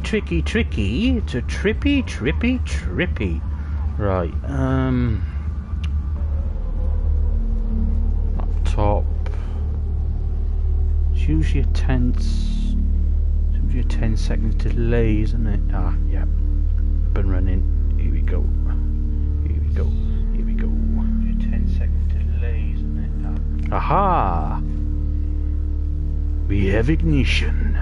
tricky to trippy. Right, laptop. It's usually a 10 seconds delay, isn't it? Ah, yeah. Up and running. Here we go. 10 second delay, isn't it? Ah. Aha! We have ignition.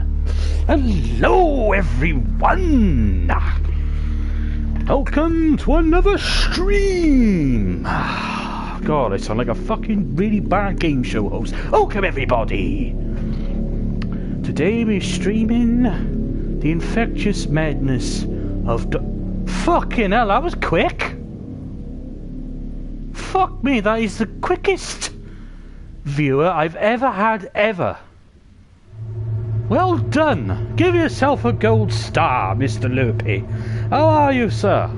Hello, everyone! Welcome to another stream! God, I sound like a fucking really bad game show host. Welcome, everybody! Today we're streaming the Infectious madness of... Fucking hell, that was quick! Fuck me, that is the quickest viewer I've ever had, ever. Well done! Give yourself a gold star, Mr. Loopy. How are you, sir?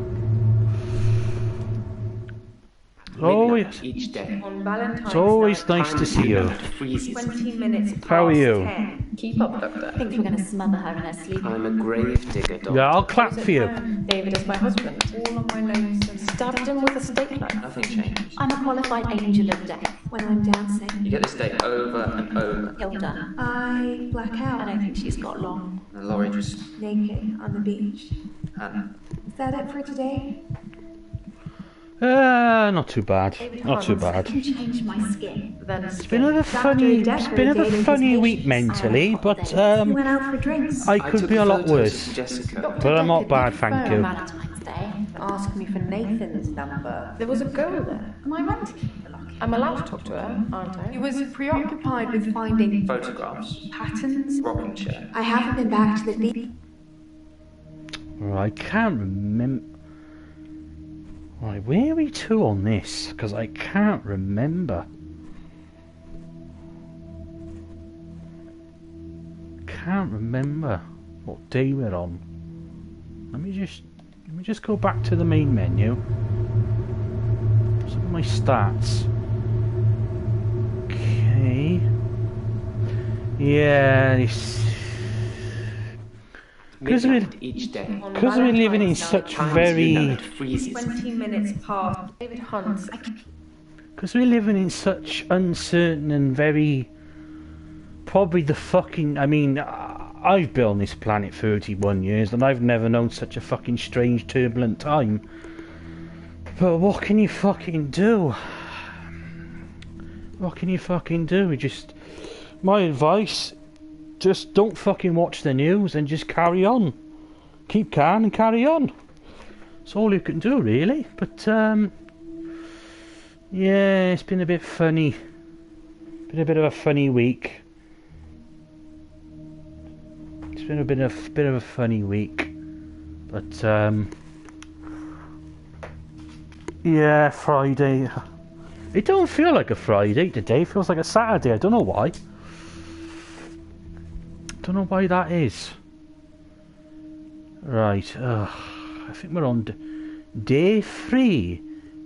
Always, each day. On Valentine's it's always night, nice to see you. 20 minutes past How are you? 10. Keep up, Doctor. I think we're going to smother her in her sleep. I'm a grave digger, Doctor. Yeah, I'll clap for you. David is my husband. All on my notes and stabbed him with a steak knife. Nothing changed. I'm a qualified angel of death. When I'm dancing, You get this day over and over. Hilda, I black I out don't think she's got long. And Laurie just naked on the beach. Hannah. Is that it for today? Not too bad. Not too I bad. can change my skin. Then It's been a funny week mentally, but We went out for drinks. I I could took be a lot photos worse. of Jessica. But I'm not bad, thank you. Valentine's Day. Ask me for Nathan's number. there was a girl there. Am I meant to keep the locket? I'm allowed to talk to her, aren't I? He was preoccupied with finding Photographs. patterns. Rocking chair. I haven't been back to the beach. I can't remember. Right, where are we to on this? Because I can't remember. Can't remember what day we're on. Let me just go back to the main menu. Some of my stats. Okay. Yeah, because Midnight each day. On we're living in Valentine's such night, very. Midnight freezes. 20 minutes past. David Hunt. Because we're living in such uncertain and very... Probably the fucking... I mean, I've been on this planet 31 years and I've never known such a fucking strange, turbulent time. But what can you fucking do? What can you fucking do? My advice... Just don't fucking watch the news and just carry on. Keep calm and carry on. That's all you can do, really. But, yeah, it's been a bit funny. Been a bit of a funny week. It's been a bit of a funny week. But, yeah, Friday. It don't feel like a Friday today. It feels like a Saturday. I don't know why. Don't know why that is. Right, I think we're on day 3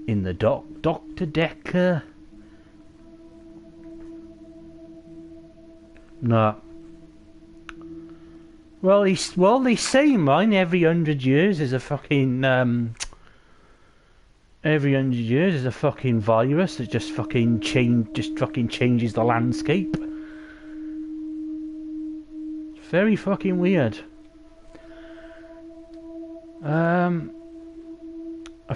in the Dr. Dekker. No. Well, they say mine every 100 years is a fucking every 100 years is a fucking virus that just fucking changes the landscape. Very fucking weird. I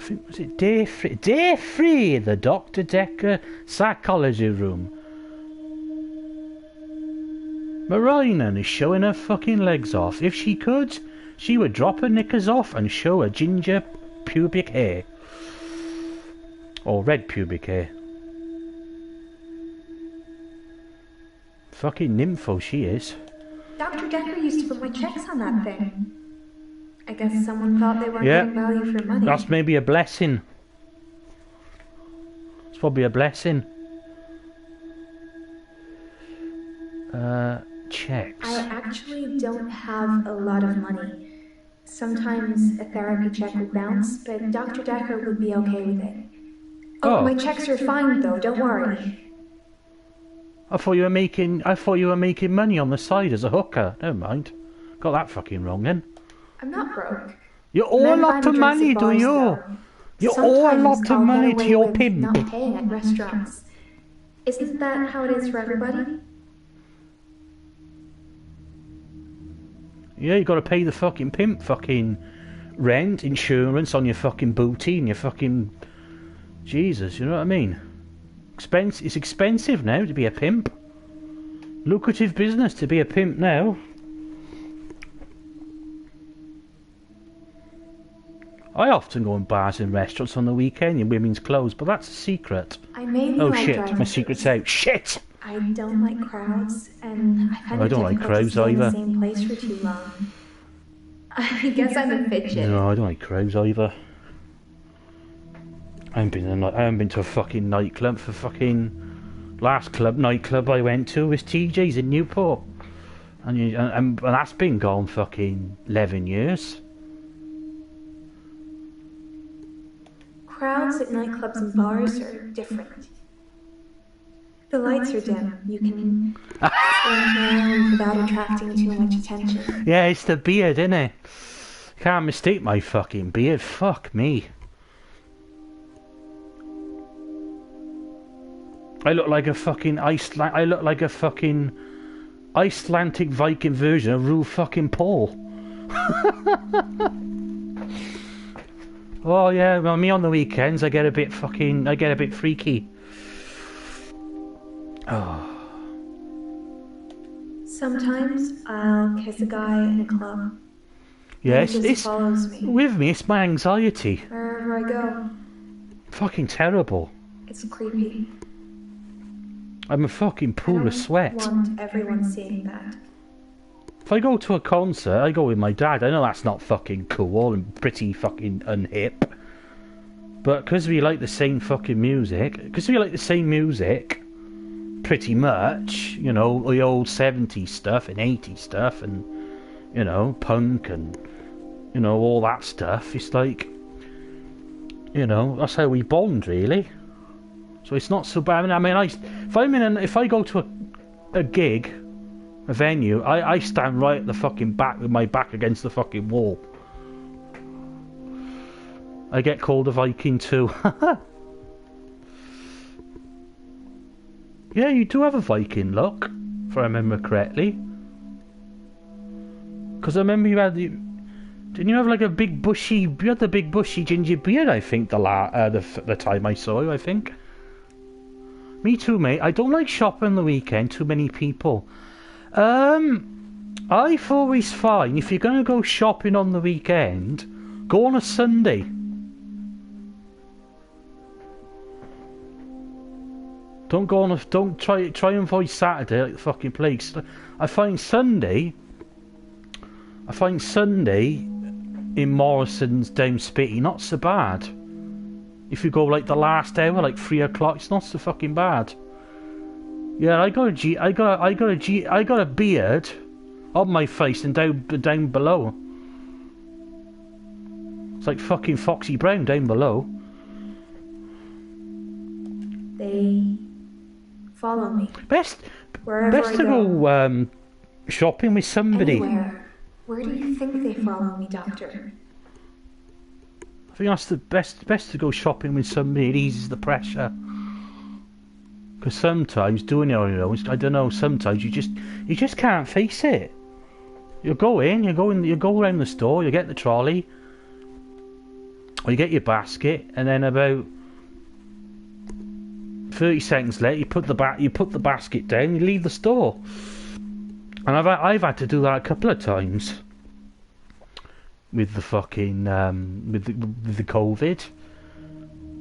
think, was it day 3? Day 3, the Dr. Dekker psychology room. Marina is showing her fucking legs off. If she could, she would drop her knickers off and show her ginger pubic hair. Or red pubic hair. Fucking nympho she is. Dr. Dekker used to put my checks on that thing. I guess someone thought they weren't getting value for money. That's maybe a blessing. It's probably a blessing. Checks. I actually don't have a lot of money. Sometimes a therapy check would bounce, but Dr. Dekker would be okay with it. Oh, my checks are fine though, don't worry. I thought you were making money on the side as a hooker. Never mind. Got that fucking wrong then. I'm not broke. You owe a Men lot buy of me drinks money, at do bars, you? though. You owe a Sometimes lot of I'll money get to away your with pimp. not paying at restaurants. Isn't that how it is for everybody? Yeah, you gotta pay the fucking pimp fucking rent, insurance on your fucking booty and your fucking... Jesus, you know what I mean? It's expensive now to be a pimp. Lucrative business to be a pimp now. I often go in bars and restaurants on the weekend in women's clothes, but that's a secret. I mainly Oh like shit, driving my secret's throughs. out. Shit! I don't like crowds, and I find I it don't like difficult to crowds stay in the either. same place for too long. I guess I'm a fidget. No, I don't like crowds either. I haven't been to a fucking nightclub for fucking... Last nightclub I went to was TJ's in Newport. And that's been gone fucking 11 years. Crowds at nightclubs and bars are different. The lights are dim. You can stand around without attracting too much attention. Yeah, it's the beard, innit? Can't mistake my fucking beard. Fuck me. I look like a fucking Icelandic Viking version of Rule fucking Paul. Oh yeah, well, me on the weekends I get a bit freaky. Oh. Sometimes I'll kiss a guy in a club. Yeah, And he just it's follows me with me. It's my anxiety. wherever I go. Fucking terrible. It's creepy. I'm a fucking pool of sweat. I don't want everyone seeing that. If I go to a concert, I go with my dad. I know that's not fucking cool and pretty fucking unhip. But because we like the same fucking music, pretty much, you know, the old 70s stuff and 80s stuff and, you know, punk and, you know, all that stuff. It's like, you know, that's how we bond, really. So it's not so bad. I mean, if I go to a gig, a venue, I stand right at the fucking back with my back against the fucking wall. I get called a Viking too. Yeah, you do have a Viking look, if I remember correctly. Because I remember you had didn't you have like a big bushy? You had the big bushy ginger beard, I think. The time I saw you, I think. Me too, mate. I don't like shopping on the weekend. Too many people. I thought it's fine if you're gonna go shopping on the weekend. Go on a Sunday. Don't try and avoid Saturday like the fucking plague. I find Sunday in Morrison's down Spitty not so bad. If you go like the last hour, like 3 o'clock, it's not so fucking bad. Yeah, I got a beard on my face and down below. It's like fucking Foxy Brown down below. They follow me. Best Wherever I to go shopping with somebody. Anywhere. Where do you think they follow me, Doctor? I think that's the best to go shopping with somebody. It eases the pressure. Because sometimes doing it on your own, I don't know. Sometimes you just can't face it. You go around the store, you get the trolley, or you get your basket, and then about 30 seconds later, you put the basket down, you leave the store. And I've had to do that a couple of times with the fucking with the COVID.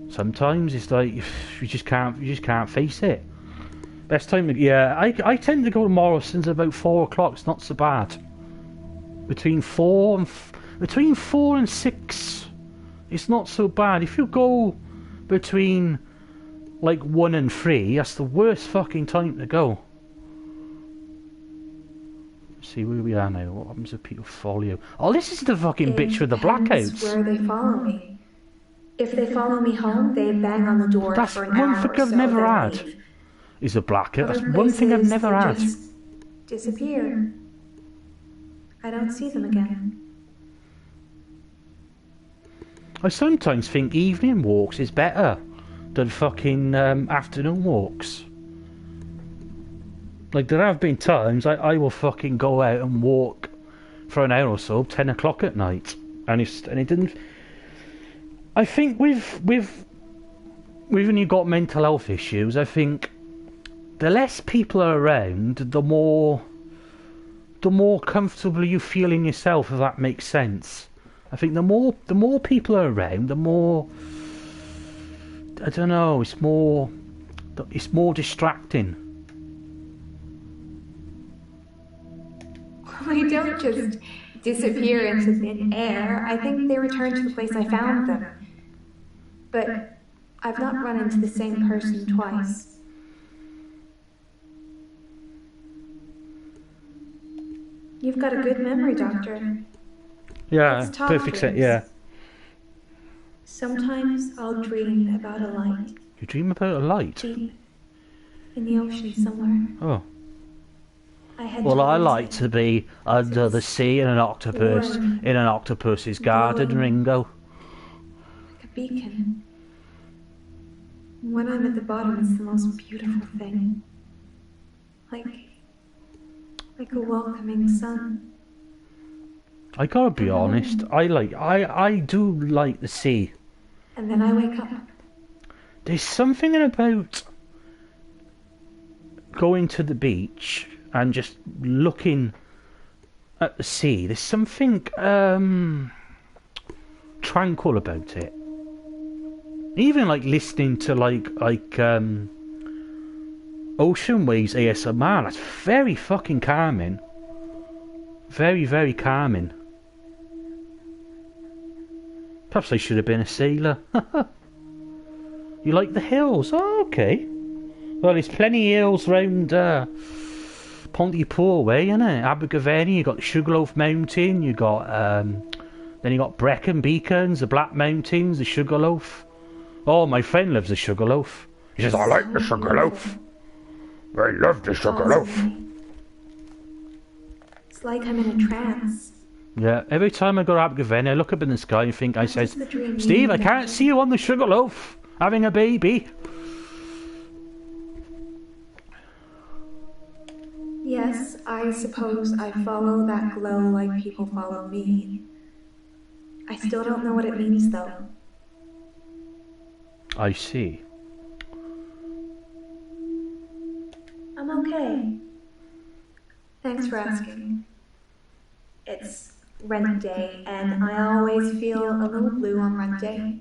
Sometimes it's like you just can't face it. Best time, yeah. I tend to go to Morrison's about 4 o'clock. It's not so bad. Between 4 and 6, it's not so bad. If you go between like 1 and 3, that's the worst fucking time to go. Let's see where we are now. What happens if people follow you? Oh, this is the fucking bitch with the blackouts. Where they follow me. If they follow me home, they bang on the door That's for an one hour thing or I've so, never then had. leave. Is a blackout. That's Other one thing I've places, never they had. just disappear. I don't see them again. I sometimes think evening walks is better than fucking afternoon walks. Like, there have been times I will fucking go out and walk for an hour or so, 10 o'clock at night, and it didn't. I think with when you've got mental health issues, I think the less people are around, the more comfortable you feel in yourself, if that makes sense. I think the more people are around, the more, I don't know, it's more distracting. They don't just disappear into thin air. I think they return to the place I found them. But I've not run into the same person twice. You've got a good memory, Doctor. Yeah, Let's talk, perfect sense. please. Yeah. Sometimes I'll dream about a light. You dream about a light? Deep in the ocean somewhere. Oh. Well, I like to be under the sea in an octopus's garden, Ringo. Like a beacon. When I'm at the bottom, it's the most beautiful thing. Like a welcoming sun. I gotta be honest, I do like the sea. And then I wake up. There's something about going to the beach and just looking at the sea. There's something tranquil about it. Even like listening to like ocean waves ASMR, that's very fucking calming. Very, very calming. Perhaps I should have been a sailor. You like the hills? Oh, okay. Well, there's plenty of hills round Pontypool way, innit? Abergavenny, you got the Sugarloaf Mountain, you got then you got Brecon Beacons, the Black Mountains, the Sugarloaf. Oh, my friend loves the Sugarloaf. He says, I like the Sugarloaf. I love the Sugarloaf. It's like I'm in a trance. Yeah, every time I go to Abergavenny, I look up in the sky and think, I says, the dream Steve, I mean? can't see you on the Sugarloaf having a baby. Yes, I suppose I follow that glow like people follow me. I still don't know what it means, though. I see. I'm okay. Thanks for asking. It's rent day, and I always feel a little blue on rent day.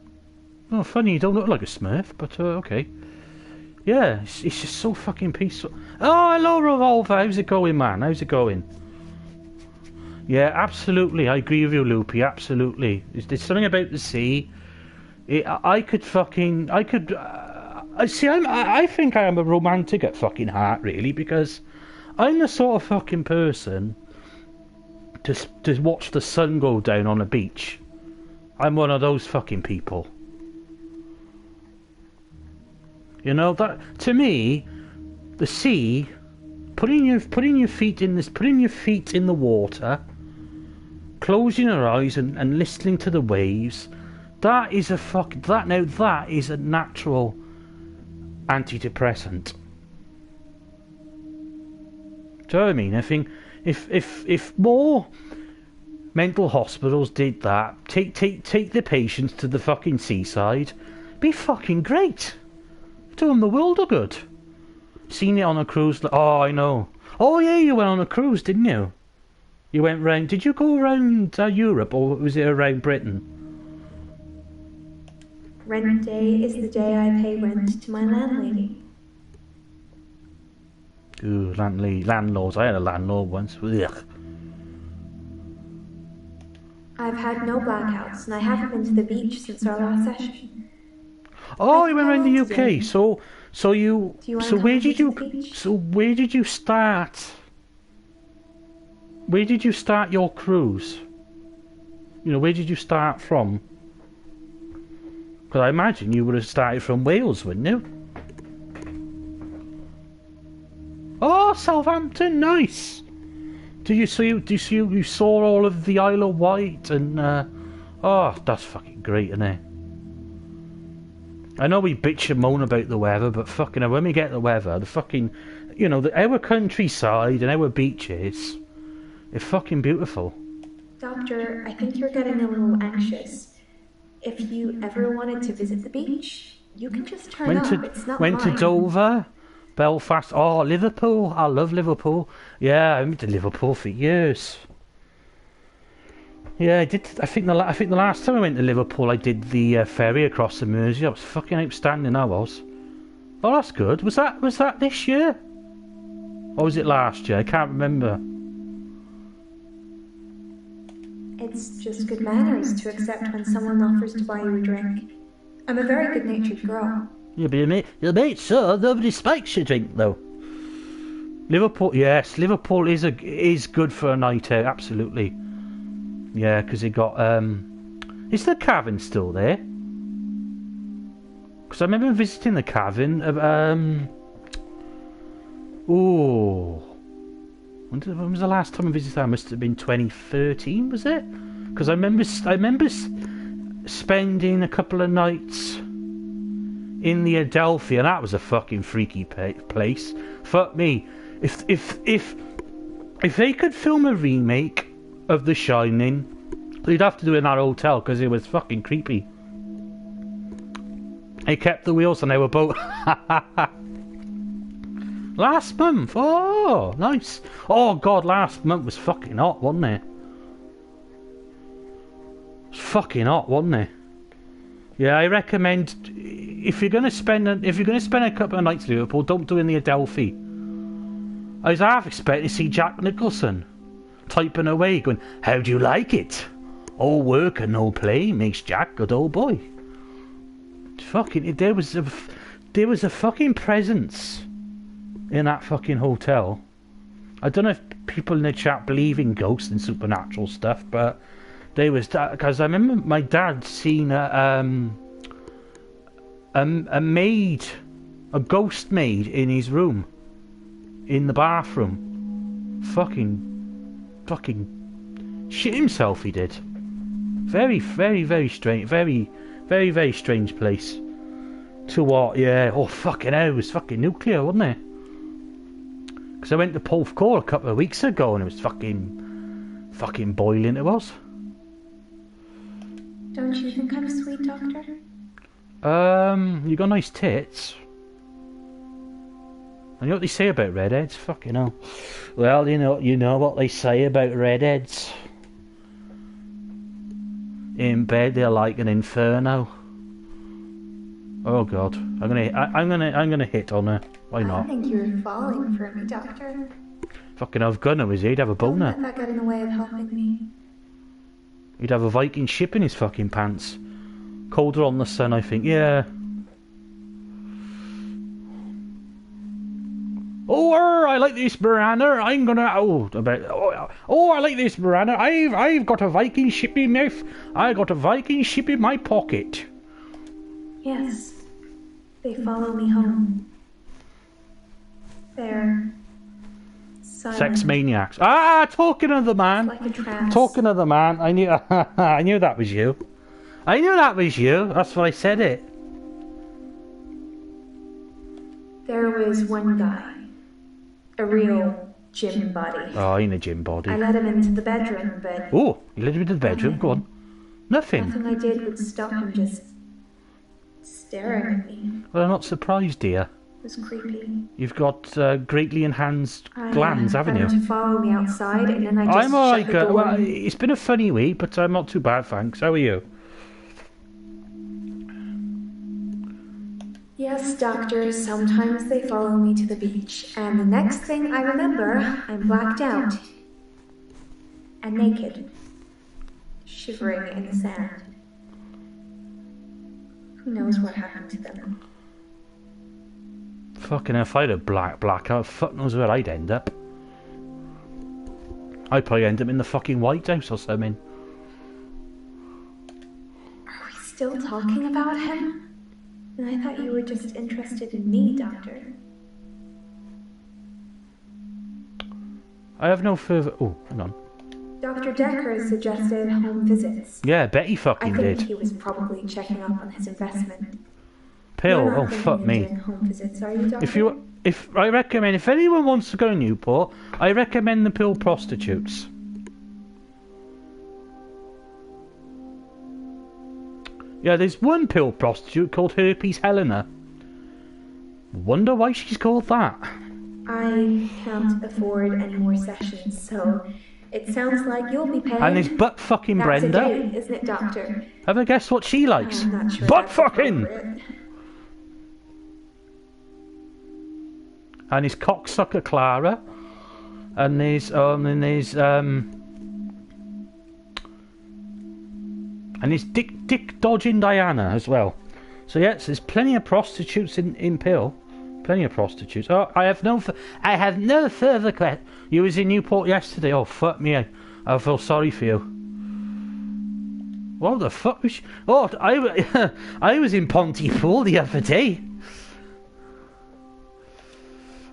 Oh, funny, you don't look like a Smurf, but okay. Yeah, it's just so fucking peaceful. Oh, hello, Revolver. How's it going, man? How's it going? Yeah, absolutely. I agree with you, Loopy. Absolutely. There's something about the sea. I think I am a romantic at fucking heart, really, because I'm the sort of fucking person to watch the sun go down on a beach. I'm one of those fucking people. You know, that to me, the sea, putting your feet in the water, closing your eyes and listening to the waves, that is a natural antidepressant. Do you know what I mean? I think if more mental hospitals did that, take the patients to the fucking seaside, be fucking great. Do them the world of good. Seen it on a cruise. Oh, I know. Oh yeah, you went on a cruise, didn't you? You went round. Did you go around Europe, or was it around Britain? Rent day is the day I pay rent to my landlady. Ooh, landlords. I had a landlord once. Ugh. I've had no blackouts, and I haven't been to the beach since our last session. Oh, you went around the UK. Today. So where did you start? Where did you start your cruise? You know, where did you start from? Because I imagine you would have started from Wales, wouldn't you? Oh, Southampton, nice. You saw all of the Isle of Wight and Oh, that's fucking great, isn't it? I know we bitch and moan about the weather, but fucking hell, when we get the weather, the fucking, you know, our countryside and our beaches, it's fucking beautiful. Doctor, I think you're getting a little anxious. If you ever wanted to visit the beach, you can just turn up. It's not Went to mine. Dover, Belfast, oh, Liverpool. I love Liverpool. Yeah, I went to Liverpool for years. Yeah, I did. I think the last time I went to Liverpool, I did the ferry across the Mersey. That was fucking outstanding. I was. Oh, that's good. Was that this year? Or was it last year? I can't remember. It's just good manners to accept when someone offers to buy you a drink. I'm a very good-natured girl. Yeah, but you mate, sure, nobody spikes your drink though. Liverpool, yes, Liverpool is good for a night out, absolutely. Yeah, because it got is the Cavern still there? Because I remember visiting the Cavern. When was the last time I visited that? Must have been 2013, was it? Because I remember spending a couple of nights in the Adelphi, and that was a fucking freaky place. Fuck me. If they could film a remake of The Shining, they'd have to do it in that hotel because it was fucking creepy. They kept the wheels on our boat. Last month. Oh, nice. Oh god, last month was fucking hot, wasn't it? It was fucking hot, wasn't it? Yeah, I recommend if you're gonna spend a couple of nights in Liverpool, don't do it in the Adelphi. I was half expecting to see Jack Nicholson typing away, going, "How do you like it? All work and no play makes Jack a good old boy." Fucking, there was a fucking presence in that fucking hotel. I don't know if people in the chat believe in ghosts and supernatural stuff, but there was that, because I remember my dad seeing a maid, a ghost maid in his room, in the bathroom. Fucking shit himself, he did. Very, very, very strange. Very, very, very strange place. To what? Yeah. Oh, fucking hell. It was fucking nuclear, wasn't it? Because I went to Porthcawl a couple of weeks ago and it was fucking boiling, it was. Don't you think I'm sweet, Doctor? You got nice tits. And you know what they say about redheads? Fucking hell. Well, you know what they say about redheads. In bed they're like an inferno. Oh god, I'm gonna hit on her. Why not? I think you're falling for me, Doctor. Fucking hell, Gunnar was he'd have a Don't boner. let that get in the way of helping me. He'd have a Viking ship in his fucking pants. Colder on the sun, I think. Yeah. Oh, I like this Miranda. I'm gonna. I like this Miranda. I've got a Viking ship in my. I got a Viking ship in my pocket. Yes. They follow me home. They're silent. Sex maniacs. Ah, talking of the man. Like a trance. Talking of the man. I knew. I knew that was you. I knew that was you. That's why I said it. There was one guy. A real gym body. Oh, in a gym body. I let him into the bedroom, but Oh, you let him into the bedroom. Go on. Nothing. nothing I did would stop him just staring at me. Well, I'm not surprised, dear. It was creepy. You've got greatly enhanced I glands, haven't got you? him to follow me outside, and then I just I'm alright, shut the door. well, it's been a funny week, but I'm not too bad, thanks. How are you? Yes, Doctor, sometimes they follow me to the beach, and the next thing I remember, I'm blacked out. And naked. Shivering in the sand. Who knows what happened to them? Fucking hell, if I had a blackout, fuck knows where I'd end up. I'd probably end up in the fucking White House or something. Are we still talking about him? And I thought you were just interested in me, Doctor. I have no further... Oh, hang on. Dr. Dekker suggested home visits. Yeah, bet he I fucking think did. he was probably checking up on his investment. Pill, You're not oh thinking fuck of me. doing home visits, are you, Doctor? If I recommend, if anyone wants to go to Newport, I recommend the pill prostitutes. Yeah, there's one pill prostitute called Herpes Helena. Wonder why she's called that. I can't afford any more sessions, so it sounds like you'll be paying. And there's butt fucking That's Brenda. a date, isn't it, Doctor? Have a guess what she likes? I'm not sure Butt that's fucking! appropriate. And his cocksucker Clara. And there's and there's Dick dodging Diana as well. So yes, there's plenty of prostitutes in Pill. Plenty of prostitutes. Oh, I have no further questions. You was in Newport yesterday. Oh fuck me, I feel sorry for you. What the fuck was? Oh, I was in Pontypool the other day.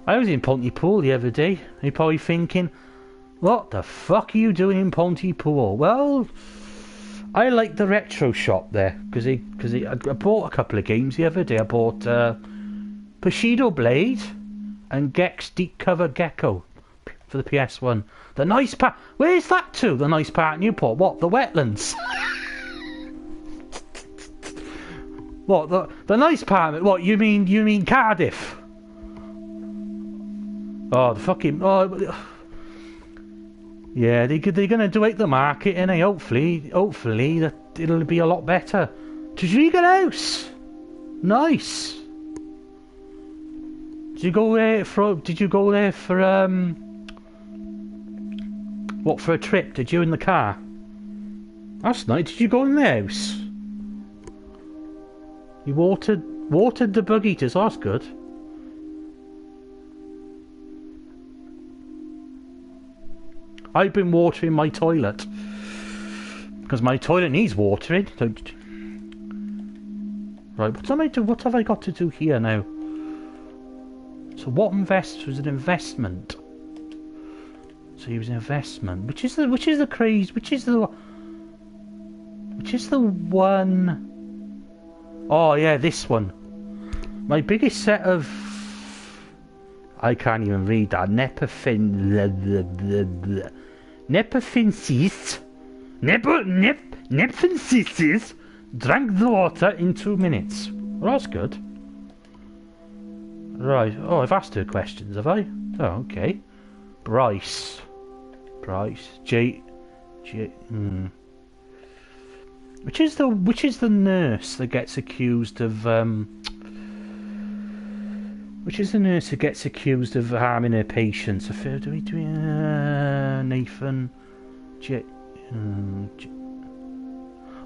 You're probably thinking, what the fuck are you doing in Pontypool? Well, I like the retro shop there because I bought a couple of games the other day. I bought Bushido Blade and Gex Deep Cover Gecko for the PS1. The nice part. Where's that to? The nice part of Newport. What? The wetlands. What? The nice part of it? What? You mean Cardiff? Oh, the fucking... Oh, yeah, they're going to do it the market, and hopefully that it'll be a lot better. Did you get a house? Nice. Did you go there for what, for a trip? Did you in the car? That's nice. Did you go in the house? You watered the bug eaters. That's good. I've been watering my toilet because my toilet needs watering. Right, what have I got to do here now? So what was an investment? So he was an investment. Which is the one? Oh yeah, this one. My biggest set of... I can't even read that. Nephensis drank the water in 2 minutes. Well, that's good. Right. Oh, I've asked her questions, have I? Oh, okay. Bryce. Which is the nurse that gets accused of Which is the nurse who gets accused of harming her patients? Nathan.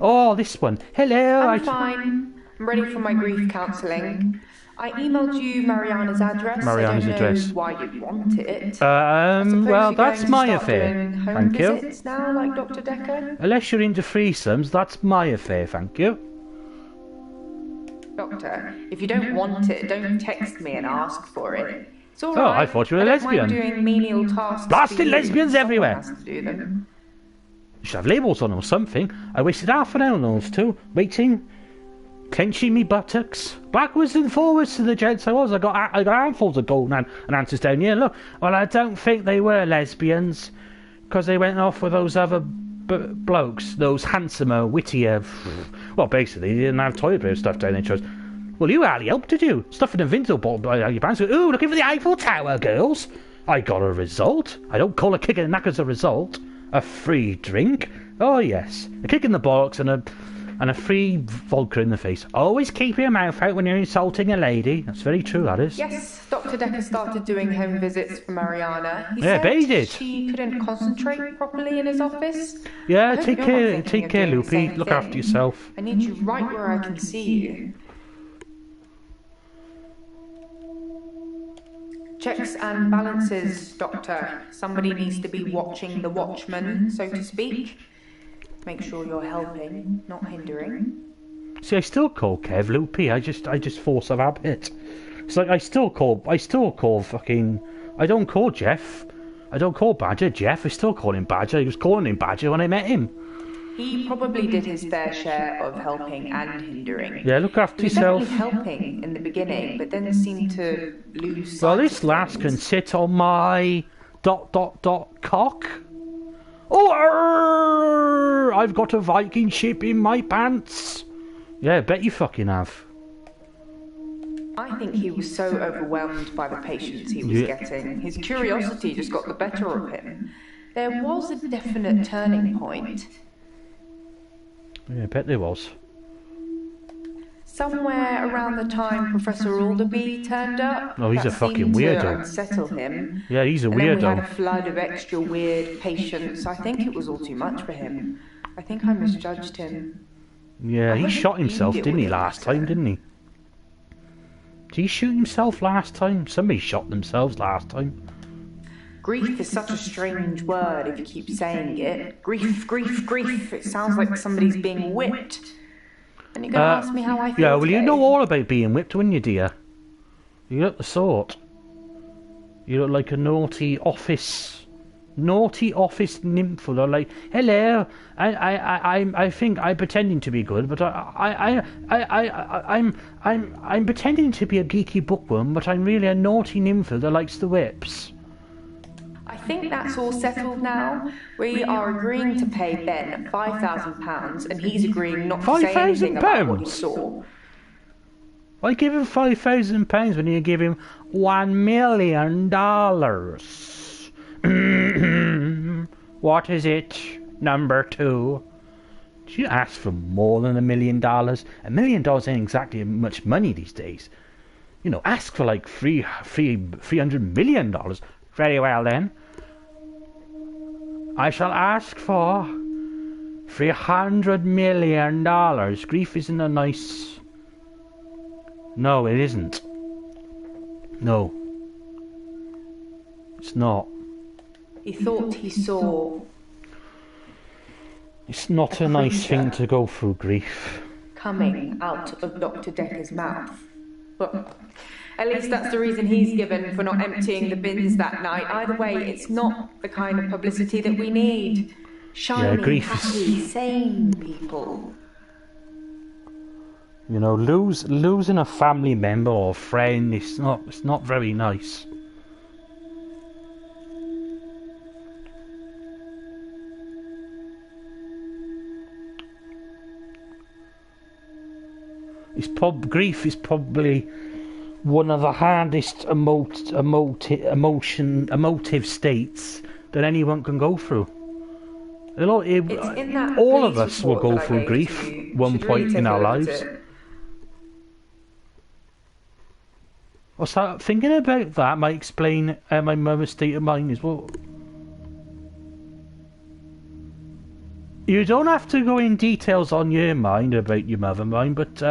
Oh, this one. Hello. I'm fine. I'm ready for my grief counselling. I emailed you Mariana's address. Mariana's I don't address. know why you'd want it. Well, that's my affair. Thank you. Visits now, like Dr. Dekker? Unless you're into threesomes, that's my affair. Thank you. Doctor, if you don't want it, don't text me and ask for it. It's all Oh, right. I thought you were a I don't mind lesbian. doing menial tasks. Blasted for you. lesbians Someone everywhere. has to do them. You should have labels on them or something. I wasted half an hour on those two, waiting, clenching me buttocks, backwards and forwards to the gents I was. I got handfuls of gold and answers down here. Look, well, I don't think they were lesbians, because they went off with those other blokes, those handsomer, wittier. Well, basically, they didn't have toilet paper stuff down their throats. Well, you hardly helped, did you? Stuffing a Vinto bottle out your pants. Ooh, looking for the Eiffel Tower, girls. I got a result. I don't call a kick in the knackers a result. A free drink. Oh, yes. A kick in the bollocks and a free vodka in the face. Always keep your mouth out when you're insulting a lady. That's very true, that is. Yes, Dr. Dekker started doing home visits for Mariana. He Yeah, said bet he did. she couldn't concentrate properly in his office. Yeah, I hope take you're not care, thinking take of care, doing the same Loopy. Look thing. after yourself. I need you right where I can see you. Checks and balances, Doctor. Somebody needs to be watching the watchman, so to speak. Make sure you're helping, not hindering. See, I still call Kev Loopy. I just force of habit. It's like I still call fucking. I don't call Jeff I don't call Badger Jeff, I still call him Badger. I was calling him Badger when I met him. He probably did his fair share of helping and hindering. Yeah, look after He was yourself. definitely helping in the beginning, but then seemed to lose sight Well, this of lass things. can sit on my ... cock. Oh, arr, I've got a Viking ship in my pants. Yeah, bet you fucking have. I think he was so overwhelmed by the patients he was getting. His curiosity just got the better of him. There was a definite turning point. Yeah, I bet there was. Somewhere around the time Professor Alderby turned up. Oh, he's that a fucking seemed to weirdo. unsettle him. Yeah, he's a And then we had a weirdo. flood of extra weird patients. I think it was all too much for him. I think I misjudged him. Yeah, he wonder shot if you himself, deal didn't he, with it last better. time, didn't he? Did he shoot himself last time? Somebody shot themselves last time. Grief is such a strange word if you keep saying it. Grief, grief, grief. It sounds like somebody's being whipped. And you're going to ask me how I feel Yeah, well, you today? know all about being whipped, wouldn't you, dear? You look the sort. You look like a naughty office nymph. Or like, hello, I think I'm pretending to be good, but I'm pretending to be a geeky bookworm, but I'm really a naughty nymph that likes the whips. I think that's all settled now. We are agreeing to pay Ben £5,000, and he's agreeing not to say anything about what he £5,000? saw. Why give him £5,000 when you give him $1 million? What is it, number 2? Did you ask for more than $1 million? $1 million ain't exactly much money these days. You know, ask for like $300 million. Very well then. I shall ask for $300 million. Grief isn't a nice... No, it isn't. No. It's not. He thought he saw It's not a nice thing to go through, grief. coming out of Dr. Dekker's mouth. Well, at least that's the reason he's given for not emptying the bins that night. Either way, it's not the kind of publicity that we need. Shiny, grief is- happy, sane people. You know, losing a family member or friend, it's not very nice. Grief is probably one of the hardest emotive states that anyone can go through. It's in that All of police us will report go that I through gave grief to you. one Should point really in take a our look at lives. it. What's that? Thinking about that might explain my mother's state of mind as well. You don't have to go in details on your mind about your mother, mind, but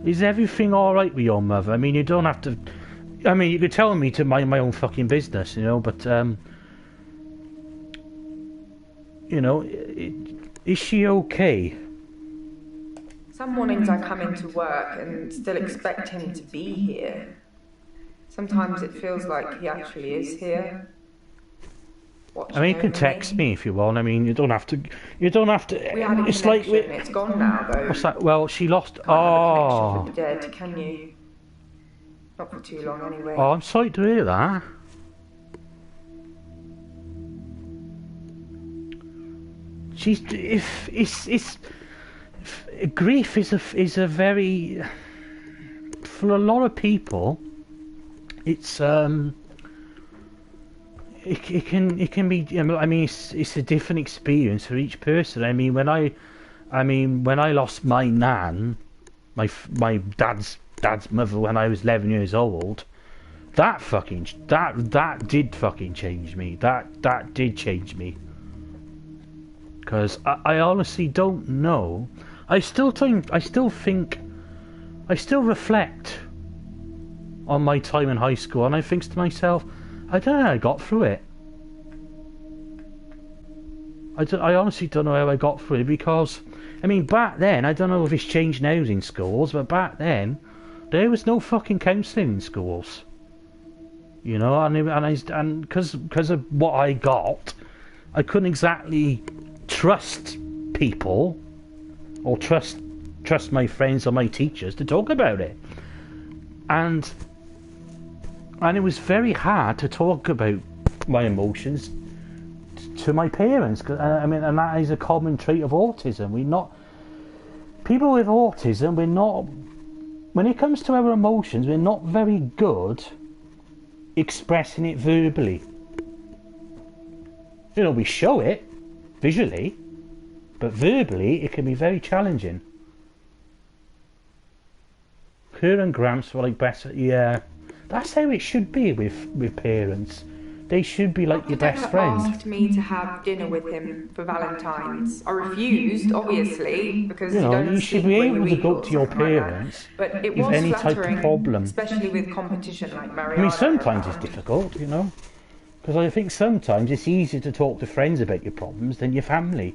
is everything alright with your mother? I mean, you don't have to... I mean, you could tell me to mind my own fucking business, you know, but you know, is she okay? Some mornings I come into work and still expect him to be here. Sometimes it feels like he actually is here. I mean, you can text me if you want. I mean, you don't have to. You don't have to. We had a It's like connection. It's gone now, though. what's that? Well, she lost. Can't have a connection Oh, with the dead, can you? Not for too long, anyway. oh, I'm sorry to hear that. She's grief is a very, for a lot of people, it's it can be. I mean, it's a different experience for each person. I mean, when I lost my nan, my dad's mother, when I was 11 years old, that did fucking change me. That did change me. Because I honestly don't know. I still reflect on my time in high school, and I think to myself, I don't know how I got through it. I honestly don't know how I got through it, because, I mean, back then, I don't know if it's changed now in schools, but back then, there was no fucking counselling in schools. You know, and because of what I got, I couldn't exactly trust people or trust my friends or my teachers to talk about it, and it was very hard to talk about my emotions to my parents. I mean, and that is a common trait of autism. People with autism, when it comes to our emotions, we're not very good expressing it verbally. You know, we show it visually, but verbally it can be very challenging. Her and Gramps were like better. Yeah, that's how it should be with parents. They should be like your best friend. Dekker asked me to have dinner with him for Valentine's. I refused, obviously, because you should be able to go to your parents but it with was any type of problem. Especially with competition like Mariana. I mean, sometimes it's difficult, you know, because I think sometimes it's easier to talk to friends about your problems than your family.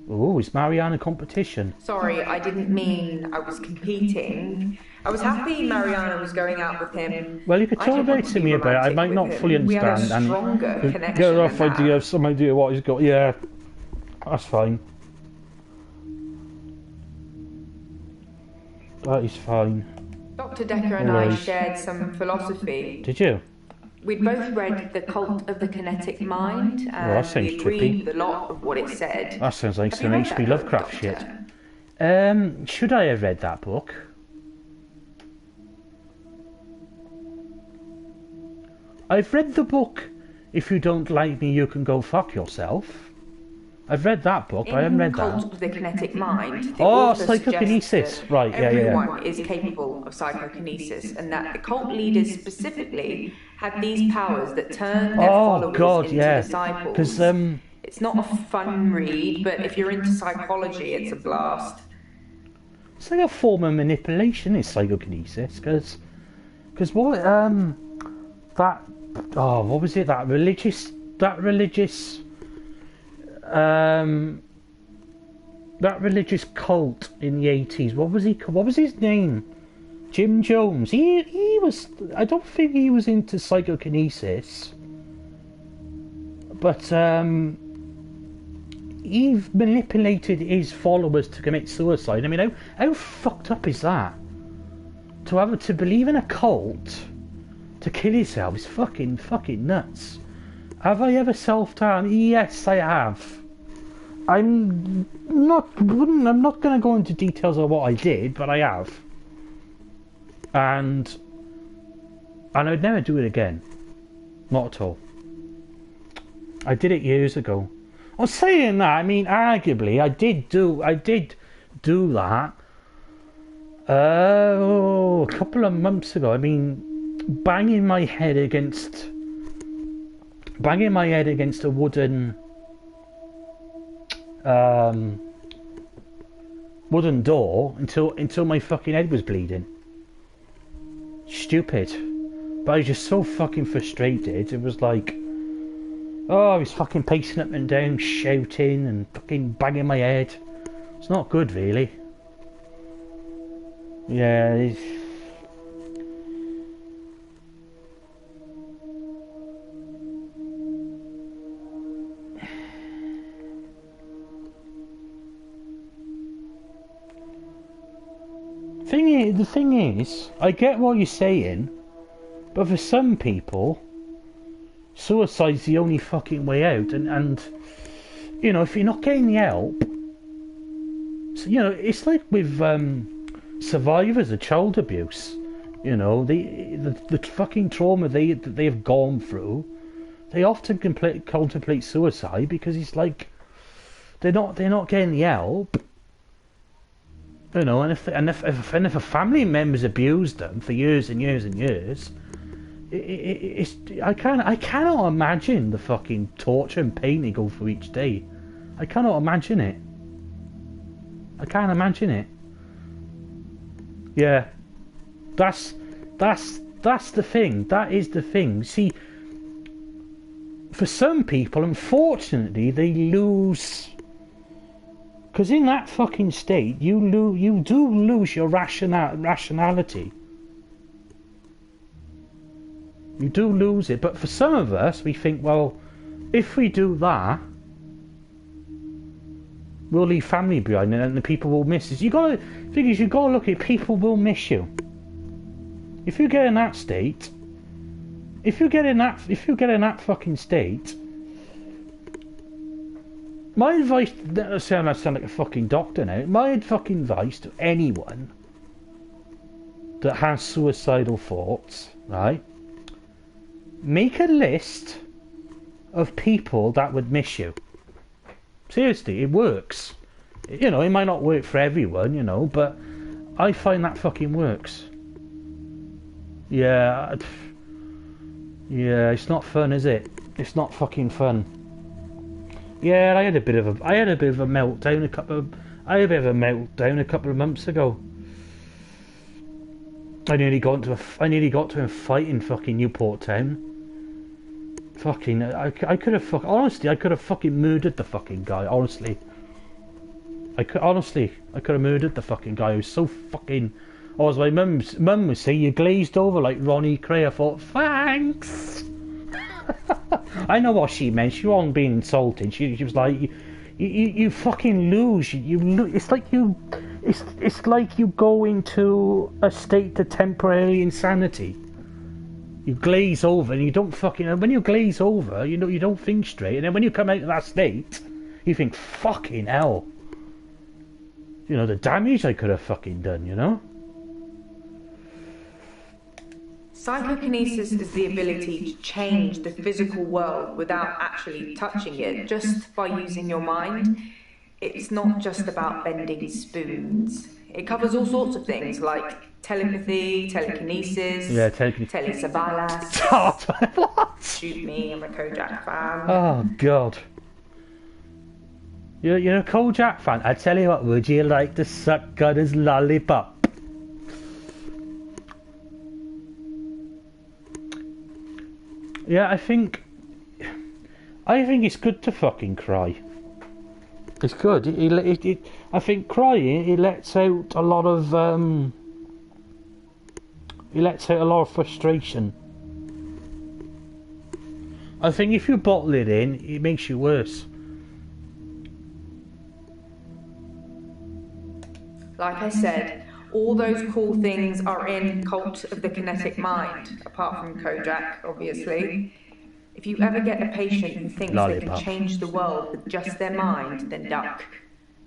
Oh, is Mariana competition? Sorry, I didn't mean I was competing. I was happy Mariana was going out with him. Well, you could talk about to me about it. I might not fully understand. We had a stronger connection. Get a rough idea, have some idea what he's got. Yeah, that's fine. That is fine. Dr. Dekker and I shared some philosophy. Did you? We'd both read The Cult of the Kinetic Mind, and that sounds we agreed trippy. with a lot of what it said. That sounds like Have some you read H.P. that book, Lovecraft Doctor? shit. Should I have read that book? I've read the book, If You Don't Like Me, You Can Go Fuck Yourself. I've read that book, but I haven't read In The that. Cult of the Kinetic Mind, the Oh, author psychokinesis. suggests that Right, yeah. everyone is capable of psychokinesis, and that the cult leaders specifically had these powers that turn their followers into disciples. Because It's not a fun read, but if you're into psychology, it's a blast. it's like a form of manipulation, is psychokinesis. Because what what was it? That religious cult in the 80s. What was his name? Jim Jones. He was. I don't think he was into psychokinesis, but he manipulated his followers to commit suicide. I mean, how fucked up is that? To believe in a cult to kill yourself is fucking nuts. Have I ever self-harmed? Yes, I have. I'm not going to go into details of what I did, but I have. And I'd never do it again. Not at all. I did it years ago. I'm saying that, I mean, arguably, I did do that. A couple of months ago. I mean, banging my head against a wooden door until my fucking head was bleeding. Stupid. But I was just so fucking frustrated. It was like, I was fucking pacing up and down, shouting and fucking banging my head. It's not good, really. Yeah, the thing is, I get what you're saying, but for some people, suicide's the only fucking way out, and you know, if you're not getting the help, so, you know, it's like with survivors of child abuse, you know, the fucking trauma they've gone through, they often contemplate suicide because it's like they're not getting the help. You know, and if a family member's abused them for years and years and years, I cannot imagine the fucking torture and pain they go through each day. I cannot imagine it. I can't imagine it. Yeah, that's the thing. That is the thing. See, for some people, unfortunately, they lose. Because in that fucking state, you do lose your rationality. You do lose it, but for some of us, we think, well, if we do that, we'll leave family behind, and the people will miss us. You gotta look at people will miss you. If you get in that state, if you get in that fucking state, my advice, I sound like a fucking doctor now. My fucking advice to anyone that has suicidal thoughts, right? Make a list of people that would miss you. Seriously, it works. You know, it might not work for everyone, you know, but I find that fucking works. Yeah, it's not fun, is it? It's not fucking fun. Yeah, I had a bit of a meltdown a couple of months ago. I nearly got to him fighting fucking Newport Town. Fucking, I could have fucking murdered the fucking guy. Honestly, I could have murdered the fucking guy. I was so fucking. Oh, as my mum would say, you glazed over like Ronnie Cray. I thought, thanks. I know what she meant. She wasn't being insulting. She was like, you fucking lose. It's like you go into a state of temporary insanity. You glaze over, and you don't fucking. When you glaze over, you know you don't think straight, and then when you come out of that state, you think, fucking hell. You know the damage I could have fucking done. You know. Psychokinesis is the ability to change the physical world without actually touching it, just by using your mind. It's not just about bending spoons. It covers all sorts of things like telepathy, telekinesis, telesavalas. What? Shoot me, I'm a Kojak fan. Oh God. You're a Kojak fan. I tell you what, would you like to suck Gunner's lollipop? Yeah, I think it's good to fucking cry. It's good. I think crying, it lets out a lot of frustration. I think if you bottle it in, it makes you worse. Like I said, all those cool things are in Cult of the Kinetic Mind, apart from Kojak, obviously. If you ever get a patient who thinks they can change the world with just their mind, then duck.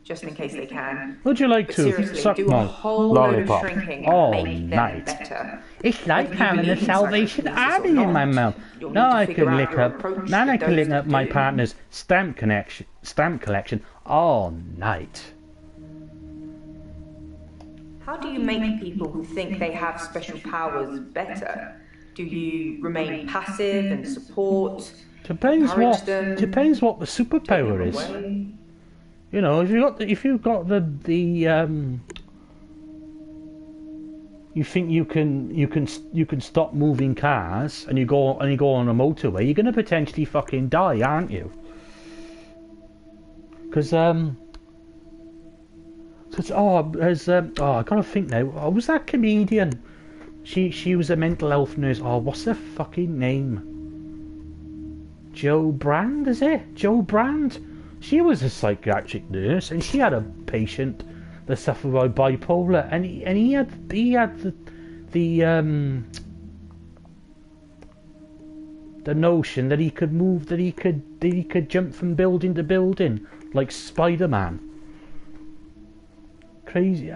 Just in case they can. Would you like But to seriously, suck do my a whole lollipop? load of shrinking Oh, and make them night. better. It's like Whether you having a believe in Salvation psychokinesis Army or in my not, mouth. you'll Now need to I figure can out lick your up. approach Now to I can lick those up my that do. partner's stamp collection all night. How do you make people who think they have special powers better? Do you remain passive and support? Depends Encourage them, what the superpower is. away? You know, if you've got the you think you can stop moving cars and you go on a motorway, you're gonna potentially fucking die, aren't you? Because I gotta think now. Oh, was that comedian? She was a mental health nurse. Oh, what's her fucking name? Jo Brand, is it? Jo Brand? She was a psychiatric nurse, and she had a patient that suffered by bipolar, and he had the notion that he could move, that he could jump from building to building like Spider-Man. Crazy.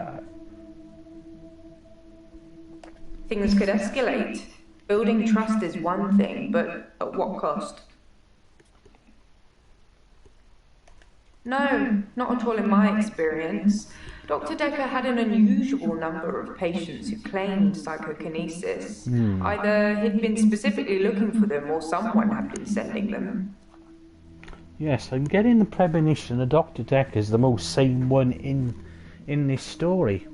Things could escalate. Building trust is one thing, but at what cost? No, not at all in my experience. Dr. Dekker had an unusual number of patients who claimed psychokinesis. Either he'd been specifically looking for them or someone had been sending them. Yes, I'm getting the premonition that Dr. Dekker is the most sane one in this story.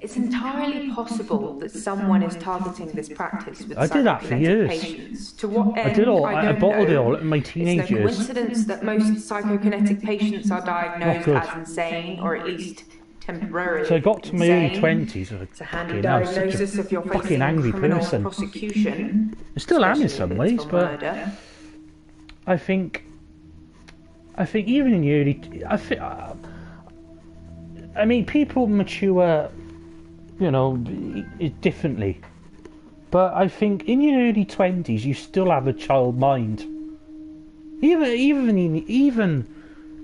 It's entirely possible that someone is targeting this practice with I did that for psychokinetic years. patients. To what end? I don't bottled it know. all in my teenage It's no years. coincidence that most psychokinetic patients are diagnosed Not good. as insane, or at least temporarily So I got to my early insane. 20s. It's a handy Fucking, I was such diagnosis a if you're fucking facing angry criminal person. prosecution. I still am in especially some if ways, it's for but murder. I think even in the early, I mean, people mature, you know, differently. But I think in your early 20s, you still have a child mind. Even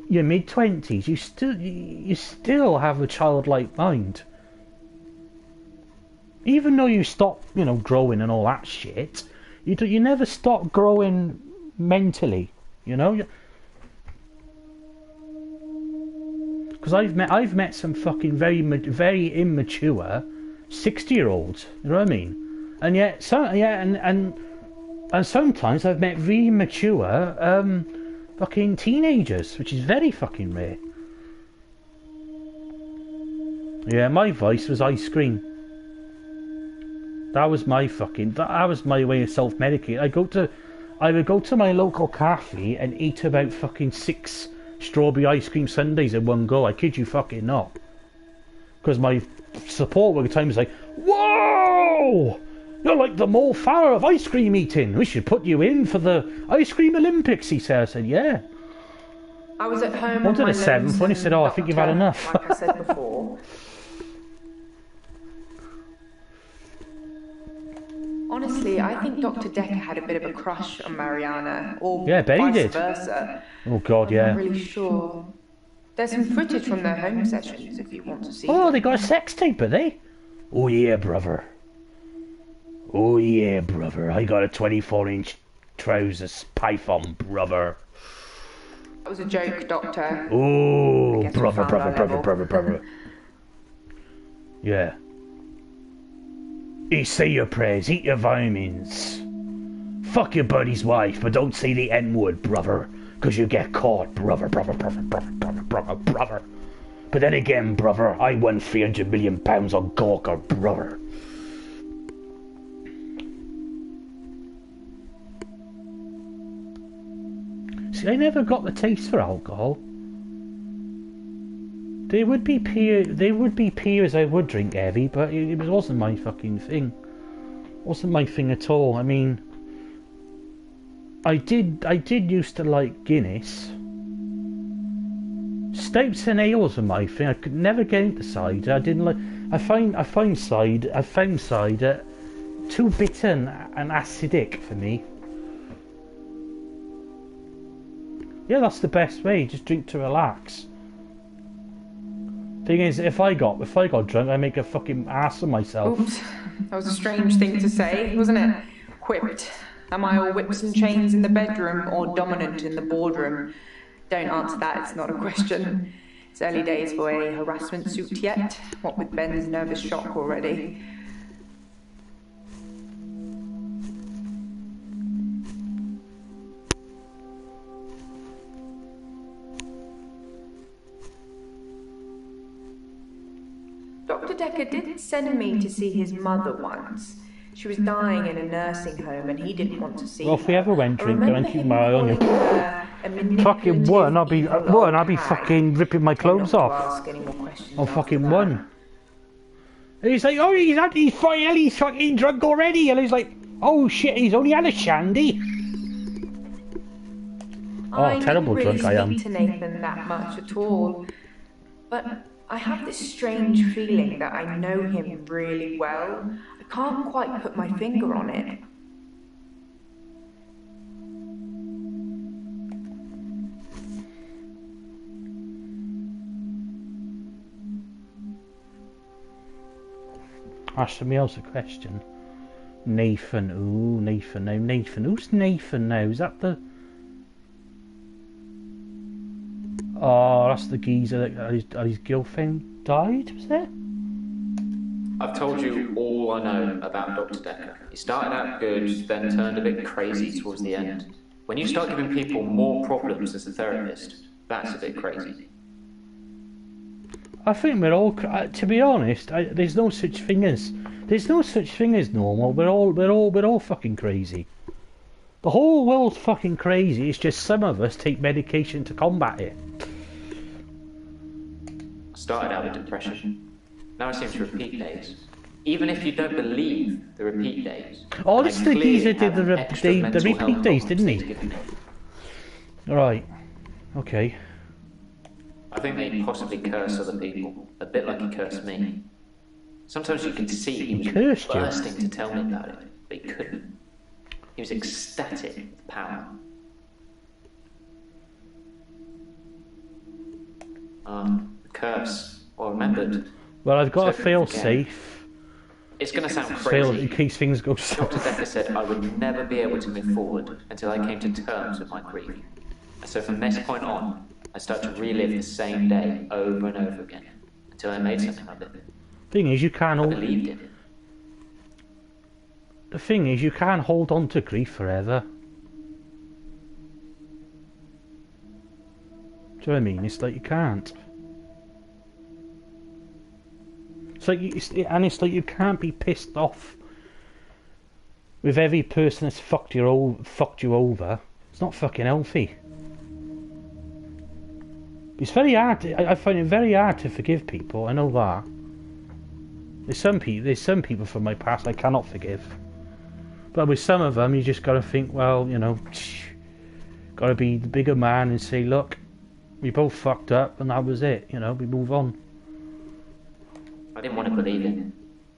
your mid 20s, you still have a childlike mind. Even though you stop, you know, growing and all that shit, you never stop growing mentally, you know. Because I've met some fucking very immature 60-year-olds. You know what I mean? And yet, and sometimes I've met really mature fucking teenagers, which is very fucking rare. Yeah, my vice was ice cream. That was my way of self-medicating. I would go to my local cafe and eat about fucking 6 strawberry ice cream sundaes in one go. I kid you fucking not. Because my support work at the time was like, "Whoa! You're like the Mo Farah of ice cream eating. We should put you in for the ice cream Olympics," he said. I said, "Yeah." I was at home. Wanted on my a 7th one. He said, "Oh, I think you've had doctor, enough." Like I said before. Honestly, I think Dr. Dekker had a bit of a crush on Mariana, or Yeah, I bet he vice did. versa. Oh God, I'm yeah. not really sure. There's some footage from their home sessions if you want to see. Oh, them. they got a sex tape, are they? Oh yeah, brother. Oh yeah, brother. I got a 24-inch trousers python, brother. That was a joke, Doctor. Oh, I guess we brother, found brother, our brother, level. brother, brother. Yeah. You say your prayers, eat your vitamins. Fuck your buddy's wife, but don't say the N-word, brother. Because you get caught, brother, brother, brother, brother, brother, brother, brother. But then again, brother, I won £300 million on Gawker, brother. See, I never got the taste for alcohol. There would be beers I would drink heavy, but it wasn't my fucking thing. Wasn't my thing at all. I mean, I did used to like Guinness. Stouts and ales were my thing. I could never get into cider. I didn't like. I found cider too bitter and acidic for me. Yeah, that's the best way. Just drink to relax. Thing is, if I got drunk, I make a fucking ass of myself. Oops, that was a strange thing to say, wasn't it? Whipped. Am I all whips and chains in the bedroom or dominant in the boardroom? Don't answer that, it's not a question. It's early days for a harassment suit yet, what with Ben's nervous shock already. Dr. Dekker did send me to see his mother once. She was dying in a nursing home and he didn't want to see Well, if we her. ever went I drinking, remember I'd keep him my eye on you. calling her a manipulative, Fucking one, I'll be evil one, I'll be hag. fucking ripping my clothes Try not to off. ask any more questions I'm after fucking that. one. And he's like, oh, he's fucking drunk already, and he's like, oh shit, he's only had a shandy. I Oh, terrible didn't really drunk I am. speak to Nathan that much at all, but I have this strange feeling that I know him really well. I can't quite put my finger on it. Ask somebody else a question. Nathan, ooh, Nathan now. Nathan, who's Nathan now? Is that the... Oh, that's the geezer that his girlfriend died, was it? I've told you all I know about Dr. Dekker. He started out good, then turned a bit crazy towards the end. When you start giving people more problems as a therapist, that's a bit crazy. I think we're all, to be honest, there's no such thing as normal. We're all fucking crazy. The whole world's fucking crazy. It's just some of us take medication to combat it. Started out with depression. Now I seem to repeat days. Even if you don't believe the repeat days. Oh, this the geezer did the repeat days, didn't he? Right. Okay. I think they possibly curse other people, a bit like he cursed me. Sometimes you could see he was bursting to tell me about it, but he couldn't. He was ecstatic with power. The curse, well remembered. Well, I've got to fail safe. It's going to sound crazy. Fail in case things go south. Dr. Dekker said I would never be able to move forward until I came to terms with my grief. So from this point on, I started to relive the same day over and over again until I made something of it. Thing is, you can't hold. I believed in it. The thing is, you can't hold on to grief forever. Do you know what I mean? It's like you can't. It's like it's like you can't be pissed off with every person that's fucked you over. It's not fucking healthy. It's very hard. I find it very hard to forgive people. I know that. There's some people from my past I cannot forgive. But with some of them, you just got to think, well, you know, got to be the bigger man and say, look, we both fucked up, and that was it. You know, we move on. I didn't want to believe it.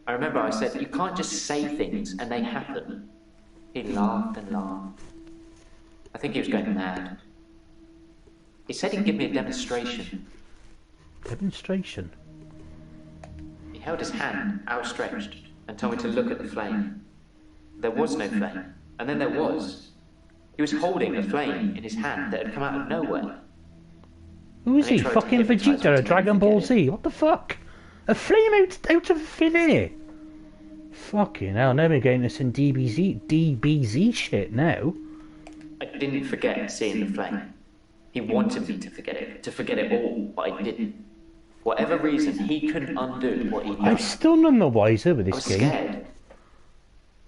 I remember I said, you can't just say things and they happen. He laughed and laughed. I think he was going mad. He said he'd give me a demonstration. Demonstration? He held his hand outstretched and told me to look at the flame. There was no flame, and then there was. He was holding a flame in his hand that had come out of nowhere. Who is he? Fucking Vegeta, a Dragon Ball Z? What the fuck? A flame out of thin air? Fucking hell, now we're getting this in DBZ shit now. I didn't forget seeing the flame. He wanted me to forget it all, but I didn't. For whatever reason, he couldn't undo what he'd done. I'm still none the wiser with this game. I was scared.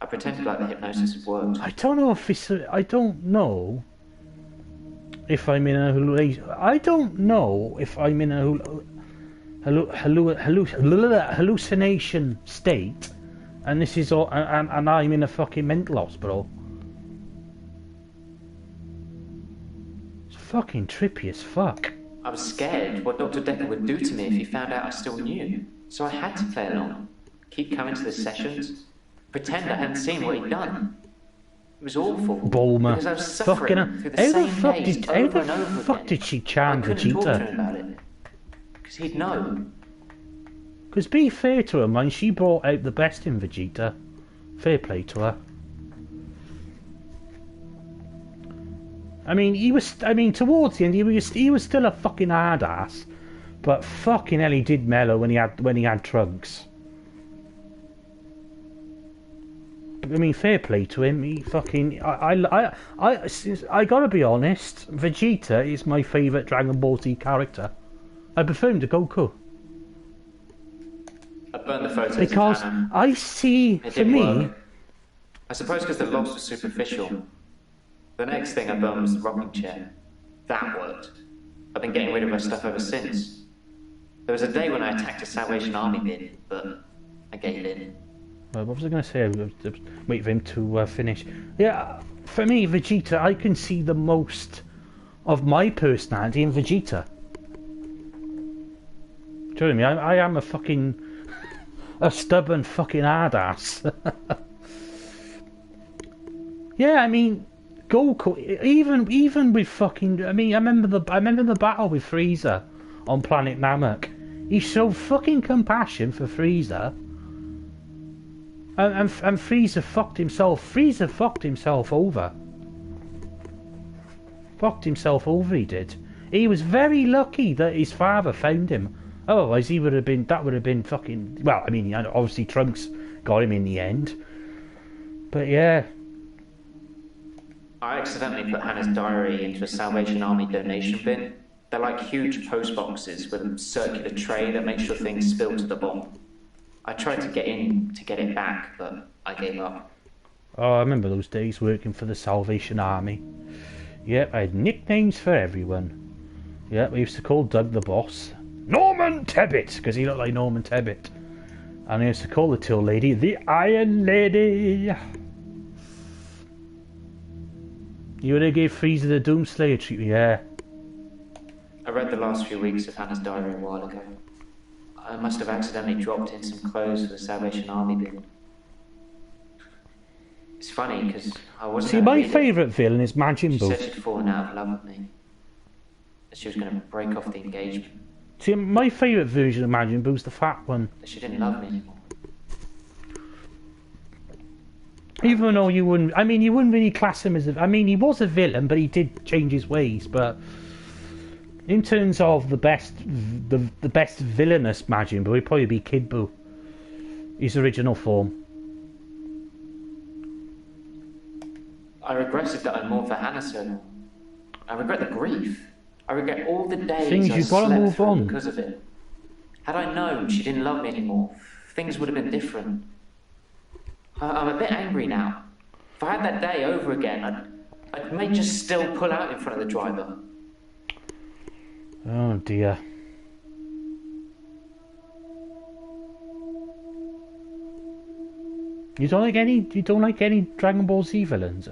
I pretended like the hypnosis had worked. I don't know if it's... I don't know if I'm in a... I don't know if I'm in a hallucination state, and this is all, and I'm in a fucking mental hospital. It's fucking trippy as fuck. I was scared what Dr. Dekker would do to me if he found out I still knew. So I had to play along. Keep coming to the sessions. Pretend I hadn't seen what he'd done. It was awful. Bulma. Because I was suffering through the same days over and over again. Did she charm Vegeta? I couldn't talk to him about it. Because he'd know. Because be fair to her, man, she brought out the best in Vegeta. Fair play to her. I mean, towards the end, he was still a fucking hard ass, but fucking hell, he did mellow when he had Trunks. I mean, fair play to him. He fucking, I gotta be honest. Vegeta is my favourite Dragon Ball Z character. I prefer him to Goku. I burned the photos because I see, for me, work. I suppose because the logs were superficial. The next thing I burned was the rocking chair. That worked. I've been getting rid of my stuff ever since. There was a day when I attacked a Salvation Army bin, but I gave in. Well, what was I going to say? I was wait for him to finish. Yeah, for me, Vegeta, I can see the most of my personality in Vegeta. Do you know what I mean? I am a fucking... a stubborn fucking hard ass. Yeah, I mean... Goku, even with fucking, I mean, I remember the battle with Frieza on planet Namek. He showed fucking compassion for Frieza, and Frieza fucked himself. Frieza fucked himself over. Fucked himself over. He did. He was very lucky that his father found him. Otherwise, that would have been fucking. Well, I mean, obviously Trunks got him in the end. But yeah. I accidentally put Hannah's diary into a Salvation Army donation bin. They're like huge post boxes with a circular tray that makes sure things spill to the bottom. I tried to get in to get it back, but I gave up. Oh, I remember those days working for the Salvation Army. Yep, I had nicknames for everyone. Yep, I used to call Doug the boss. Norman Tebbit, because he looked like Norman Tebbit. And he used to call the till lady the Iron Lady. You would have gave Freezer the Doomslayer treatment, yeah. I read the last few weeks of Hannah's diary a while ago. I must have accidentally dropped in some clothes for the Salvation Army bin. It's funny, because I wasn't... See, my favourite villain is Majin She Buu. said she'd fallen out of love with me. That she was going to break off the engagement. See, my favourite version of Majin Buu's the fat one. That she didn't love me anymore. Even though you wouldn't... I mean, you wouldn't really class him as a... I mean, he was a villain, but he did change his ways, but... In terms of the best villainous Majin Buu, he'd probably be Kid Buu. His original form. I regretted that I mourned for Hannah so long. I regret the grief. I regret all the days Things I you've got to slept move through on. because of it. Had I known she didn't love me anymore, things would have been different. I'm a bit angry now. If I had that day over again, I may just still pull out in front of the driver. Oh dear. You don't like any Dragon Ball Z villains?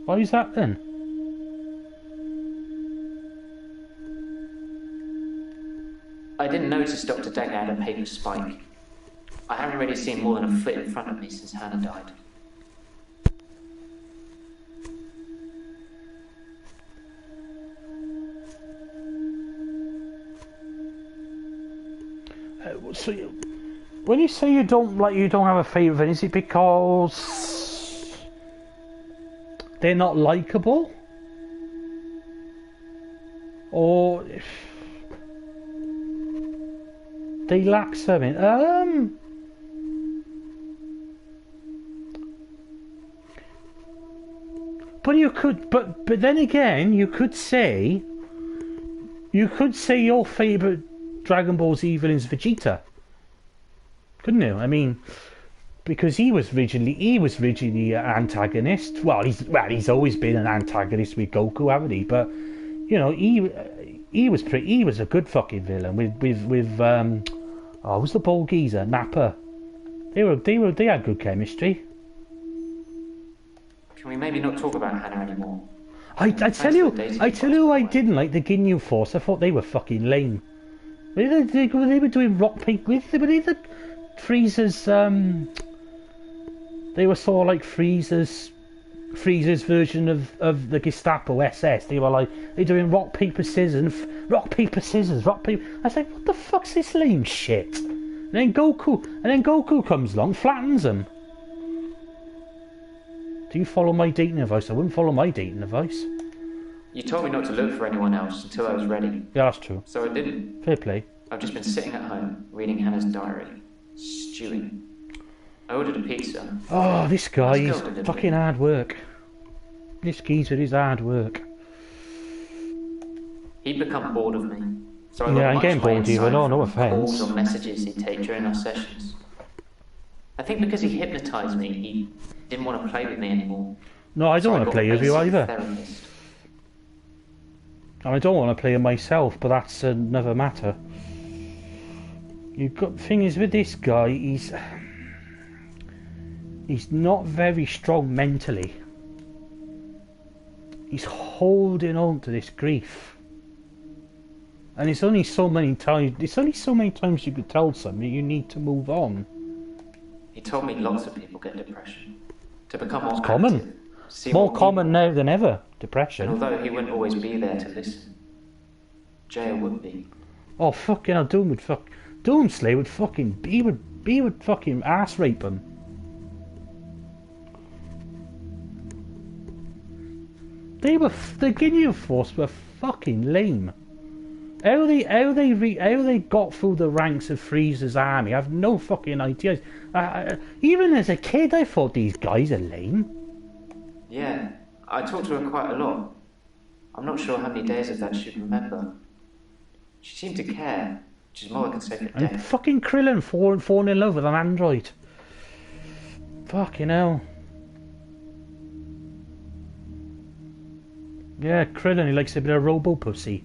Why is that then? I didn't notice Dr. Dekker had a paper spike. I haven't really seen more than a foot in front of me since Hannah died. So, when you say you don't have a favourite villain, is it because they're not likable, or they lack something? But you could, but then again, you could say your favourite Dragon Ball Z villain is Vegeta, couldn't you? I mean, because he was originally an antagonist. Well, he's always been an antagonist with Goku, haven't he? But you know, he was a good fucking villain with who's the bald geezer? Nappa. They had good chemistry. Can we maybe not talk about Hannah anymore? I tell you who I didn't like, the Ginyu Force. I thought they were fucking lame. They were doing rock paper. Were they the Frieza's? They were sort of like Frieza's version of the Gestapo SS. They were like, they're doing rock paper scissors, rock paper scissors, rock paper. I was like, what the fuck's this lame shit? And then Goku comes along, flattens them. Do you follow my dating advice? I wouldn't follow my dating advice. You told me not to look for anyone else until I was ready. Yeah, that's true. So I didn't. Fair play. I've just been sitting at home, reading Hannah's diary, stewing. I ordered a pizza. Oh, this guy is Still delivered. fucking hard work. This geezer is hard work. He'd become bored of me. So I Yeah, got I'm much getting more bored of you, insight no from offence. calls or messages he'd take during our sessions. I think because he hypnotised me, he didn't want to play with me anymore. No, I don't So want got to play a with you basic either. therapist. I don't want to play with myself, but that's another matter. Thing is with this guy, he's not very strong mentally. He's holding on to this grief, and it's only so many times. You could tell somebody you need to move on. He told me lots of people get depression. To become more Common. active, see More what common people- now than ever. And Depression. although he wouldn't always be there to listen, Jail would be. Oh fucking hell, Doomslayer would fucking he would fucking ass rape him. The Ginyu Force were fucking lame. How they got through the ranks of Frieza's army, I have no fucking idea. Even as a kid, I thought these guys are lame. Yeah, I talked to her quite a lot. I'm not sure how many days of that she'd remember. She seemed to care, which is more I can say for And death. fucking Krillin falling in love with an android. Fucking hell. Yeah, Krillin, he likes a bit of robo pussy.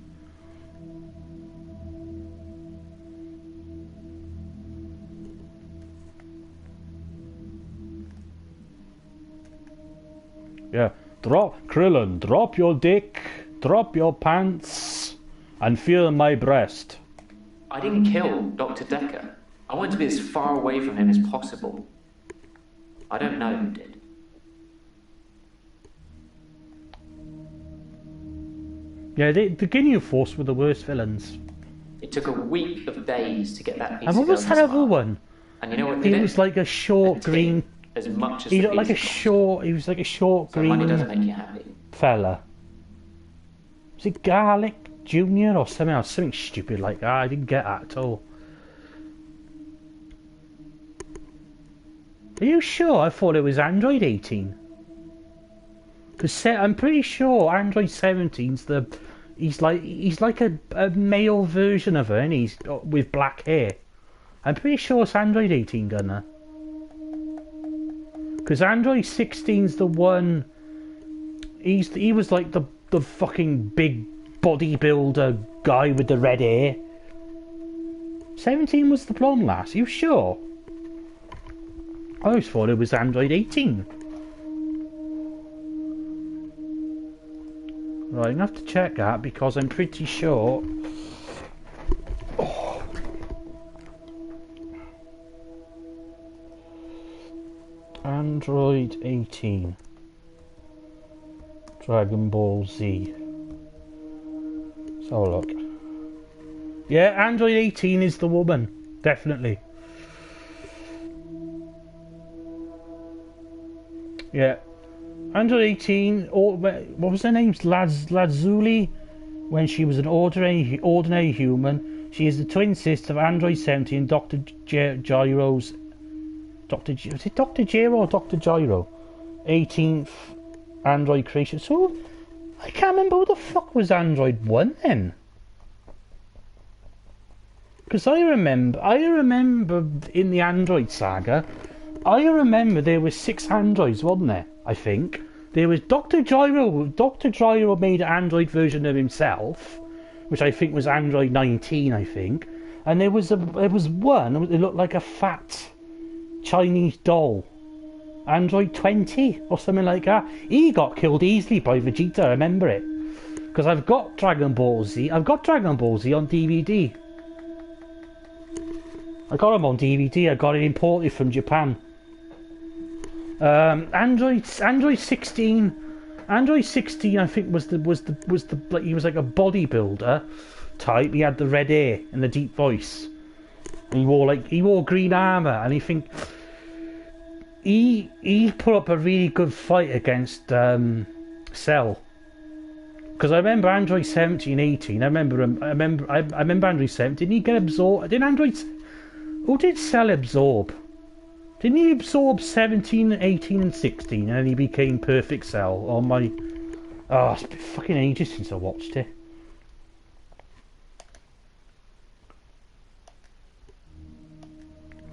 Yeah. Krillin, drop your dick, drop your pants, and feel my breast. I didn't kill Dr. Dekker. I wanted to be as far away from him as possible. I don't know who did. Yeah, the Ginyu Force were the worst villains. It took a week of days to get that piece And what was that other one? And you know what they He did? was like a short green. As much as He the looked like a pizza cost. short. He was like a short So money doesn't green make you happy. fella. Was it Garlic Junior or something else? Something stupid like that. I didn't get that at all. Are you sure? I thought it was Android 18. Because I'm pretty sure Android 17's the. He's like a male version of her, and he's with black hair. I'm pretty sure it's Android 18, Gunner. Because Android 16's the one. He was like the fucking big bodybuilder guy with the red hair. 17 was the blonde lass. Are you sure? I always thought it was Android 18. Right, I'm gonna have to check that because I'm pretty sure. Oh. Android 18. Dragon Ball Z. Let's have a look. Yeah, Android 18 is the woman. Definitely. Yeah. Android 18, or what was her name? Lazuli. When she was an ordinary human, she is the twin sister of Android 17 and Dr. Gyro's. Was it Dr. Gyro or Dr. Gyro? 18th Android creation. So I can't remember who the fuck was Android 1 then. Because I remember in the Android saga, I remember there were 6 androids, wasn't there? I think there was Dr. Gyro. Dr. Gyro made an android version of himself, which I think was Android 19. I think, and there was one. It looked like a fat Chinese doll, Android 20 or something like that. He got killed easily by Vegeta. I remember it because I've got Dragon Ball Z. I've got Dragon Ball Z on DVD. I got him on DVD. I got it imported from Japan. Android 16. Android 16, I think, was the like, he was like a bodybuilder type. He had the red hair and the deep voice. And he wore green armor, and he put up a really good fight against Cell. Because I remember Android 17, 18. I remember Android 17. Didn't he get absorbed? Who did Cell absorb? Didn't he absorb 17, 18 and 16 and then he became Perfect Cell on my... Oh, it's been fucking ages since I watched it.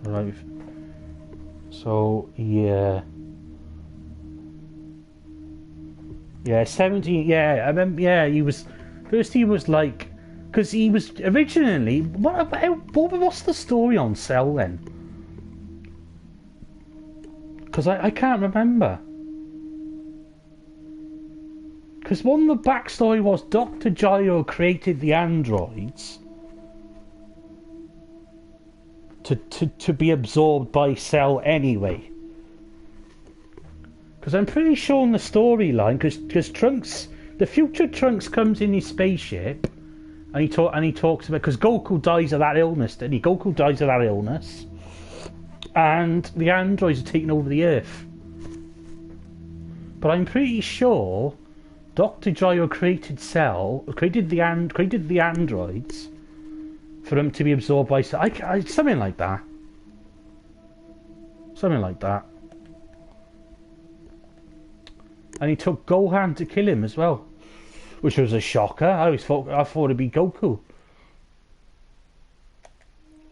Right. So, yeah. Yeah, 17, yeah, I remember, yeah, he was... First he was like... Because he was originally... What's the story on Cell then? Because I can't remember. Because one of the backstory was Dr. Gyro created the androids to be absorbed by Cell anyway. Because I'm pretty sure in the storyline, because Trunks, the future Trunks comes in his spaceship, and he talks about, because Goku dies of that illness, didn't he? Goku dies of that illness. And the androids are taking over the Earth. But I'm pretty sure Dr. Gyro created the androids for them to be absorbed by Cell. Something like that. Something like that. And he took Gohan to kill him as well, which was a shocker. I thought it'd be Goku.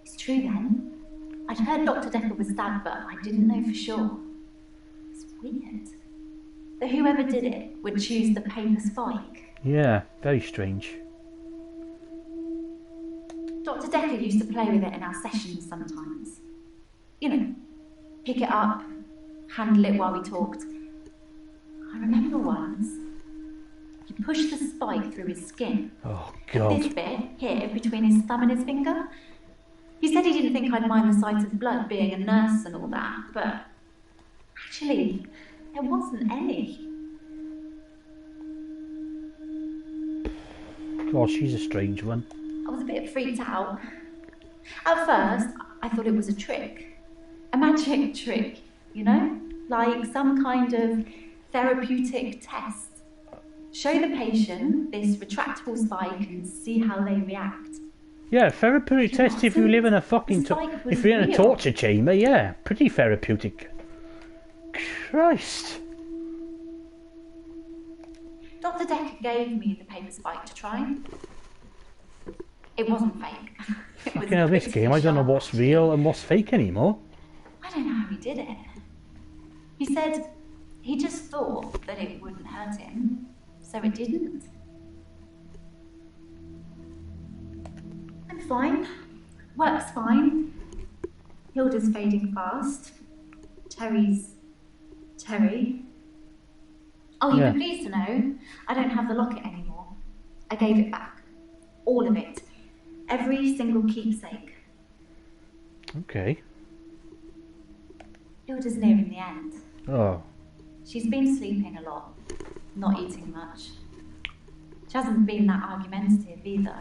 It's true then. I'd heard Dr. Dekker was stabbed, but I didn't know for sure. It's weird that whoever did it would choose the paper spike. Yeah, very strange. Dr. Dekker used to play with it in our sessions sometimes. You know, pick it up, handle it while we talked. I remember once, you pushed the spike through his skin. Oh, This God. bit, here, between his thumb and his finger. He said he didn't think I'd mind the sight of blood being a nurse and all that, but actually, there wasn't any. God, she's a strange one. I was a bit freaked out. At first, I thought it was a trick. A magic trick, you know? Like some kind of therapeutic test. Show the patient this retractable spike and see how they react. Yeah, therapeutic test if you live in a fucking... if you're in a torture chamber, yeah. Pretty therapeutic. Christ. Dr. Dekker gave me the paper spike to try. It wasn't fake. It was Fucking hell, this pretty game, I don't know sharp. what's real and what's fake anymore. I don't know how he did it. He said he just thought that it wouldn't hurt him, so it didn't. I'm fine. Works fine. Hilda's fading fast. Terry's Terry. Oh, you'd Yeah. be pleased to know I don't have the locket anymore. I gave it back. All of it. Every single keepsake. Okay. Hilda's nearing the end. Oh. She's been sleeping a lot, not eating much. She hasn't been that argumentative either.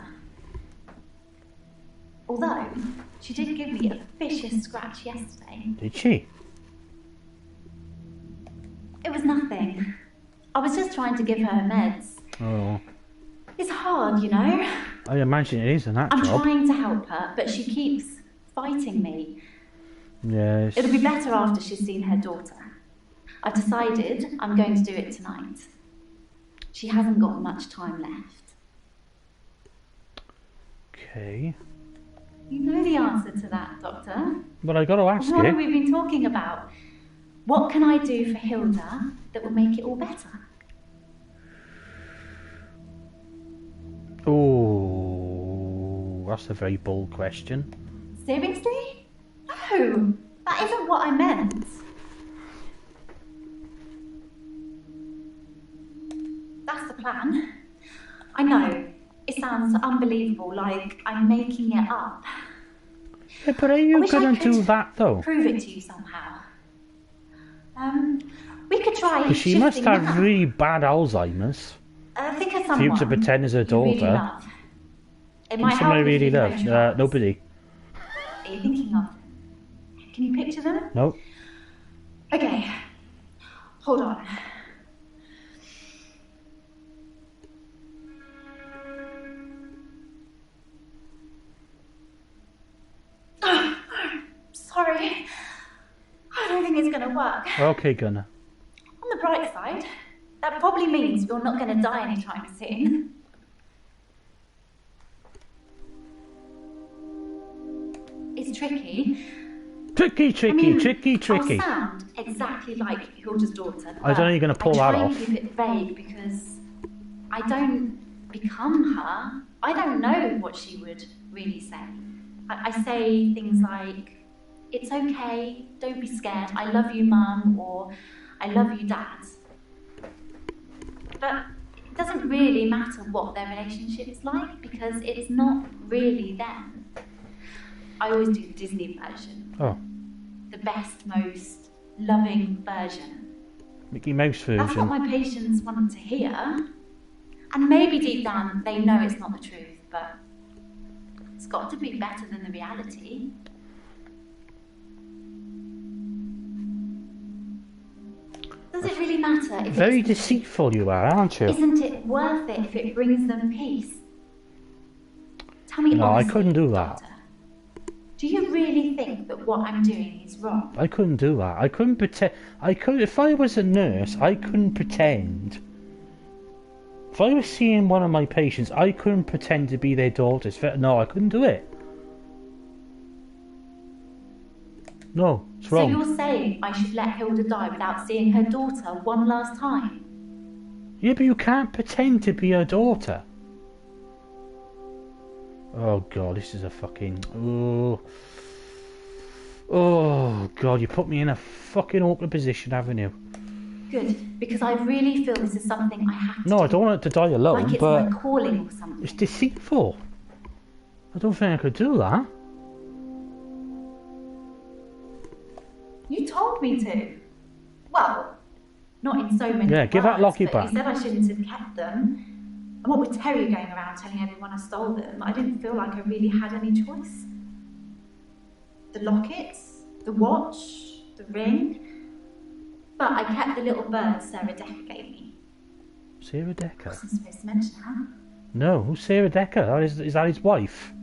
Although, she did give me a vicious scratch yesterday. Did she? It was nothing. I was just trying to give her her meds. Oh. It's hard, you know. I imagine it is in that I'm job. trying to help her, but she keeps fighting me. Yes. It'll be better after she's seen her daughter. I've decided I'm going to do it tonight. She hasn't got much time left. Okay. You know the answer to that, Doctor. But I got to ask What have you. we been talking about? What can I do for Hilda that will make it all better? Oh, that's a very bold question. Seriously? No, that isn't what I meant. That's the plan. I know, it sounds unbelievable, like I'm making it up. Yeah, but are I you wish I going to do could that though? Prove it to you somehow. We could try Because she must shifting have that. really bad Alzheimer's. Think of For someone you to pretend as her you really daughter. love. It might Someone I help if really you love. close your eyes. Nobody. Are you thinking of? Can you picture them? No. Okay. Hold on. Sorry. I don't think it's going to work. Okay, Gunnar. On the bright side, that probably means you're not going to die anytime soon. It's tricky. Tricky. I'll sound exactly like Hilda's daughter. I don't know you're going to pull I that try off. and keep it vague because I don't become her. I don't know what she would really say. I say things like, "It's okay, don't be scared, I love you, Mum," or "I love you, Dad." But it doesn't really matter what their relationship's like because it's not really them. I always do the Disney version. Oh, The best, most loving version. Mickey Mouse That's what version. my patients want to hear. And maybe deep down they know it's not the truth, but it's got to be better than the reality. Does it really matter if Very it's deceitful you are, aren't you? Isn't it worth it if it brings them peace? Tell me No, I honestly, couldn't do that. Doctor, do you really think that what I'm doing is wrong? I couldn't do that. I couldn't pretend. If I was a nurse, I couldn't pretend. If I was seeing one of my patients, I couldn't pretend to be their daughter. No, I couldn't do it. No, it's So wrong. you're saying I should let Hilda die without seeing her daughter one last time? Yeah, but you can't pretend to be her daughter. Oh god, this is a fucking... Oh god, you put me in a fucking awkward position, haven't you? Good, because I really feel this is something I have to No, do. I don't want it to die alone, Like it's but my calling or something. it's deceitful. I don't think I could do that. You told me to. Well, not in so many Yeah, give that words, locket but back. You said I shouldn't have kept them. And what with Terry going around telling everyone I stole them, I didn't feel like I really had any choice. The lockets, the watch, the ring. But I kept the little bird Sarah Dekker gave me. Sarah I Dekker? wasn't supposed to mention her. No, who's Sarah Dekker? Is that his wife?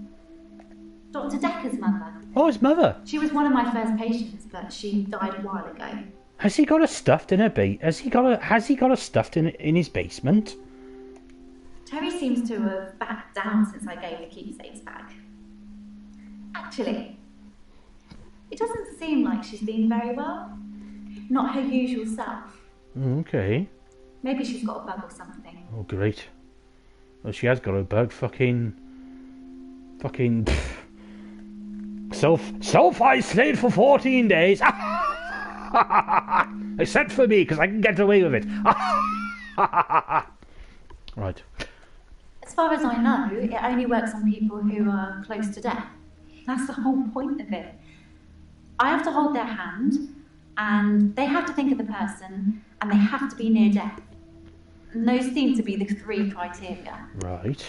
Dr. Dekker's mother. Oh, his mother. She was one of my first patients, but she died a while ago. Has he got her stuffed in her Has he got her stuffed in his basement? Terry seems to have backed down since I gave the keepsakes back. Actually, it doesn't seem like she's been very well. Not her usual self. Okay. Maybe she's got a bug or something. Oh, great. Well, she has got a bug. Fucking. Self-isolate for 14 days. Except for me, because I can get away with it. Right. As far as I know, it only works on people who are close to death. That's the whole point of it. I have to hold their hand, and they have to think of the person, and they have to be near death. And those seem to be the 3 criteria. Right.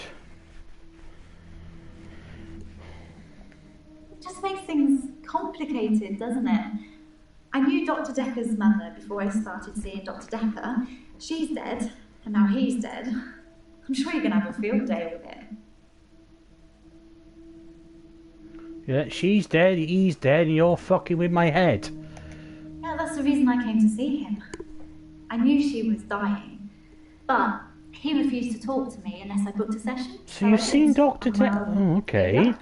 It just makes things complicated, doesn't it? I knew Dr. Dekker's mother before I started seeing Dr. Dekker. She's dead, and now he's dead. I'm sure you're going to have a field day with it. Yeah, she's dead, he's dead, and you're fucking with my head. Yeah, that's the reason I came to see him. I knew she was dying, but he refused to talk to me unless I booked a session. So you've I seen did. Dr. Dekker? Well, Oh, okay. yeah.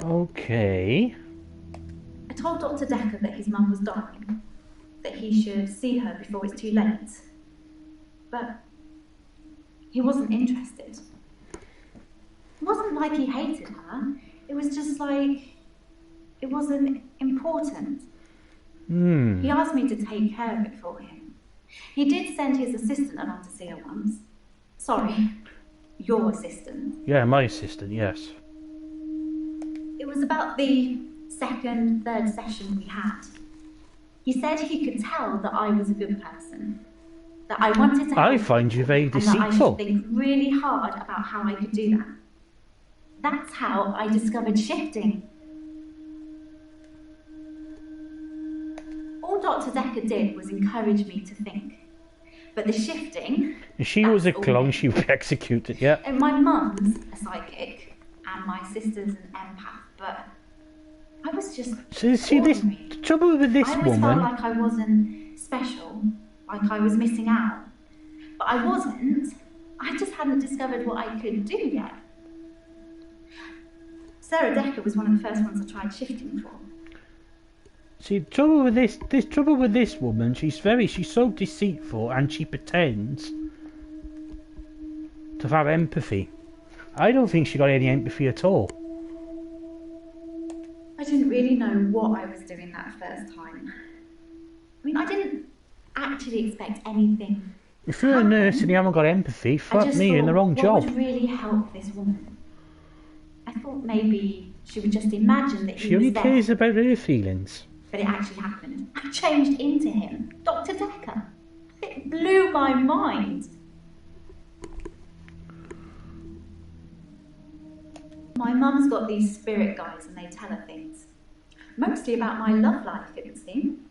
Okay. I told Dr. Dekker that his mum was dying, that he should see her before it's too late. But he wasn't interested. It wasn't like he hated her. It was just like it wasn't important. He asked me to take care of it for him. He did send his assistant along to see her once. Sorry, your assistant. Yeah, my assistant, yes. It was about the 2nd, 3rd session we had. He said he could tell that I was a good person, that I wanted to help. I find you very and that I deceitful. should think really hard about how I could do that. That's how I discovered shifting. All Dr. Dekker did was encourage me to think. But the shifting... If she was a that's all. clone, she would be executed, yeah. And my mum's a psychic, and my sister's an empath, but I was just So see, this ordinary. the trouble with this I always woman. felt like I wasn't special, like I was missing out. But I wasn't. I just hadn't discovered what I could do yet. Sarah Dekker was one of the first ones I tried shifting for. See, the trouble with this woman, she's so deceitful, and she pretends to have empathy. I don't think she got any empathy at all. I didn't really know what I was doing that first time. I mean, I didn't actually expect anything. If you're a nurse and you haven't got empathy, I fuck just me, you're in the thought, wrong what job. would really help this woman? I thought maybe she would just imagine that he She only was there. cares about her feelings. But it actually happened. I changed into him, Dr. Dekker. It blew my mind. My mum's got these spirit guides and they tell her things. Mostly about my love life, it would seem.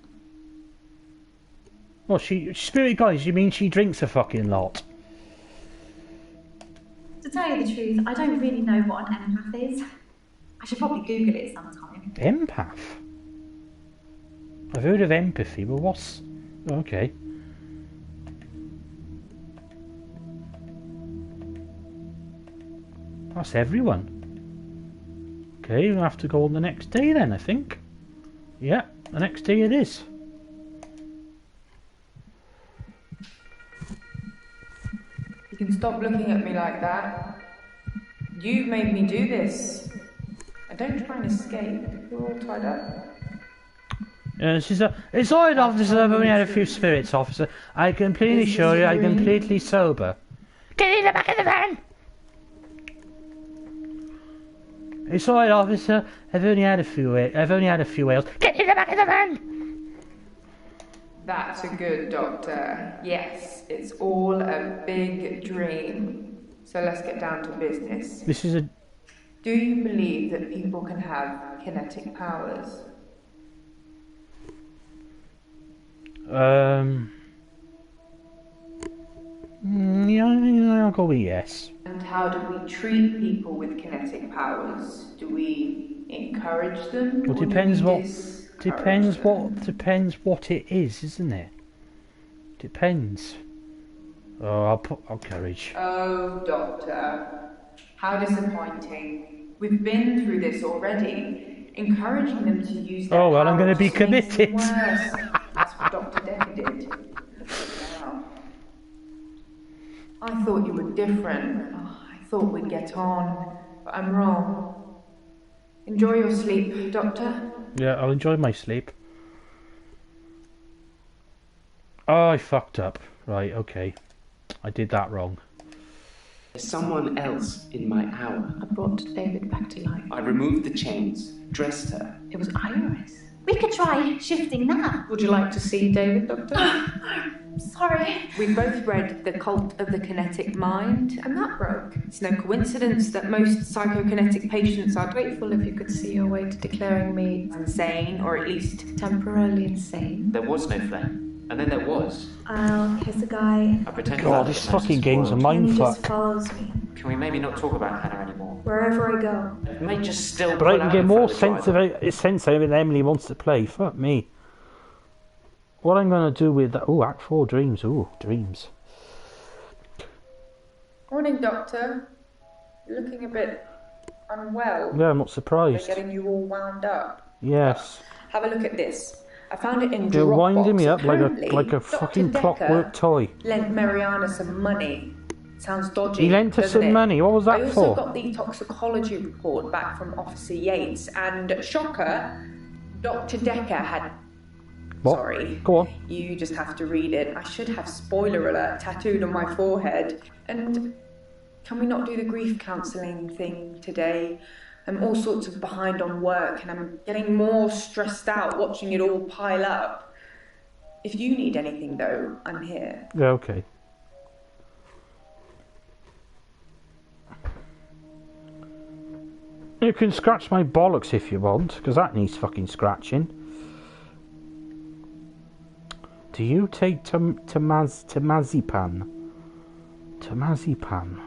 Well, spirit guys, you mean she drinks a fucking lot? To tell you the truth, I don't really know what an empath is. I should probably Google it sometime. Empath? I've heard of empathy, but what's... Okay. That's everyone. Okay, we'll have to go on the next day then, I think. Yeah, the next day it is. You can stop looking at me like that. You've made me do this. And don't try and escape. You're all tied up. It's alright, officer. I've only had a few spirits, officer. I completely assure you, I'm completely sober. Get in the back of the van! It's alright, officer. I've only had a few ales. Get in the back of the van! That's a good doctor. Yes, it's all a big dream. So let's get down to business. This is a... Do you believe that people can have kinetic powers? Yeah, I'll go with yes. And how do we treat people with kinetic powers? Do we encourage them? Well, depends what it is, isn't it? Depends. Oh, I'll courage. Oh, Doctor, how disappointing. We've been through this already. Encouraging them to use their Oh well, I'm going to be powers makes it committed. worse. That's what Dr. Dekker did. Wow. I thought you were different. Oh, I thought we'd get on, but I'm wrong. Enjoy your sleep, Doctor. Yeah, I'll enjoy my sleep. Oh, I fucked up. Right, okay. I did that wrong. There's someone else in my hour. I brought David back to life. I removed the chains, dressed her. It was Iris. We could try shifting that. Would you like to see David, Doctor? Sorry. We've both read The Cult of the Kinetic Mind, and that broke. It's no coincidence that most psychokinetic patients are Grateful if you could see your way to declaring me insane, or at least temporarily insane. There was no flame, and then there was. I'll kiss a guy. I pretended God, I this didn't fucking notice game's a the world. And he just mindfuck. follows me. Can we maybe not talk about Hannah anymore? Wherever I go. It may just still. But I pull can out get in more front of the driver. sense of it than Emily wants to play. Fuck me. What I'm going to do with that... Oh, Act 4 Dreams. Ooh, dreams. Morning, Doctor. You're looking a bit unwell. Yeah, I'm not They're surprised. getting you all wound up. Yes. Have a look at this. I found it in They're Dropbox. winding me up like Apparently, a Dr. fucking Dekker clockwork toy. lent Mariana some money. Sounds dodgy. He lent her doesn't some it? money. What was that I also for? got the toxicology report back from Officer Yates, and shocker, Dr. Dekker had... What? Sorry. Go on. You just have to read it. I should have spoiler alert tattooed on my forehead. And can we not do the grief counselling thing today? I'm all sorts of behind on work, and I'm getting more stressed out watching it all pile up. If you need anything, though, I'm here. Yeah, okay. You can scratch my bollocks if you want, because that needs fucking scratching. Do you take Tamazipan? Tamazipan.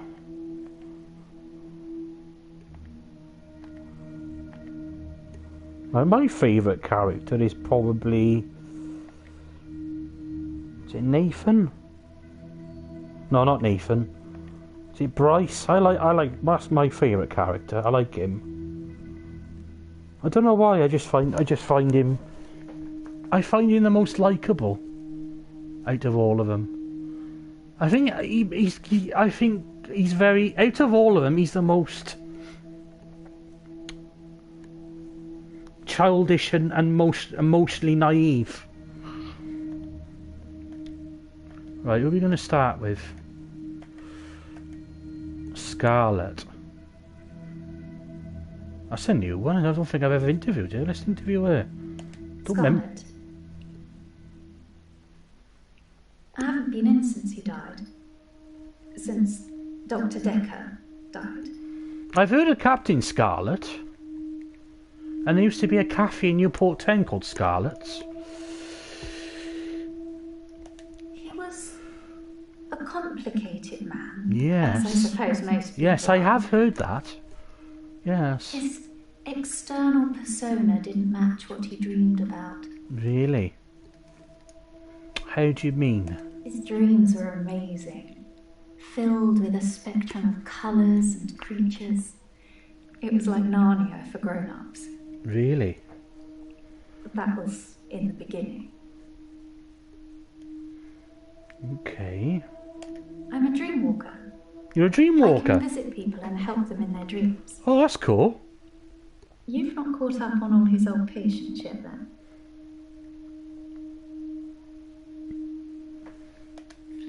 Now, my favourite character is probably... Is it Nathan? No, not Nathan. Is it Bryce? I like. That's my favourite character. I like him. I don't know why. I just find him. I find him the most likeable out of all of them. I think he's very. Out of all of them, he's the most childish and most emotionally naive. Right, who are we going to start with? Scarlet. That's a new one. I don't think I've ever interviewed her. Let's interview her. Don't remember. Scarlet. I haven't been in since he died. Since Dr. Dekker died. I've heard of Captain Scarlet. And there used to be a cafe in Newport 10 called Scarlet's. He was a complicated man. Yes. As I suppose most people Yes, I are. have heard that. Yes. His external persona didn't match what he dreamed about. Really? How do you mean? His dreams were amazing, filled with a spectrum of colours and creatures. It was like Narnia for grown-ups. Really? But that was in the beginning. Okay. I'm a dream walker. You're a dream I walker? can visit people and help them in their dreams. Oh, that's cool. You've not caught up on all his old patients yet, then?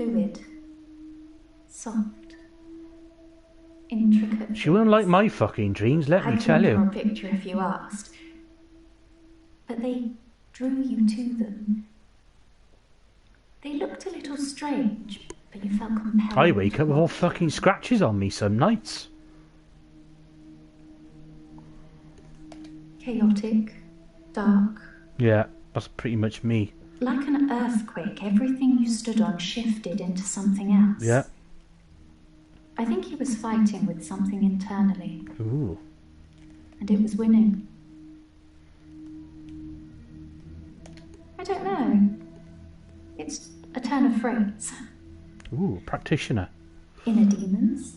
fluid, soft, intricate. She wouldn't like my fucking dreams, let me tell I'd draw a you. picture if you asked. But they drew you to them. They looked a little strange, but you felt compelled. I wake up with all fucking scratches on me some nights. Chaotic, dark. Yeah, that's pretty much me. Like an earthquake, everything you stood on shifted into something else. Yeah. I think he was fighting with something internally, Ooh. and it was winning. I don't know. It's a turn of phrase. Ooh, practitioner. Inner demons.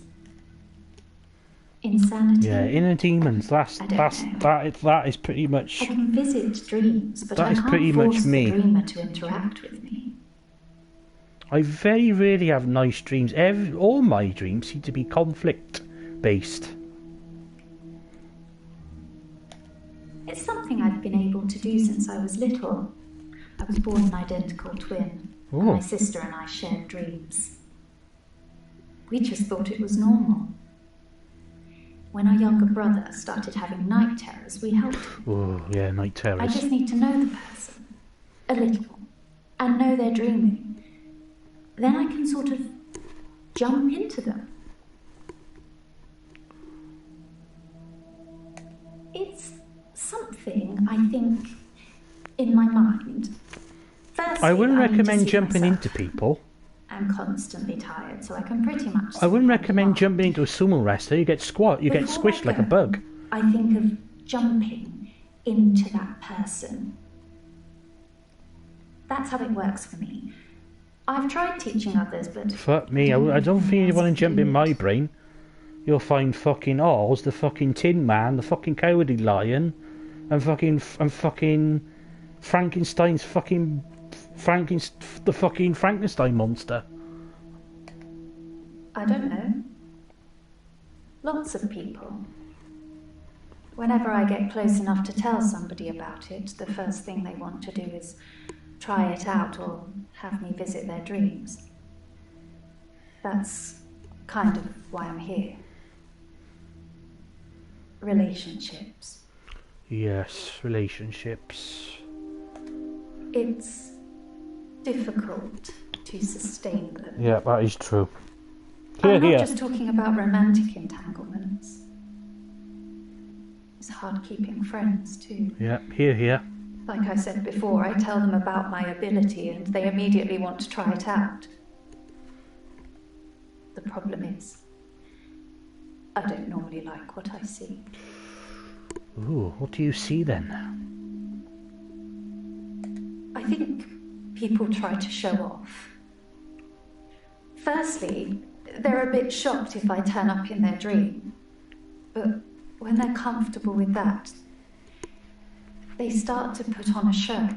Insanity. Yeah, inner demons. That is pretty much. I can visit dreams, but That I is can't pretty force much the me. dreamer to interact with me. I very rarely have nice dreams. All my dreams seem to be conflict based. It's something I've been able to do since I was little. I was born an identical twin. And Oh. my sister and I shared dreams. We just thought it was normal. When our younger brother started having night terrors, we helped him. Oh, yeah, night I terrors. just need to know the person, a little, and know they're dreaming. Then I can sort of jump into them. It's something, I think, in my mind. Firstly, I wouldn't need to recommend see jumping myself. into people. I'm constantly tired, so I can pretty much. I wouldn't see recommend what I jumping into a sumo wrestler. You get Before I squished like a go, bug. I think of jumping into that person. That's how it works for me. I've tried teaching others, but Fuck me, I don't think you want to jump in my brain. You'll find fucking Oz, the fucking Tin Man, the fucking Cowardly Lion, and fucking Frankenstein's fucking the fucking Frankenstein monster. I don't know. Lots of people. Whenever I get close enough to tell somebody about it, the first thing they want to do is try it out or have me visit their dreams. That's kind of why I'm here. Relationships. Yes, relationships. It's difficult to sustain them. Yeah, that is true. I'm not Here. just talking about romantic entanglements. It's hard keeping friends too. Yeah, here. Like I said before, I tell them about my ability and they immediately want to try it out. The problem is, I don't normally like what I see. Ooh, what do you see then? I think people try to show off. Firstly, they're a bit shocked if I turn up in their dream. But when they're comfortable with that, they start to put on a show.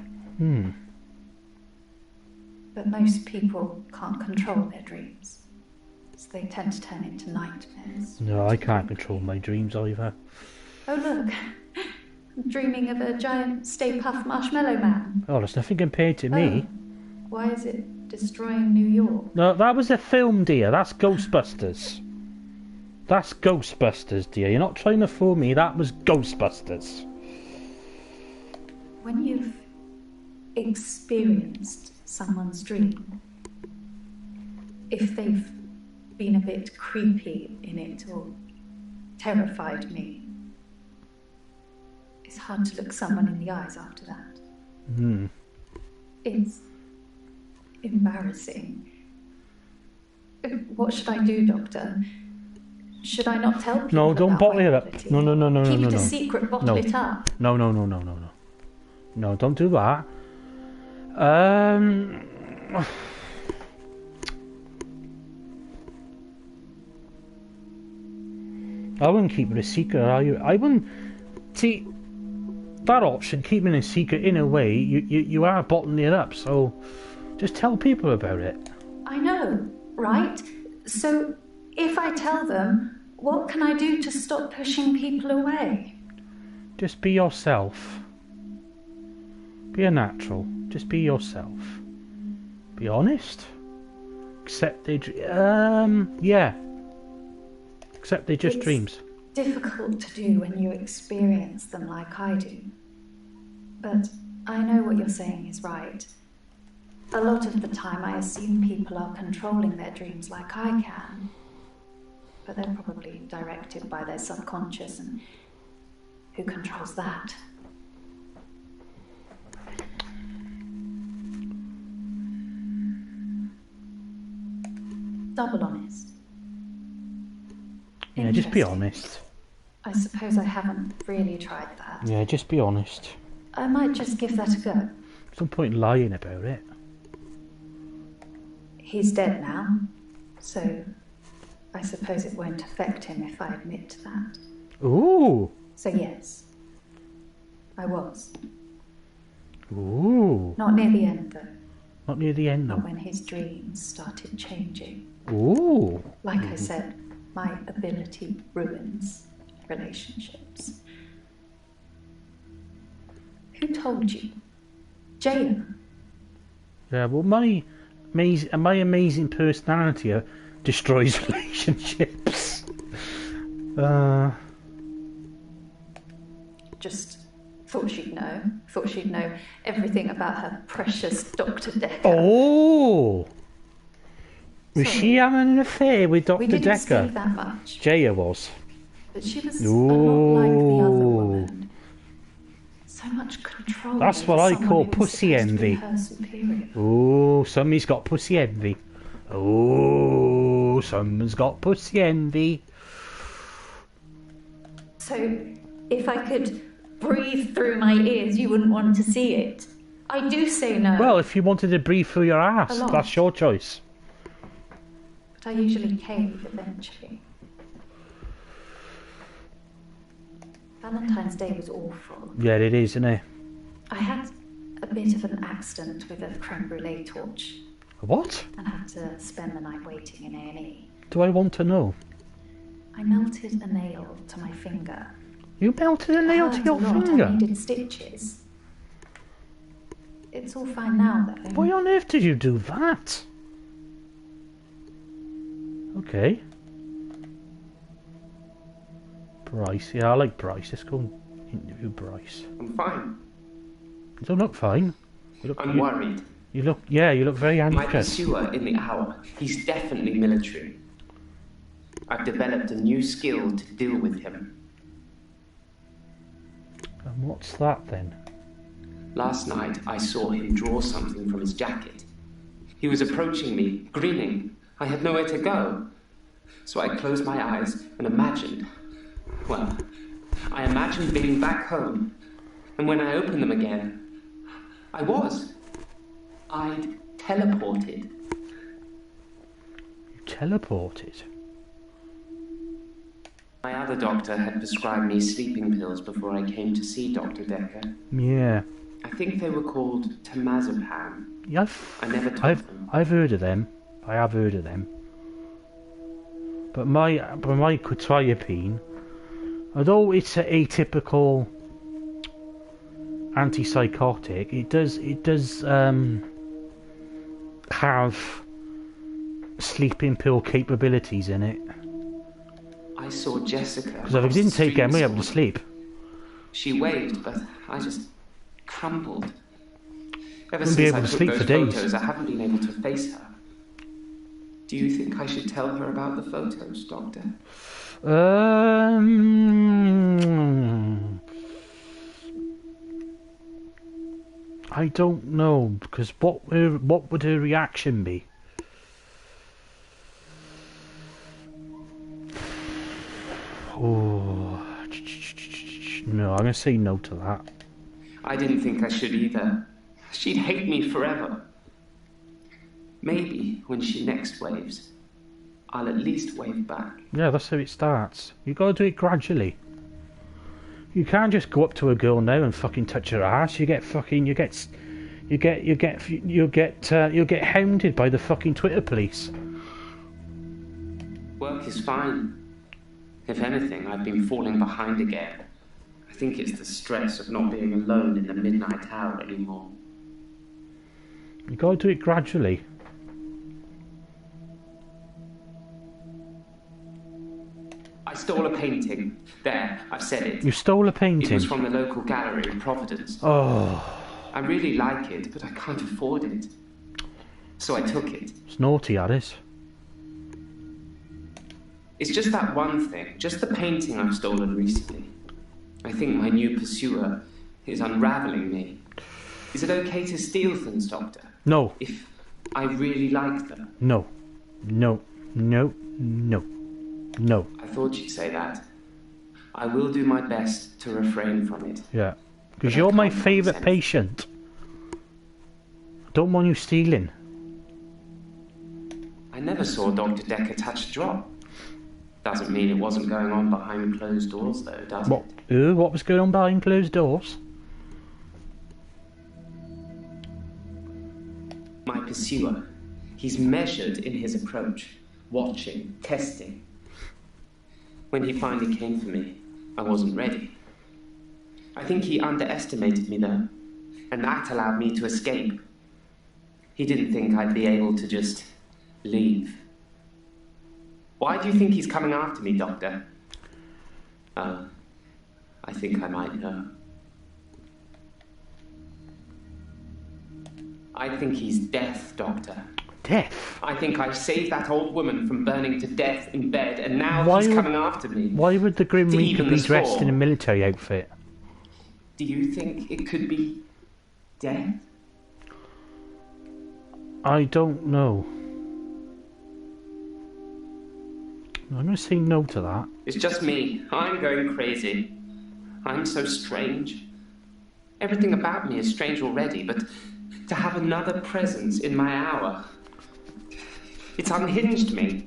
But most people can't control their dreams, so they tend to turn into nightmares. No, I can't control my dreams either. Oh look, I'm dreaming of a giant Stay Puft Marshmallow Man. Oh, there's nothing compared to me. Why is it destroying New York? No, that was a film, dear. That's Ghostbusters. That's Ghostbusters, dear. You're not trying to fool me. That was Ghostbusters. When you've experienced someone's dream, if they've been a bit creepy in it or terrified me, it's hard to look someone in the eyes after that. It's embarrassing. What should I do, Doctor? Should I not tell people? No, don't about bottle my it up. ability? No. Keep it no. a secret, bottle No. it up. No. No, don't do that. I wouldn't keep it a secret. I wouldn't see that option. Keeping it a secret, in a way, you are bottling it up. So just tell people about it. I know, right? So if I tell them, what can I do to stop pushing people away? Just be yourself. Be a natural. Just be yourself. Be honest. Except they, yeah. Except they're just dreams. Difficult to do when you experience them like I do. But I know what you're saying is right. A lot of the time I assume people are controlling their dreams like I can. But they're probably directed by their subconscious, and who controls that? Double honest. Yeah, just be Interesting. honest. I suppose I haven't really tried that. Yeah, just be honest. I might just give that a go. There's no point lying about it. He's dead now, so I suppose it won't affect him if I admit that. Ooh. So yes, I was. Ooh. Not near the end though, Not near the end not though. when his dreams started changing. Ooh. Like I said, my ability ruins relationships. Who told you? Jalen? Yeah, well, my amazing personality destroys relationships. Just thought she'd know. Thought she'd know everything about her precious Dr. Dekker. Oh! Was Sorry. she having an affair with Dr. We didn't see Dekker? that much, Jaya was. but she was a lot like the other woman. So much control. That's over what I someone call who was pussy supposed to be envy. her superior. Oh, somebody's got pussy envy. Oh, someone's got pussy envy. So, if I could breathe through my ears, you wouldn't want to see it. I do say no. Well, if you wanted to breathe through your ass, A lot. that's your choice. But I usually cave eventually. Valentine's Day was awful. Yeah, it is, isn't it? I had a bit of an accident with a creme brulee torch What? and had to spend the night waiting in A&E. Do I want to know? I melted a nail to my finger. You melted a nail to Hurt your a lot. I finger? needed stitches. It's all fine now, though. Why on earth did you do that? Okay. Bryce, yeah, I like Bryce. Let's go and interview Bryce. I'm fine. You don't look fine. You look, I'm worried. you look, yeah, you look very My anxious. pursuer in the hour, he's definitely military. I've developed a new skill to deal with him. And what's that then? Last night, I saw him draw something from his jacket. He was approaching me, grinning. I had nowhere to go. So I closed my eyes and imagined. Well, I imagined being back home. And when I opened them again, I'd teleported. You teleported. My other doctor had prescribed me sleeping pills before I came to see Dr. Dekker. Yeah. I think they were called temazepam. Yeah, I never took them. I've heard of them. I have heard of them. But my quetiapine, although it's an atypical antipsychotic, it does have sleeping pill capabilities in it. I saw Jessica. Because if I didn't take them, we able to sleep. She waved, but I just crumbled. Ever Wouldn't be since able I to took sleep those for days. photos, I haven't been able to face her. Do you think I should tell her about the photos, Doctor? I don't know, because what would her reaction be? Oh, no, I'm gonna say no to that. I didn't think I should either. She'd hate me forever. Maybe when she next waves, I'll at least wave back. Yeah, that's how it starts. You gotta do it gradually. You can't just go up to a girl now and fucking touch her ass. You get hounded by the fucking Twitter police. Work is fine. If anything, I've been falling behind again. I think it's the stress of not being alone in the midnight hour anymore. You gotta do it gradually. I stole a painting. There, I've said it. You stole a It painting? was from the local gallery in Providence. Oh. I really like it, but I can't afford it. So I took it. It's naughty, that is. It's just that one thing, just the painting I've stolen recently. I think my new pursuer is unraveling me. Is it okay to steal things, Doctor? No. If I really like them? No. No. No. No. No. I thought you'd say that. I will do my best to refrain from it. Yeah. Because you're my favourite patient. I don't want you stealing. I never saw Dr. Dekker touch a drop. Doesn't mean it wasn't going on behind closed doors, though, does it? What was going on behind closed doors? My pursuer. He's measured in his approach. Watching, testing. When he finally came for me, I wasn't ready. I think he underestimated me, though. And that allowed me to escape. He didn't think I'd be able to just leave. Why do you think he's coming after me, Doctor? I think I might know. I think he's death, Doctor. Death? I think I saved that old woman from burning to death in bed, and now he's coming after me. Why would the Grim Reaper be dressed in a military outfit? Do you think it could be death? I don't know. I'm going to say no to that. It's just me. I'm going crazy. I'm so strange. Everything about me is strange already, but to have another presence in my hour, it's unhinged me.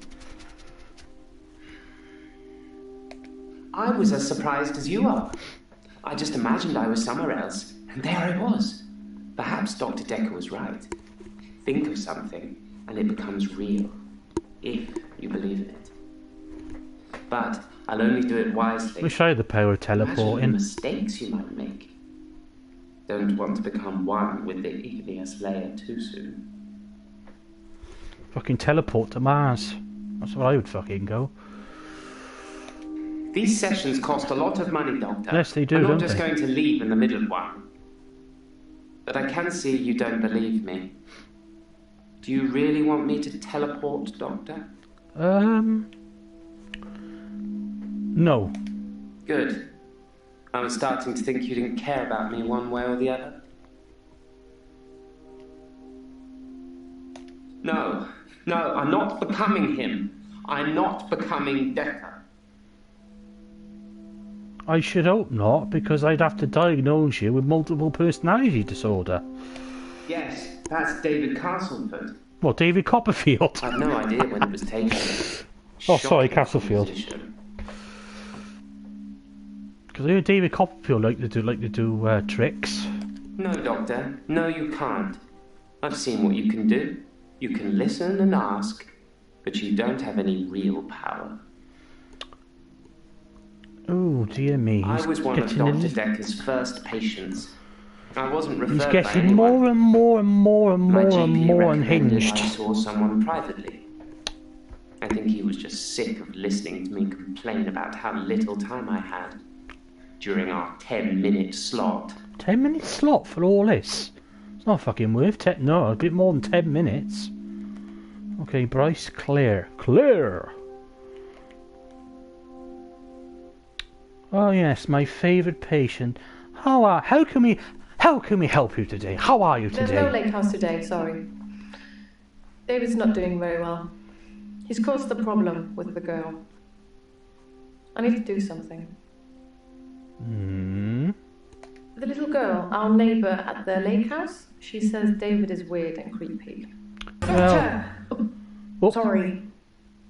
I was as surprised as you are. I just imagined I was somewhere else, and there I was. Perhaps Dr. Dekker was right. Think of something, and it becomes real, if you believe in it. But I'll only do it wisely. Wish I had the power of teleporting. Imagine the mistakes you might make. Don't want to become one with the igneous layer too soon. Fucking teleport to Mars. That's where I would fucking go. These sessions cost a lot of money, Doctor. Yes, they do, I'm not don't just they? going to leave in the middle of one. But I can see you don't believe me. Do you really want me to teleport, Doctor? No. Good. I was starting to think you didn't care about me one way or the other. No, I'm not becoming him. I'm not becoming Dekker. I should hope not, because I'd have to diagnose you with multiple personality disorder. Yes, that's David Castleford. What, David Copperfield? I've no idea when it was taken. Oh, sorry, Shocking Castlefield. position. Because I heard David Copperfield like to do tricks. No, Doctor. No, you can't. I've seen what you can do. You can listen and ask, but you don't have any real power. Oh, dear me. I was one of Dr. Dekker's first patients. I wasn't referred He's by getting anyone. more and more and more and My more and GP more recommended unhinged. I saw someone privately. I think he was just sick of listening to me complain about how little time I had during our 10-minute slot. 10-minute slot for all this? It's not fucking worth no, a bit more than 10 minutes. Okay, Bryce, clear. Clear! Oh yes, my favourite patient. How can we help you today? How are you There's today? no lake house today, sorry. David's not doing very well. He's caused the problem with the girl. I need to do something. The little girl, our neighbour at the lake house, she says David is weird and creepy. Well, oh, Sorry,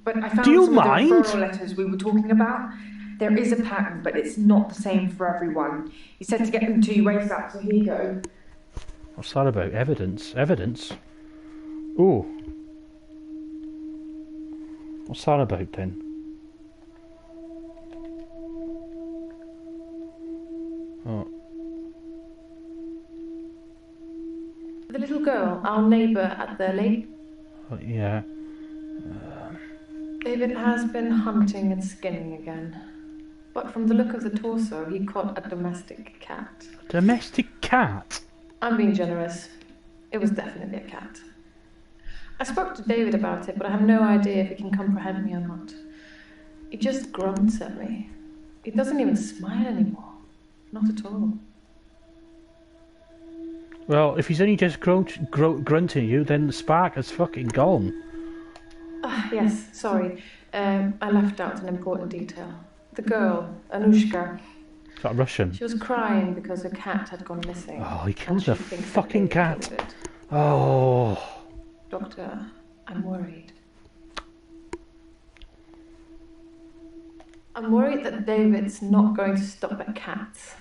but I found Do you some mind? of the referral letters we were talking about. There is a pattern, but it's not the same for everyone. He said to get them to you ASAP, so here you go. what's that about? Evidence? Evidence? Ooh. What's that about then? Oh. The little girl, our neighbour at the lake. Oh, yeah. David has been hunting and skinning again. But from the look of the torso, he caught a domestic cat. Domestic cat? I'm being generous. It was definitely a cat. I spoke to David about it, but I have no idea if he can comprehend me or not. He just grunts at me. He doesn't even smile anymore. Not at all. Well, if he's only just grunting at you, then the spark has fucking gone. Yes, sorry. I left out an important detail. The girl, Anushka. Is that Russian? She was crying because her cat had gone missing. Oh, he killed the fucking cat. It. Oh. Doctor, I'm worried. I'm worried that David's not going to stop at cats.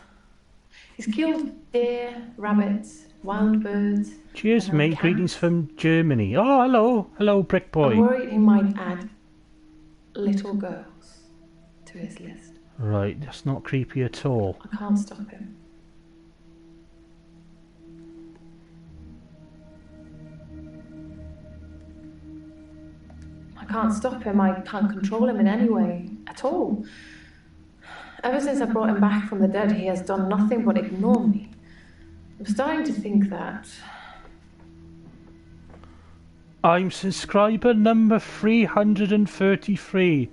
He's killed deer, rabbits, wild birds. Cheers, mate. cats. Greetings from Germany. Oh, hello. Hello, Brick Boy. I'm worried he might add little girls to his list. Right, that's not creepy at all. I can't stop him. I can't stop him. I can't control him in any way at all. Ever since I brought him back from the dead, he has done nothing but ignore me. I'm starting to think that... I'm subscriber number 333.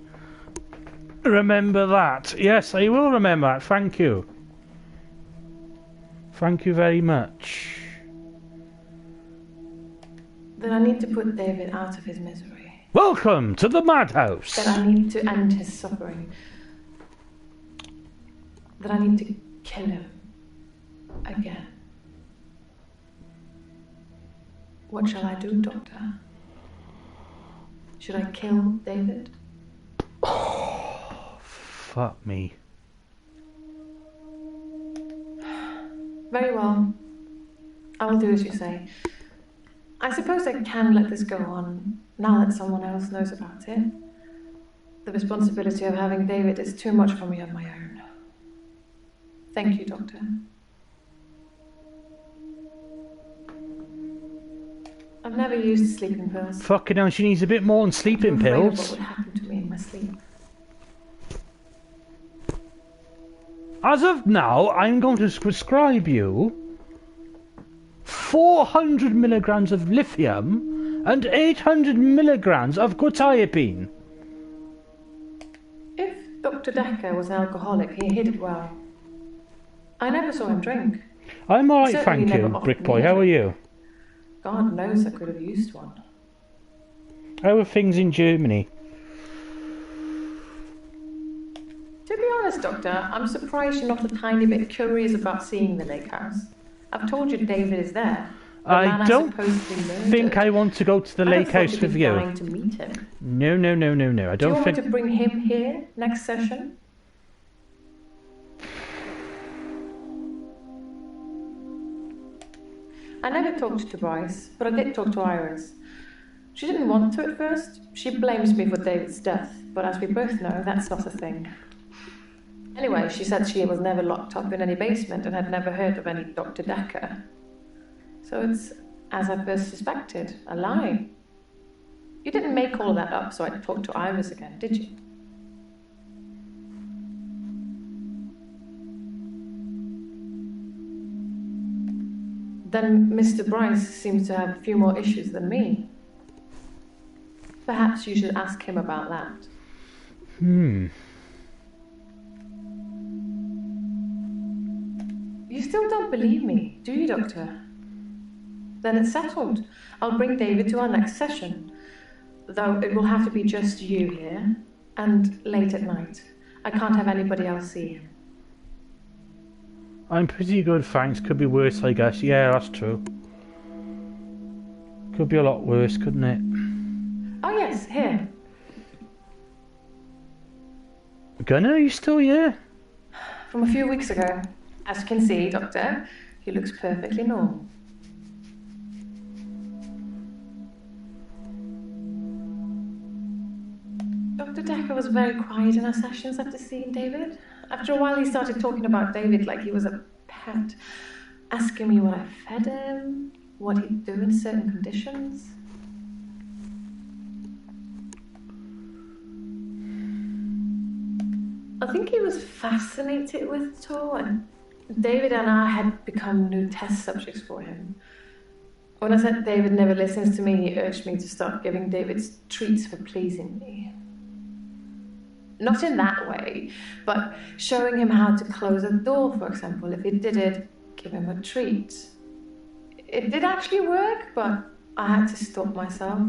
Remember that. Yes, I will remember that. Thank you. Thank you very much. That I need to put David out of his misery. Welcome to the madhouse. That I need to end his suffering. That I need to kill him. Again. What shall I do, Doctor? Should I kill David? Oh, fuck me. Very well. I will do as you say. I suppose I can let this go on, now that someone else knows about it. The responsibility of having David is too much for me on my own. Thank you, Doctor. I've never used sleeping pills. Fucking hell, she needs a bit more than sleeping I'm afraid of pills. what would happen to me in my sleep. As of now, I'm going to prescribe you 400 milligrams of lithium and 800 milligrams of quetiapine. If Dr. Dekker was an alcoholic, he hid it well. I never saw him drink. I'm alright, Certainly thank you, never Brick offered Boy. me a How are drink. you? God knows I could have used one. How are things in Germany? To be honest, Doctor, I'm surprised you're not a tiny bit curious about seeing the lake house. I've told you David is there. The man I don't supposedly murdered. think I want to go to the I lake don't think house you'd with be you. dying to meet him. No, no, no, no, no. I Do you don't want me think... to bring him here next session? I never talked to Bryce, but I did talk to Iris. She didn't want to at first. She blames me for David's death, but as we both know, that's not a thing. Anyway, she said she was never locked up in any basement and had never heard of any Dr. Dekker. So it's, as I first suspected, a lie. You didn't make all that up so I talked to Iris again, did you? Then Mr. Bryce seems to have a few more issues than me. Perhaps you should ask him about that. You still don't believe me, do you, Doctor? Then it's settled. I'll bring David to our next session. Though it will have to be just you here, and late at night. I can't have anybody else see him. I'm pretty good, thanks. Could be worse, I guess. Yeah, that's true. Could be a lot worse, couldn't it? Oh yes, here. Gunnar, are you still here? From a few weeks ago. As you can see, Doctor, he looks perfectly normal. Dr. Dekker was very quiet in our sessions after seeing David. After a while, he started talking about David like he was a pet, asking me what I fed him, what he'd do in certain conditions. I think he was fascinated with it all, and David and I had become new test subjects for him. When I said David never listens to me, he urged me to start giving David treats for pleasing me. Not in that way, but showing him how to close a door, for example. If he did it, give him a treat. It did actually work, but I had to stop myself.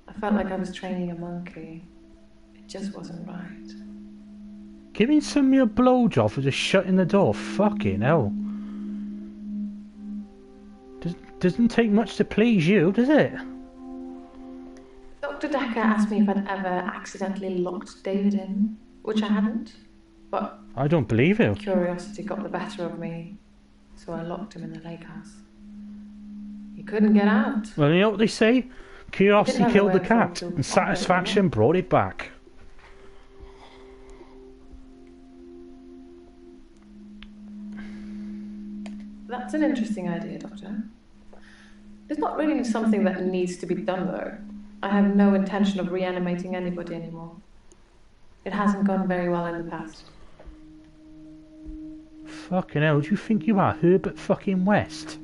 I felt like I was training a monkey. It just wasn't right. Giving somebody a blowjob for just shutting the door? Fucking hell. Doesn't take much to please you, does it? Dr. Dekker asked me if I'd ever accidentally locked David in, which I hadn't. But I don't believe you. Curiosity got the better of me, so I locked him in the lake house. He couldn't get out. Well, you know what they say? Curiosity killed the cat, and satisfaction brought it back. That's an interesting idea, Doctor. It's not really something that needs to be done, though. I have no intention of reanimating anybody anymore. It hasn't gone very well in the past. Fucking hell, do you think you are Herbert fucking West?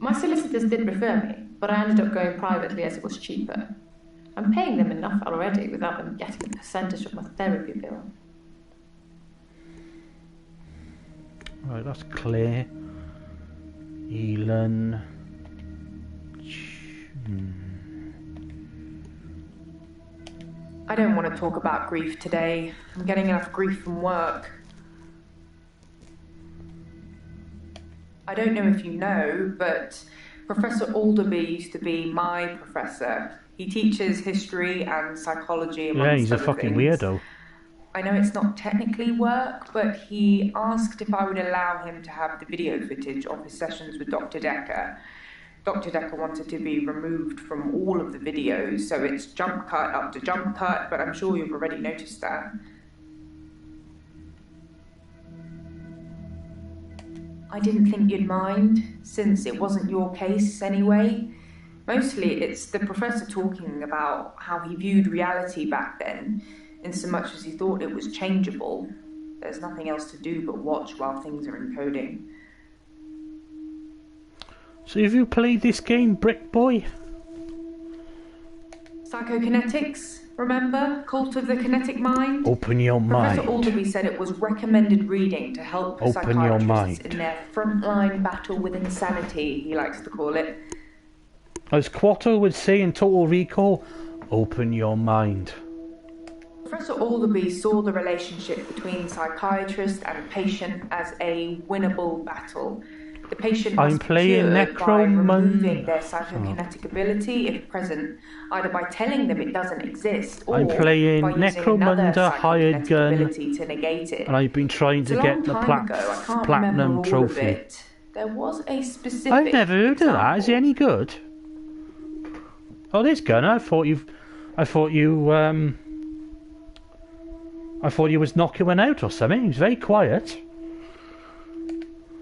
My solicitors did refer me, but I ended up going privately as it was cheaper. I'm paying them enough already without them getting a percentage of my therapy bill. Right, that's Claire. Elon. I don't want to talk about grief today. I'm getting enough grief from work. I don't know if you know, but Professor Alderby used to be my professor. He teaches history and psychology amongst Yeah, he's a other fucking things. weirdo. I know it's not technically work, but he asked if I would allow him to have the video footage of his sessions with Dr. Dekker. Dr. Dekker wanted to be removed from all of the videos, so it's jump cut after jump cut, but I'm sure you've already noticed that. I didn't think you'd mind, since it wasn't your case anyway. Mostly it's the professor talking about how he viewed reality back then, in so much as he thought it was changeable. There's nothing else to do but watch while things are encoding. So have you played this game, Brick Boy? Psychokinetics, remember? Cult of the Kinetic Mind? Open your mind. Professor Alderby said it was recommended reading to help Open your psychiatrists mind. in their frontline battle with insanity, he likes to call it. As Quato would say in Total Recall, open your mind. Professor Alderby saw the relationship between psychiatrist and patient as a winnable battle. The patient I'm must be playing cured by removing Necromunda. their psychokinetic ability, if present, either by telling them it doesn't exist, or I'm playing by using another Necromunda hired psychokinetic gun, ability to negate it. and I've been trying to It's a get long the time ago, I can't remember platinum all of trophy. it. There was a specific I've never heard of that. Is it example. any good? Oh, this gun. I thought you was knocking one out or something. He was very quiet.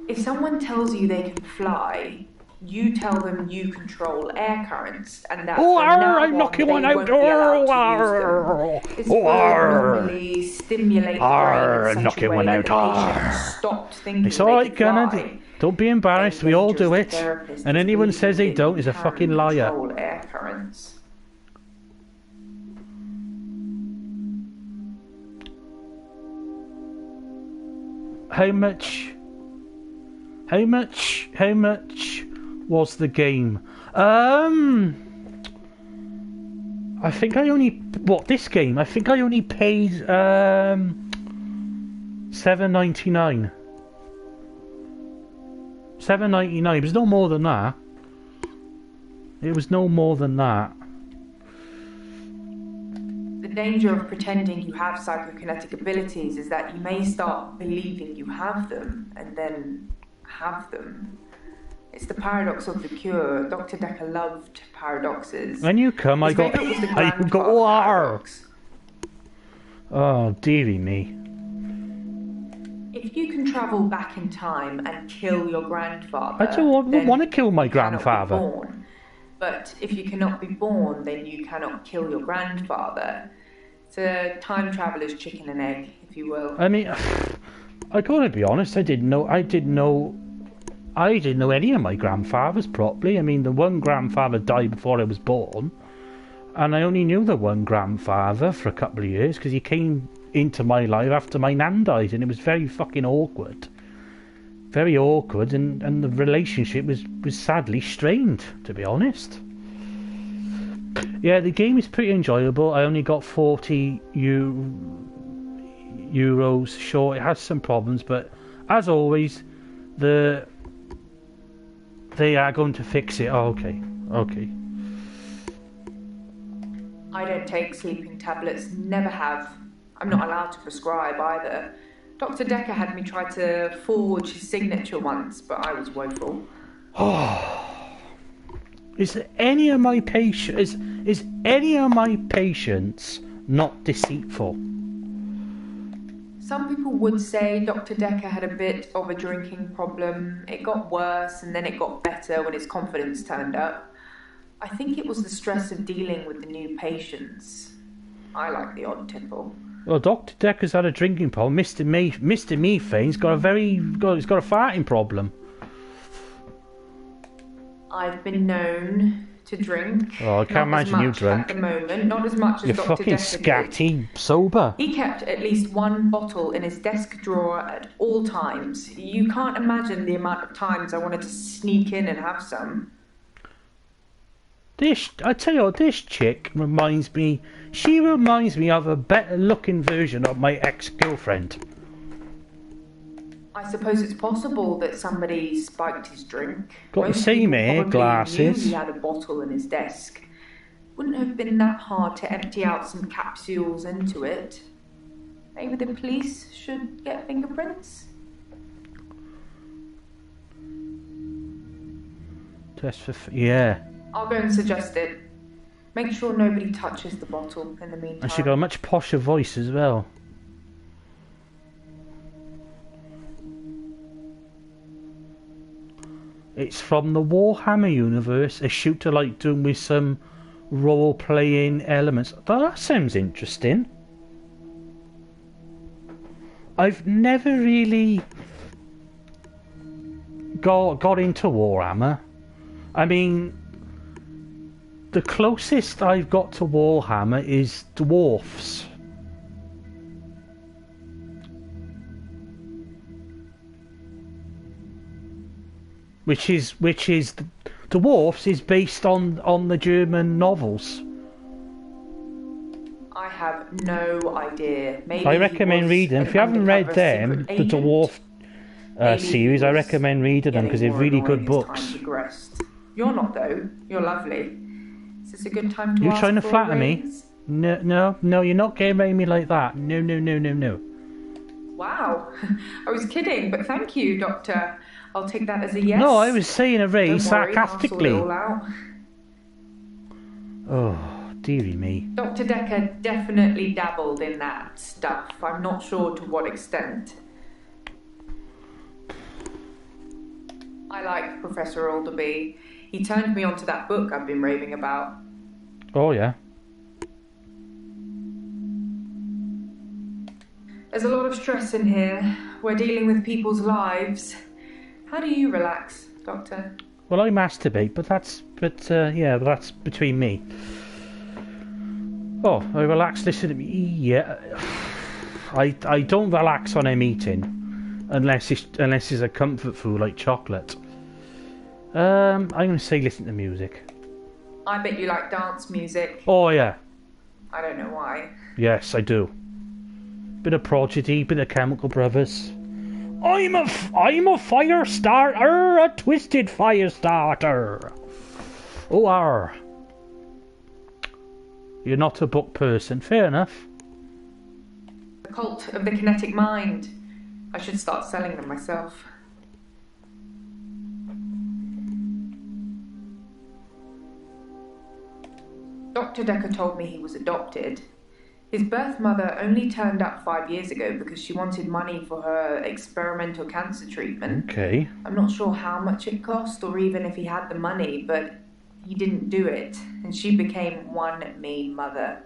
If someone tells you they can fly, you tell them you control air currents, and that Oh, from now I'm on, knocking they one out. won't be allowed Oh, to use them. This oh, will normally stimulate the brain in such knocking a way one that out. the patient stopped thinking It's they alright, could Gunnar. fly. Don't be embarrassed. We all do it. And anyone says they don't is a fucking liar. Control air currents. How much was the game? I think I only this game. I think I only paid $7.99. $7.99. It was no more than that. It was no more than that. The danger of pretending you have psychokinetic abilities is that you may start believing you have them, and then have them. It's the paradox of the cure. Dr. Dekker loved paradoxes. When you come, His favourite was the grandfather paradox. Oh, dearie me. If you can travel back in time and kill your grandfather, I don't then want to kill my you cannot be grandfather. born. But if you cannot be born, then you cannot kill your grandfather. It's a time traveler's chicken and egg, if you will. I mean, I gotta be honest. I didn't know any of my grandfathers properly. I mean, the one grandfather died before I was born, and I only knew the one grandfather for a couple of years because he came into my life after my nan died, and it was very fucking awkward. Very awkward, and the relationship was sadly strained, to be honest. Yeah, the game is pretty enjoyable. I only got 40 euros. Sure, it has some problems, but as always, they are going to fix it. Oh, okay. I don't take sleeping tablets, never have. I'm not allowed to prescribe either. Dr. Dekker had me try to forge his signature once, but I was woeful. Is any of my patients not deceitful? Some people would say Dr. Dekker had a bit of a drinking problem. It got worse and then it got better when his confidence turned up. I think it was the stress of dealing with the new patients. I like the odd tipple. Well, Dr. Dekker's had a drinking problem. Mr. Methane's got a farting problem. I've been known to drink. Oh, I can't imagine you drunk. At the moment, not as much as You're Dr. fucking Dekker scatty, sober. He kept at least one bottle in his desk drawer at all times. You can't imagine the amount of times I wanted to sneak in and have some. I tell you what, this chick reminds me of a better looking version of my ex-girlfriend. I suppose it's possible that somebody spiked his drink. Got the same hair, glasses. Knew he had a bottle in his desk. Wouldn't have been that hard to empty out some capsules into it. Maybe the police should get fingerprints? Test for... yeah. I'll go and suggest it. Make sure nobody touches the bottle in the meantime. And she got a much posher voice as well. It's from the Warhammer universe, a shooter like Doom with some role-playing elements. That sounds interesting. I've never really got into Warhammer. I mean, the closest I've got to Warhammer is dwarfs. Which is dwarfs is based on the German novels. I have no idea. Maybe I recommend reading them. If you haven't read them, the dwarf series, I recommend reading them because they're really good books. You're not though. You're lovely. Is this a good time to You're ask trying to for a flatter me? raise? No, you're not getting around me like that. No. Wow. I was kidding, but thank you, Doctor. I'll take that as a yes. No, I was saying a raise Don't worry, sarcastically. I'll sort it all out. Oh, dearie me. Dr. Dekker definitely dabbled in that stuff. I'm not sure to what extent. I like Professor Alderby. He turned me onto that book I've been raving about. Oh, yeah. There's a lot of stress in here. We're dealing with people's lives. How do you relax, Doctor? Well, I masturbate, but that's between me. Oh, I relax listening to me. Yeah, I don't relax when I'm eating, unless it's a comfort food like chocolate. I'm going to say listen to music. I bet you like dance music. Oh yeah. I don't know why. Yes, I do. Bit of Prodigy, bit of Chemical Brothers. I'm a fire starter, a twisted fire starter. O.R. You're not a book person, fair enough. The Cult of the Kinetic Mind. I should start selling them myself. Dr. Dekker told me he was adopted. His birth mother only turned up 5 years ago because she wanted money for her experimental cancer treatment. Okay. I'm not sure how much it cost or even if he had the money, but he didn't do it, and she became one mean mother.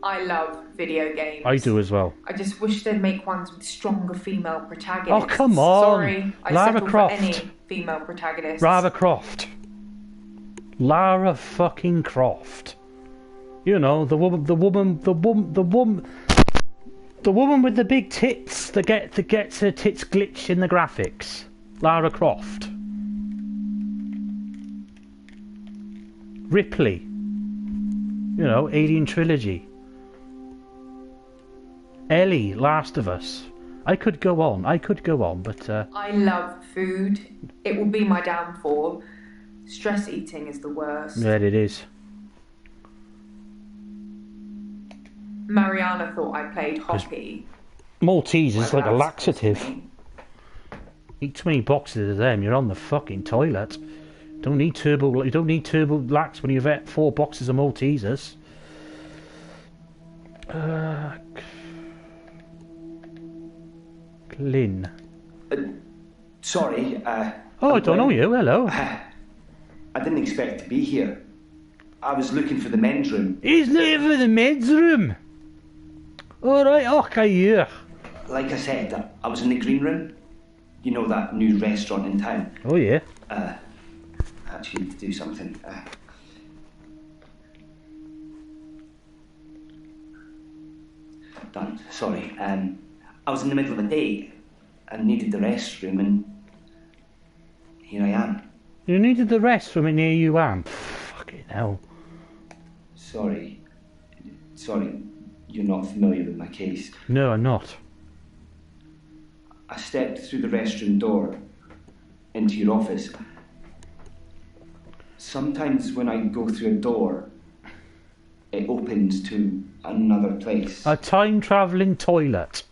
I love video games. I do as well. I just wish they'd make ones with stronger female protagonists. Oh, come on. Sorry, I Lara settle Croft. for any female protagonist. Lara Croft. Lara fucking Croft. You know, the woman with the big tits that gets her tits glitched in the graphics. Lara Croft. Ripley. You know, Alien Trilogy. Ellie, Last of Us. I could go on, but I love food. It will be my downfall. Stress eating is the worst. yeah, it is. Mariana thought I played hockey. Maltese is Well, like a that's laxative. supposed to mean. Eat 20 boxes of them, you're on the fucking toilet. You don't need turbo lax when you've ate 4 boxes of Maltesers. Lynn. Sorry, Oh, I don't know you. Hello. I didn't expect to be here. I was looking for the men's room. He's looking for the men's room. Alright, okay, yeah. Like I said, I was in the green room. You know, that new restaurant in town. Oh, yeah. Actually need to do something. Done. Sorry. I was in the middle of a day and needed the restroom, and here I am. You needed the restroom and here you am. Fucking hell. Sorry, you're not familiar with my case. No, I'm not. I stepped through the restroom door into your office. Sometimes when I go through a door, it opens to another place. A time-travelling toilet.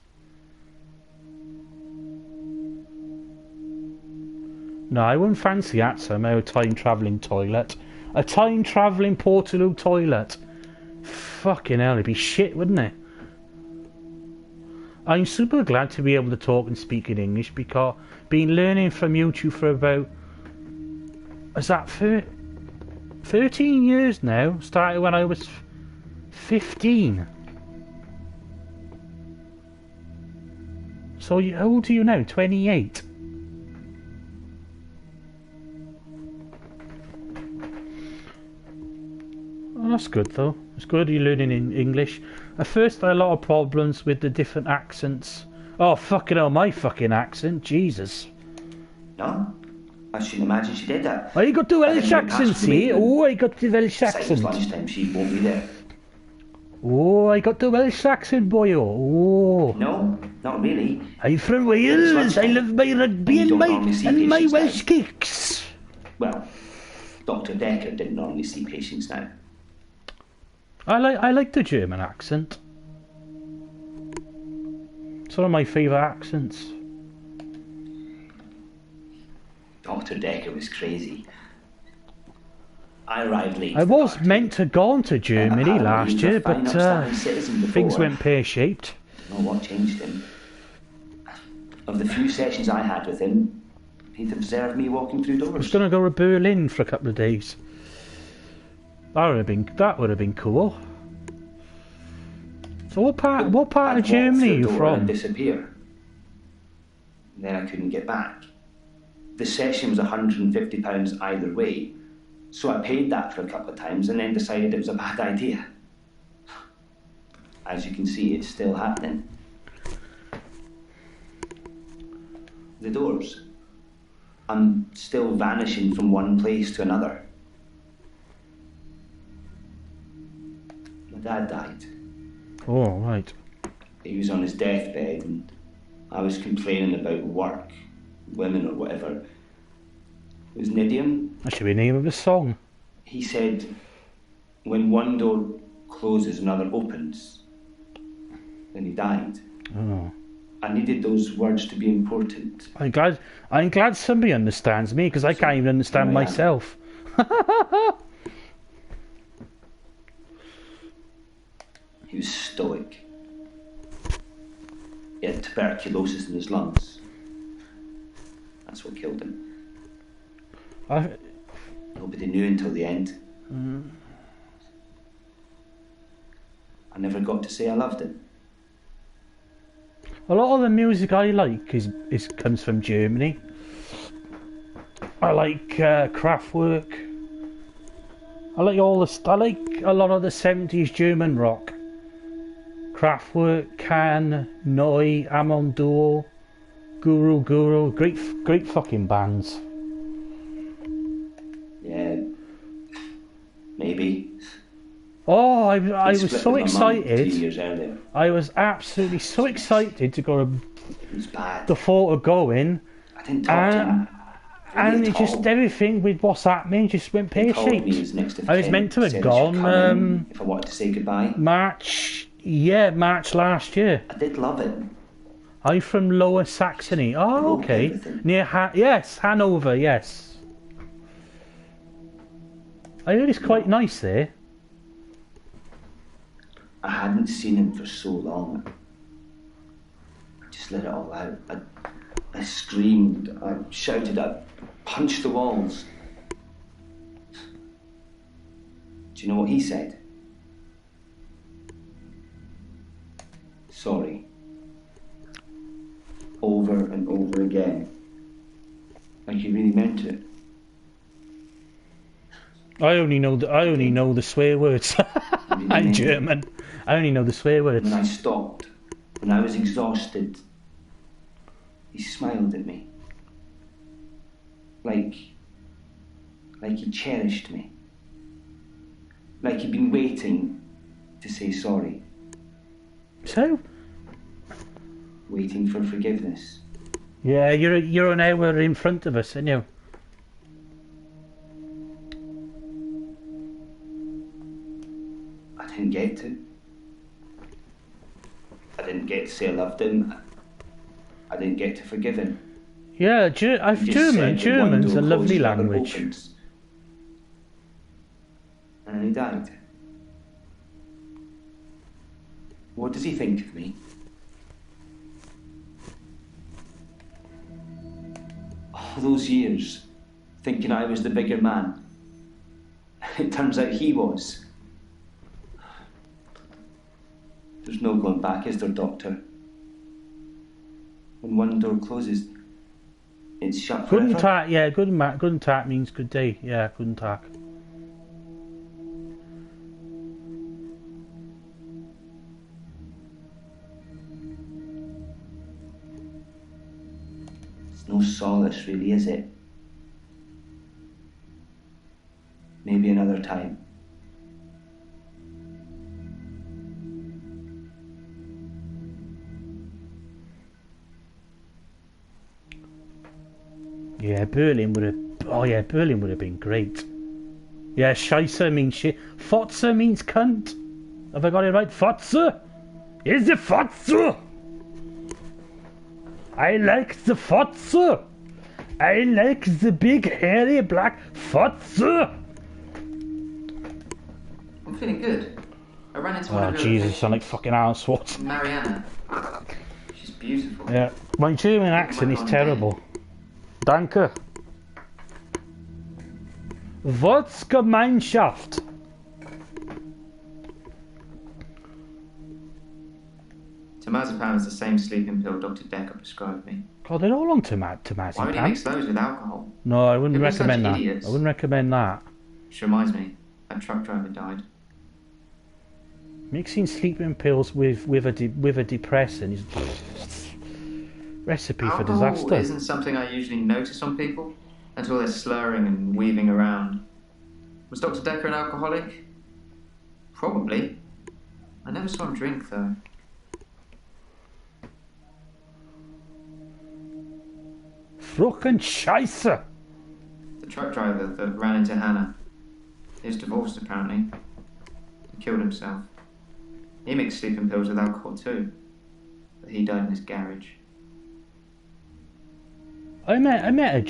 No, I wouldn't fancy that somehow, a time-travelling toilet. A time-travelling Portaloo toilet. Fucking hell, it'd be shit, wouldn't it? I'm super glad to be able to talk and speak in English because I've been learning from YouTube for about... Is that 13 years now? Started when I was 15. So how old are you now? 28? Oh, that's good though. It's good you're learning in English. At first I had a lot of problems with the different accents. Oh fucking hell, my fucking accent, Jesus. No? I shouldn't imagine she did that. Oh, you got the Welsh accent, see? Oh, I got the Welsh Besides, accent. lunchtime she won't be there. Oh, I got the Welsh accent, boy. Oh. No, not really. I'm from Wales. I love my rugby and my patients Welsh now. cakes. Well, Dr. Dekker didn't normally see patients now. I like the German accent. It's one of my favourite accents. Dr. Dekker was crazy. I arrived late. I was meant to go on to Germany last year, but things went pear-shaped. I don't know what changed him. Of the few sessions I had with him, he'd observed me walking through doors. I was going to go to Berlin for a couple of days. That would have been cool. So what part of Germany are you from? And disappear. Then I couldn't get back. The session was £150 either way, so I paid that for a couple of times and then decided it was a bad idea. As you can see, it's still happening. The doors. I'm still vanishing from one place to another. My dad died. Oh, right. He was on his deathbed and I was complaining about work, women or whatever. It was an idiom. That should be the name of a song. He said, when one door closes, another opens. Then he died. Oh. I needed those words to be important. I'm glad somebody understands me because I can't even understand myself. He was stoic. He had tuberculosis in his lungs. That's what killed him. Nobody knew until the end. I'm I never got to say I loved him. A lot of the music I like comes from Germany. I like Kraftwerk. I like I like a lot of the 70s German rock. Kraftwerk, Can, Neu, Amon Duo, Guru, great fucking bands. Yeah, maybe. Oh, I was so excited. 2 years earlier. I was absolutely so excited to go to It was bad. the thought of going. I didn't talk to him. And Really it just everything with what's happening just went pear He called me, he shaped. was next to I was Ken, meant to have said I should come gone in if I wanted to say goodbye. March last year. I did love it. I'm from Lower Saxony. Oh, Broke okay. everything. Near Hanover, yes. I heard it's quite nice there. I hadn't seen him for so long. I just let it all out. I screamed, I shouted, I punched the walls. Do you know what he said? Sorry. Over and over again. Like he really meant it. I only know the swear words. I'm German. I only know the swear words. When I stopped, when I was exhausted, he smiled at me. Like he cherished me. Like he'd been waiting to say sorry. So? Waiting for forgiveness. Yeah, you're an hour in front of us, aren't you? I didn't get to. I didn't get to say I loved him. I didn't get to forgive him. Yeah, He just said that one German's door a lovely closed, the other language. opens. And then he died. What does he think of me? All those years, thinking I was the bigger man. It turns out he was. There's no going back, is there, Doctor? When one door closes, it's shut forever. Guten Tag, yeah, guten Tag means good day. Yeah, guten Tag. It's no solace, really, is it? Maybe another time. Yeah, Berlin would have been great. Yeah, Scheisse means shit. Fotze means cunt. Have I got it right? Fotze? Is it Fotze? I like the Fotze. I like the big hairy black Fotze. I'm feeling good. I ran into one Oh of your Jesus, I sound like fucking Arnswart. Mariana. She's beautiful. Yeah, my German accent is terrible. Danke. Wortsgemeinschaft. Temazepam is the same sleeping pill Dr. Dekker prescribed me. God, they're all on Why would he mix temazepam. those with alcohol? No, I wouldn't People are such recommend that. idiots. I wouldn't recommend that. Which reminds me, that truck driver died. Mixing sleeping pills with a depressant is recipe for Alcohol disaster. isn't something I usually notice on people until they're slurring and weaving around. Was Dr. Dekker an alcoholic? Probably. I never saw him drink, though. Fruchen Scheiße. The truck driver that ran into Hannah. He was divorced, apparently. He killed himself. He mixed sleeping pills with alcohol, too. But he died in his garage. I met a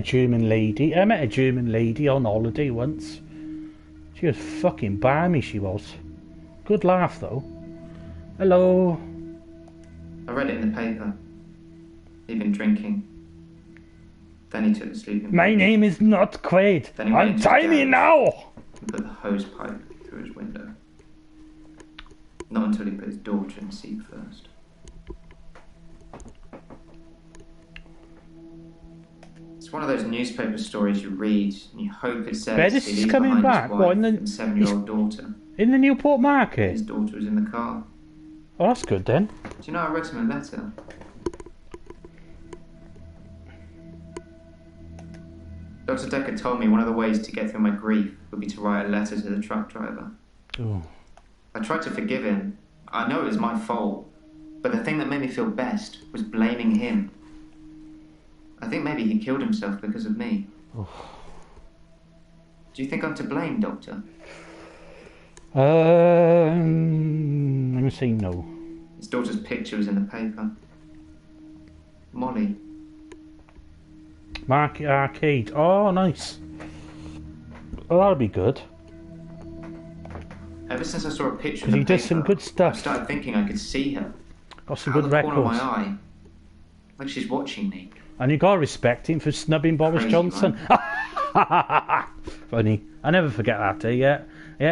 German lady. I met a German lady on holiday once. She was fucking balmy, she was. Good laugh though. Hello. I read it in the paper. He'd been drinking. Then he took the sleeping pills. My name is not Quaid. Then he went into Untie the me garage now. and put the hose pipe through his window. Not until he put his daughter in the seat first. It's one of those newspaper stories you read and you hope it says Bettis he is leaves coming behind his back. wife What, in the- and 7-year-old daughter. In the Newport Market? His daughter was in the car. Oh, that's good then. Do you know I read him a letter? Dr. Dekker told me one of the ways to get through my grief would be to write a letter to the truck driver. Oh. I tried to forgive him. I know it was my fault. But the thing that made me feel best was blaming him. I think maybe he killed himself because of me. Oh. Do you think I'm to blame, Doctor? I'm gonna say no. His daughter's picture was in the paper. Molly. Market Arcade. Oh, nice. Oh, that'll be good. Ever since I saw a picture of Because the he does paper, some good I stuff. started thinking I could see her. Got some Out good the corner of records. my eye. Like she's watching me. And you gotta respect him for snubbing Boris Crazy, Johnson. Funny. I never forget that day. Yeah.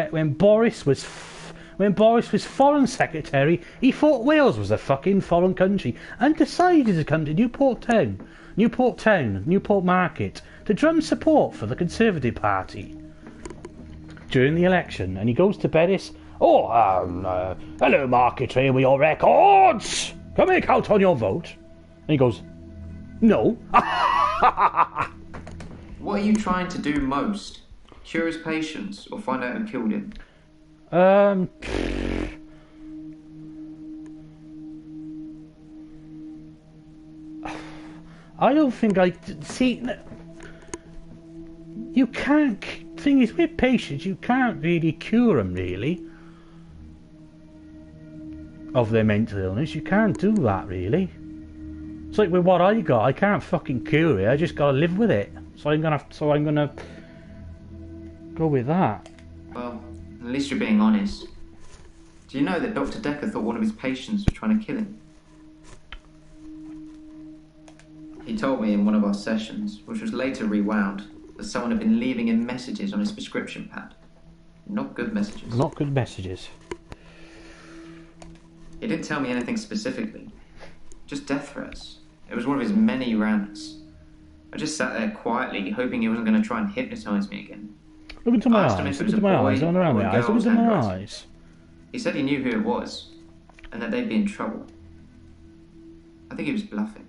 When Boris was Foreign Secretary, he thought Wales was a fucking foreign country and decided to come to Newport Market, to drum support for the Conservative Party during the election. And he goes to Bettis. Hello, Marketer, with your records. Can we count on your vote? And he goes, no. What are you trying to do most? Cure his patients or find out who killed him? I don't think see. You can't. Thing is, with patients, you can't really cure them, really, of their mental illness. You can't do that, really. It's like with what I got. I can't fucking cure it. I just gotta live with it. So I'm gonna go with that. Well, at least you're being honest. Do you know that Dr. Dekker thought one of his patients was trying to kill him? He told me in one of our sessions, which was later rewound, that someone had been leaving him messages on his prescription pad. Not good messages. Not good messages. He didn't tell me anything specifically. Just death threats. It was one of his many rants. I just sat there quietly, hoping he wasn't going to try and hypnotise me again. Look into my I asked him eyes. if it Look was into a my boy eyes. Look around or my a eyes. Look girl's into my handwriting. eyes. He said he knew who it was, and that they'd be in trouble. I think he was bluffing.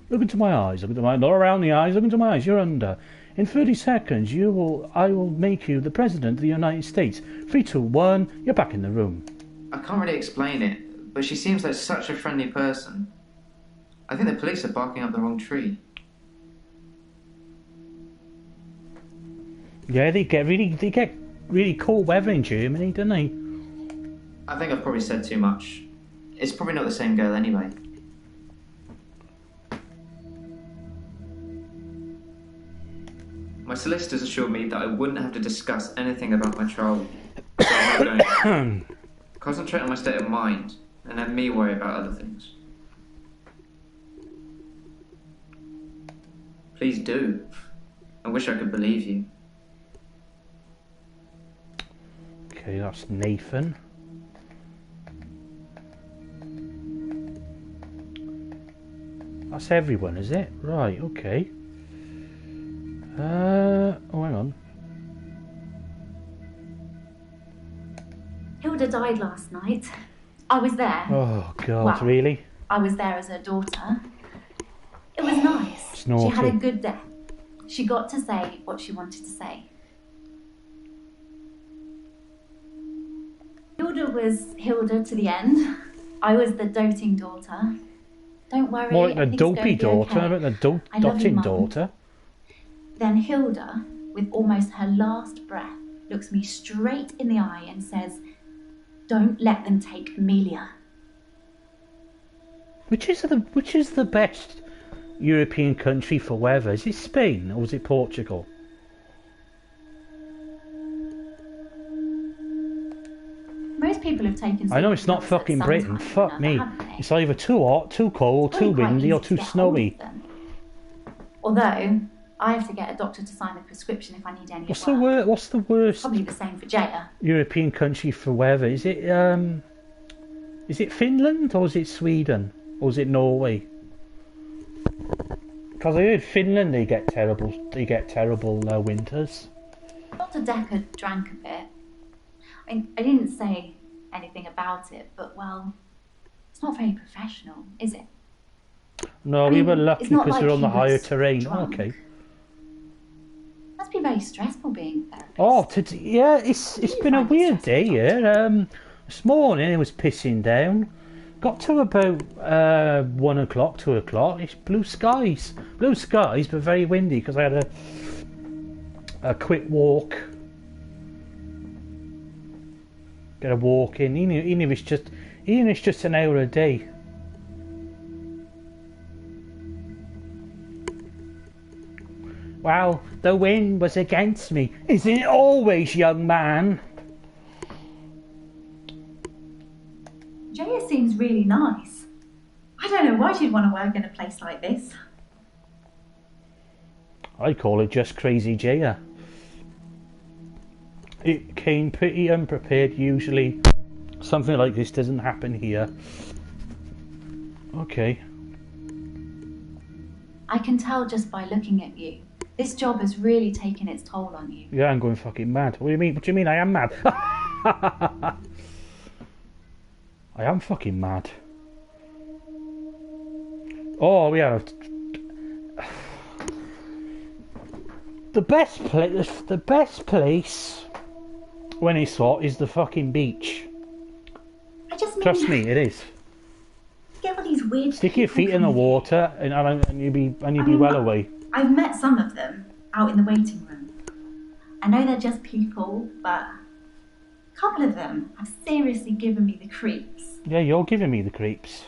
Look into my eyes. Look into my, not around the eyes. Look into my eyes. You're under. In 30 seconds, I will make you the President of the United States. 3, 2, 1. You're back in the room. I can't really explain it, but she seems like such a friendly person. I think the police are barking up the wrong tree. Yeah, they get really cold weather in Germany, don't they? I think I've probably said too much. It's probably not the same girl anyway. My solicitors assured me that I wouldn't have to discuss anything about my trial with you. So I'm not going to. Concentrate on my state of mind, and let me worry about other things. Please do. I wish I could believe you. Okay, that's Nathan. That's everyone, is it? Right, okay. Oh, hang on. Hilda died last night. I was there. Oh, God, Well, really? I was there as her daughter. It was nice. It's naughty. She had a good death. She got to say what she wanted to say. Hilda was Hilda to the end. I was the doting daughter. Don't worry. More like the everything's going dopey to be daughter, okay. not the I love you, dotting Mum. daughter. Then Hilda, with almost her last breath, looks me straight in the eye and says, "Don't let them take Amelia." Which is the best European country for weather? Is it Spain or is it Portugal? Most people have taken. I know it's not sleeping pills at fucking some Britain. time or Fuck another, me. haven't they? It's either too hot, too cold, too Probably quite windy, or easy to too get hold snowy. of them. Although I have to get a doctor to sign a prescription if I need any. What's the worst Probably the same for Jaya. European country for weather? Is it Finland or is it Sweden or is it Norway? Because I heard Finland they get terrible winters. Dr. Dekker drank a bit. I mean, I didn't say anything about it, but well, it's not very professional, is it? No, we were lucky because we're on the higher terrain. Okay. Must be very stressful being a therapist. Oh, yeah, it's been a weird day here. This morning it was pissing down. Got to about 1 o'clock, 2 o'clock. It's blue skies, but very windy because I had a quick walk. Get a walk in, even if it's just an hour a day. Well, the wind was against me. Isn't it always, young man? Jaya seems really nice. I don't know why she'd want to work in a place like this. I call it just crazy Jaya. It came pretty unprepared usually. Something like this doesn't happen here. Okay. I can tell just by looking at you. This job has really taken its toll on you. Yeah, I'm going fucking mad. What do you mean? What do you mean I am mad? I am fucking mad. Oh, yeah. The best place when it's hot is the fucking beach. I just mean, trust me, it is. Get all these weird. Stick your feet in the water, and you'll be well away. I've met some of them out in the waiting room. I know they're just people, but a couple of them have seriously given me the creeps. Yeah, you're giving me the creeps.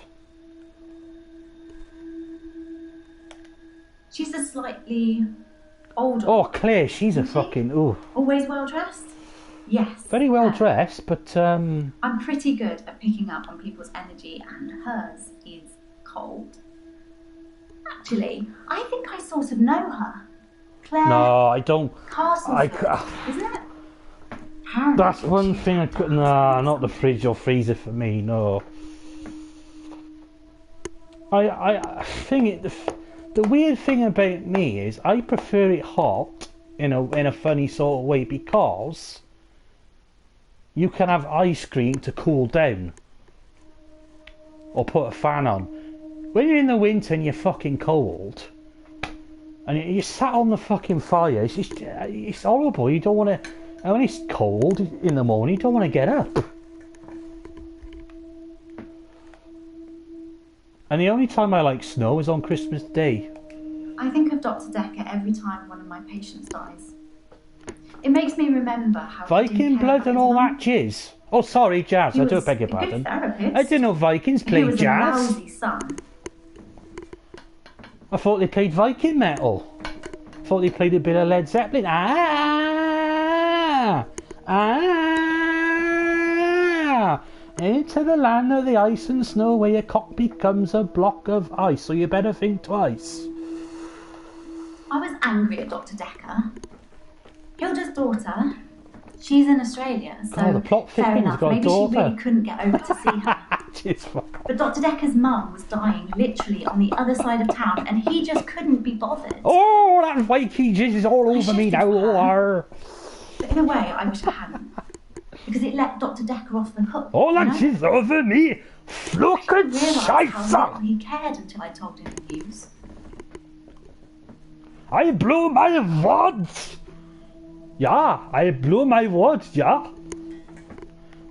She's a slightly older. Oh, Claire, she's a fucking ooh. Always well dressed. Yes. Very well dressed, but I'm pretty good at picking up on people's energy, and hers is cold. Actually, I think I sort of know her. Claire. No, I don't. Castleford, isn't it? That's one thing I could. Nah, not the fridge or freezer for me. No. I think the weird thing about me is I prefer it hot in a funny sort of way because you can have ice cream to cool down or put a fan on. When you're in the winter and you're fucking cold and you sat on the fucking fire, it's horrible. You don't want to. And when it's cold in the morning, you don't want to get up. And the only time I like snow is on Christmas Day. I think of Dr. Dekker every time one of my patients dies. It makes me remember how Viking blood and all that jizz. Oh, sorry, jazz. I do beg your pardon. I didn't know Vikings played jazz. He was a lousy son. I thought they played Viking metal. I thought they played a bit of Led Zeppelin. Into the land of the ice and snow where your cock becomes a block of ice, so you better think twice. I was angry at Dr. Dekker. Hilda's daughter, she's in Australia, so the plot fair enough. got Maybe a daughter. she really couldn't get over to see her. But Dr. Dekker's mum was dying literally on the other side of town, and he just couldn't be bothered. Oh, that Viking jizz is all over me now. But in a way, I wish I hadn't. Because it let Dr. Dekker off the hook. Oh, that jizz over me. Look at how little he cared until I told him the news. I blew my wads. Yeah, I blew my wads, yeah.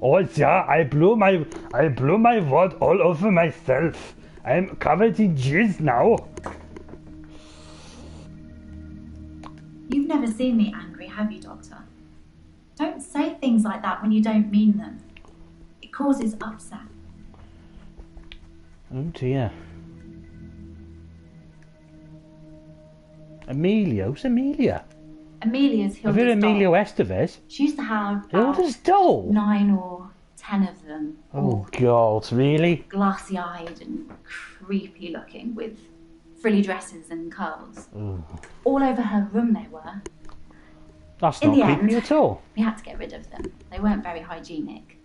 Oh yeah, I blew my wad all over myself. I'm covered in jizz now. You've never seen me angry, have you, Doctor? Don't say things like that when you don't mean them. It causes upset. Oh dear. Who's Amelia? Amelia's Hilda's Have you heard Emilio Estevez? She used to have Hilda's doll? 9 or 10 of them. Oh God, really? Glassy-eyed and creepy looking with frilly dresses and curls. Ooh. All over her room they were. That's In not the creepy end, at all. we had to get rid of them. They weren't very hygienic.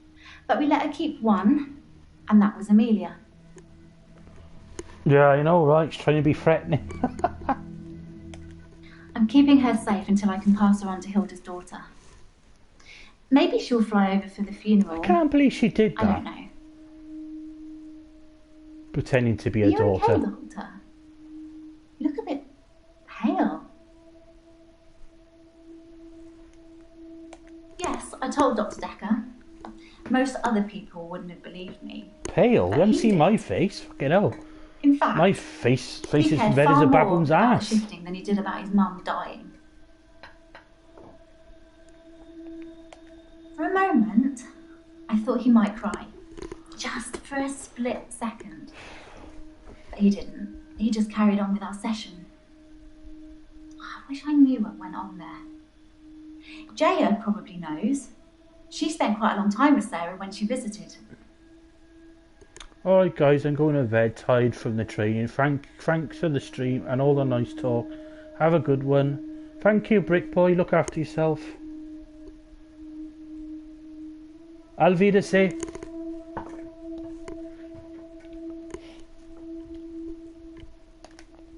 But we let her keep one, and that was Amelia. Yeah, I know, right? She's trying to be threatening. I'm keeping her safe until I can pass her on to Hilda's daughter. Maybe she'll fly over for the funeral. I can't believe she did that. I don't know. Pretending to be Are a you daughter. okay, Doctor? You look a bit pale. Yes, I told Dr. Dekker. Most other people wouldn't have believed me. Pale? But You haven't he seen did. my face? Fucking hell. In fact, My face he is cared red as far a more baboon's about ass. shifting than he did about his mum dying. For a moment, I thought he might cry. Just for a split second. But he didn't. He just carried on with our session. I wish I knew what went on there. Jaya probably knows. She spent quite a long time with Sarah when she visited. Alright guys, I'm going to bed, tired from the training. Thanks for the stream and all the nice talk. Have a good one. Thank you, Brick Boy. Look after yourself. Alviderse.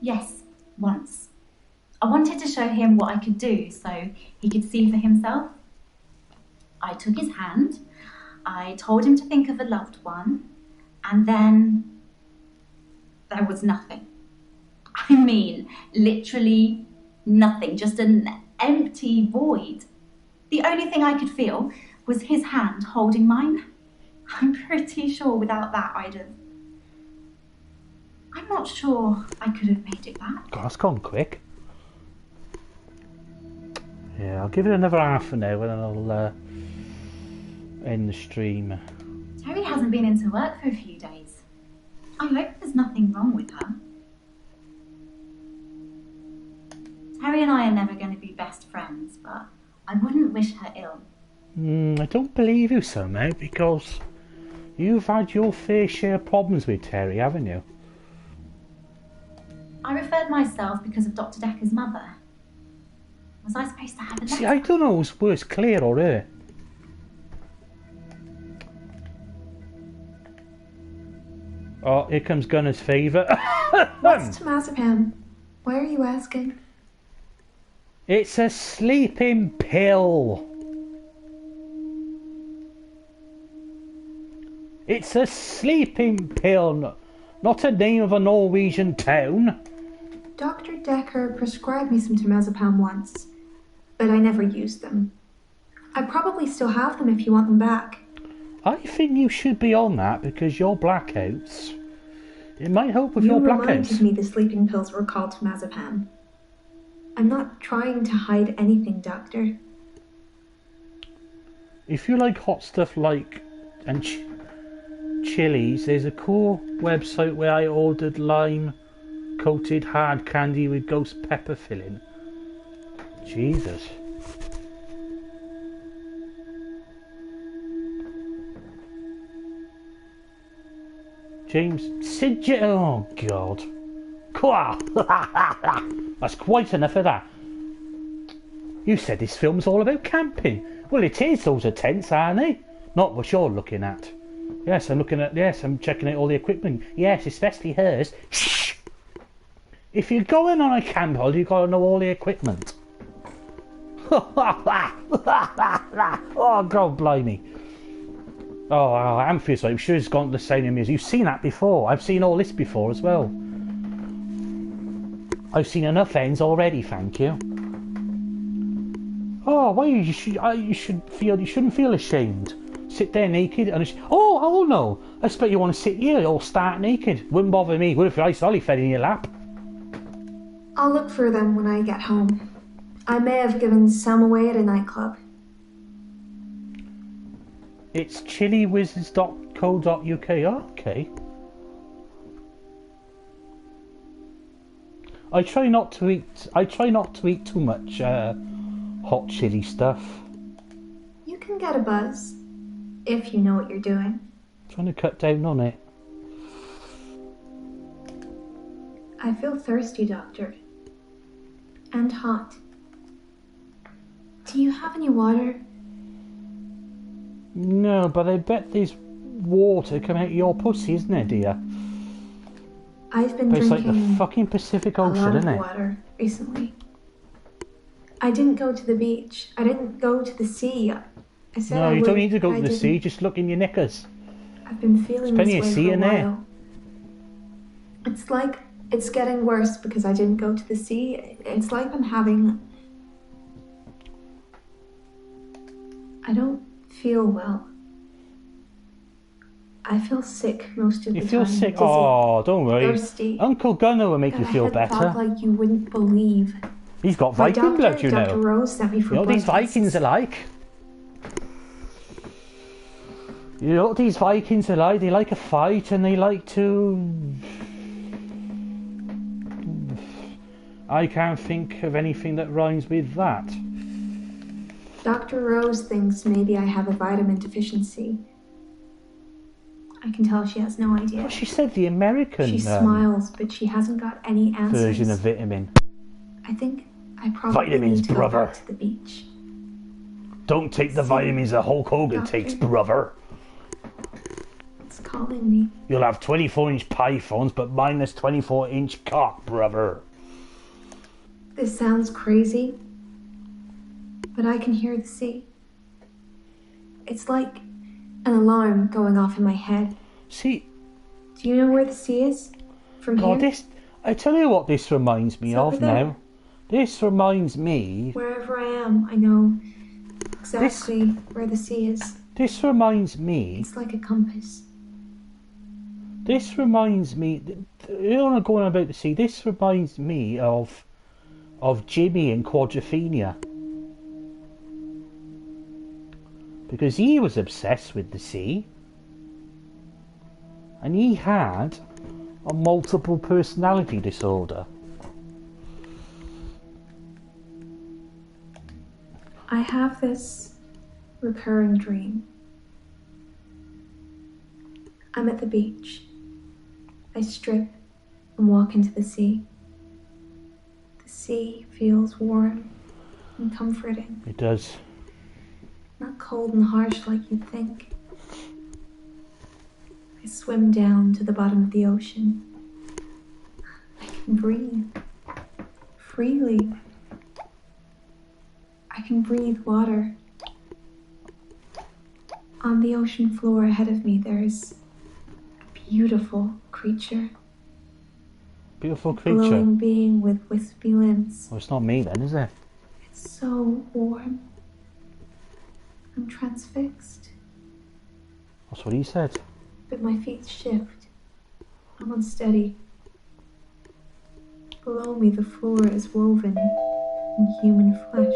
Yes, once. I wanted to show him what I could do so he could see for himself. I took his hand, I told him to think of a loved one, and then there was nothing. I mean, literally nothing, just an empty void. The only thing I could feel was his hand holding mine. I'm pretty sure without that I'm not sure I could have made it back. God, that's gone quick. Yeah, I'll give it another half an hour and I'll end the stream. Terry hasn't been into work for a few days. I hope there's nothing wrong with her. Terry and I are never going to be best friends, but I wouldn't wish her ill. I don't believe you somehow, because you've had your fair share of problems with Terry, haven't you? I referred myself because of Dr. Dekker's mother. Was I supposed to have a letter? See, I don't know who's worse, Claire or her. Oh, here comes Gunner's favourite. What's temazepam? Why are you asking? It's a sleeping pill. It's a sleeping pill, not a name of a Norwegian town. Dr. Dekker prescribed me some temazepam once, but I never used them. I probably still have them if you want them back. I think you should be on that because your blackouts. It might help with your You blackouts. reminded me the sleeping pills were called temazepam. I'm not trying to hide anything, Doctor. If you like hot stuff like and chilies, there's a cool website where I ordered lime coated hard candy with ghost pepper filling. Jesus. James SynthJohn. Oh God. That's quite enough of that. You said this film's all about camping. Well, it is. Those are tents, aren't they? Not what you're looking at. Yes, I'm looking at. Yes, I'm checking out all the equipment. Yes, especially hers. Shh. If you're going on a camp holiday, you've got to know all the equipment. Oh God, blimey. Oh, I'm feeling sorry. I'm sure it's gone to the same music. You've seen that before. I've seen all this before as well. I've seen enough ends already, thank you. Oh, why you shouldn't feel ashamed. Sit there naked and oh no! I expect you want to sit here all stark naked. Wouldn't bother me. What if I solly fed in your lap? I'll look for them when I get home. I may have given some away at a nightclub. It's chiliwizards.co.uk. Okay. I try not to eat too much hot chili stuff. You can get a buzz, if you know what you're doing. Trying to cut down on it. I feel thirsty, Doctor. And hot. Do you have any water? No, but I bet there's water coming out of your pussy, isn't it, dear? I've been But it's like drinking the fucking Pacific a Ocean, lot of isn't it? water recently. I didn't go to the beach. I didn't go to the sea. I said No, I you would, don't need to go but to I the sea, didn't. just look in your knickers. I've been feeling There's this plenty of way sea for a in there. while. It's like it's getting worse because I didn't go to the sea. It's like I'm having... I don't feel well. I feel sick most of the time. You feel sick? Dizzy, Oh, don't worry. thirsty. Uncle Gunnar will make That you I feel had better. felt like you wouldn't believe. He's got My Viking blood, you Dr. know. Rose sent me for You know what blood these Vikings tests. are like? You know what these Vikings are like? They like a fight and they like to... I can't think of anything that rhymes with that. Dr. Rose thinks maybe I have a vitamin deficiency. I can tell she has no idea. Well, she said the American She smiles, but she hasn't got any answers. version of vitamin. I think I probably Vitamins, need to brother. go back to the beach. Don't take the vitamins that Hulk Hogan Doctor. takes, brother. It's calling me. You'll have 24-inch pythons, but minus 24-inch cock, brother. This sounds crazy, but I can hear the sea. It's like an alarm going off in my head. See, Do you know where the sea is? From God, here? this... I tell you what this reminds me It's of over there. now. This reminds me... Wherever I am, I know exactly where the sea is. This reminds me... It's like a compass. This reminds me... You don't want to go on about the sea. This reminds me of Jimmy in Quadrophenia. Because he was obsessed with the sea. And he had a multiple personality disorder. I have this recurring dream. I'm at the beach. I strip and walk into the sea. The sea feels warm and comforting, It does. not cold and harsh like you'd think. I swim down to the bottom of the ocean. I can breathe freely. I can breathe water. On the ocean floor ahead of me, there is a beautiful creature. Beautiful A creature. glowing being with wispy limbs. Well, it's not me then, is it? It's so warm. I'm transfixed, That's what he said. but my feet shift. I'm unsteady. Below me, the floor is woven in human flesh.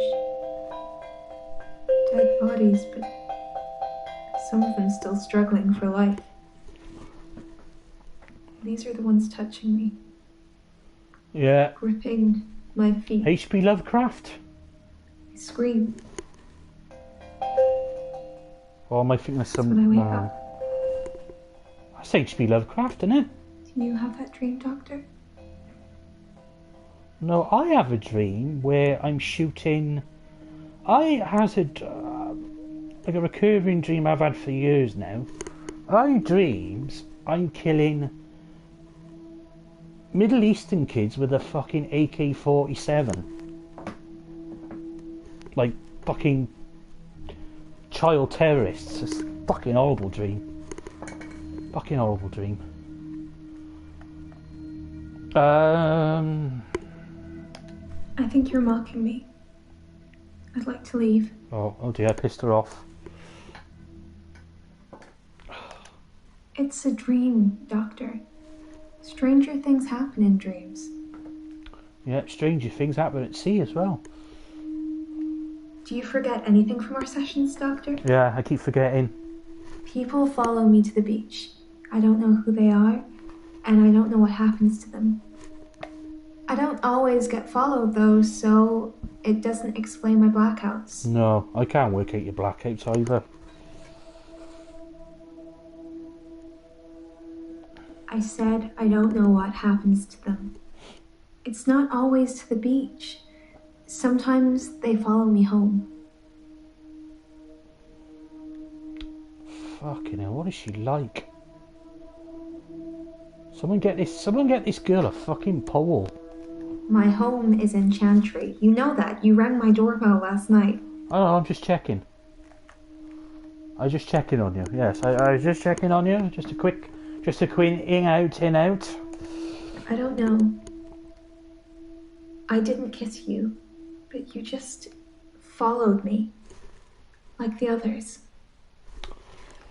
Dead bodies, but some of them still struggling for life. These are the ones touching me, Yeah. gripping my feet. H.P. Lovecraft? I scream. Or am I thinking of some... That's when I wake no. up. That's H.P. Lovecraft, isn't it? Do you have that dream, Doctor? No, I have a dream where I'm shooting... I has a... like a recurring dream I've had for years now. I dreams I'm killing Middle Eastern kids with a fucking AK-47. Like fucking child terrorists. It's a fucking horrible dream. Fucking horrible dream. I think you're mocking me. I'd like to leave. Oh dear, I pissed her off. It's a dream, Doctor. Stranger things happen in dreams. Yeah, stranger things happen at sea as well. Do you forget anything from our sessions, Doctor? Yeah, I keep forgetting. People follow me to the beach. I don't know who they are, and I don't know what happens to them. I don't always get followed, though, so it doesn't explain my blackouts. No, I can't work out your blackouts either. I said I don't know what happens to them. It's not always to the beach. Sometimes they follow me home. Fucking hell, what is she like? Someone get this girl a fucking pole. My home is in Chantry. You know that. You rang my doorbell last night. Oh, I'm just checking. I was just checking on you. Yes, I was just checking on you. Just a quick in out. I don't know. I didn't kiss you, but you just followed me, like the others.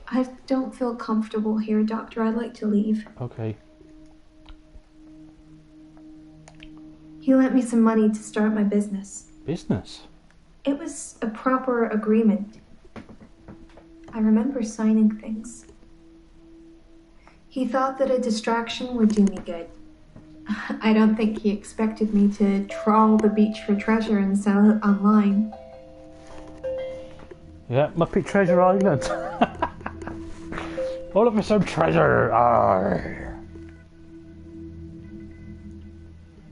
I don't feel comfortable here, Doctor. I'd like to leave. Okay. He lent me some money to start my business. Business? It was a proper agreement. I remember signing things. He thought that a distraction would do me good. I don't think he expected me to trawl the beach for treasure and sell it online. Yeah, Muppet Treasure Island. All of us some treasure. Arr.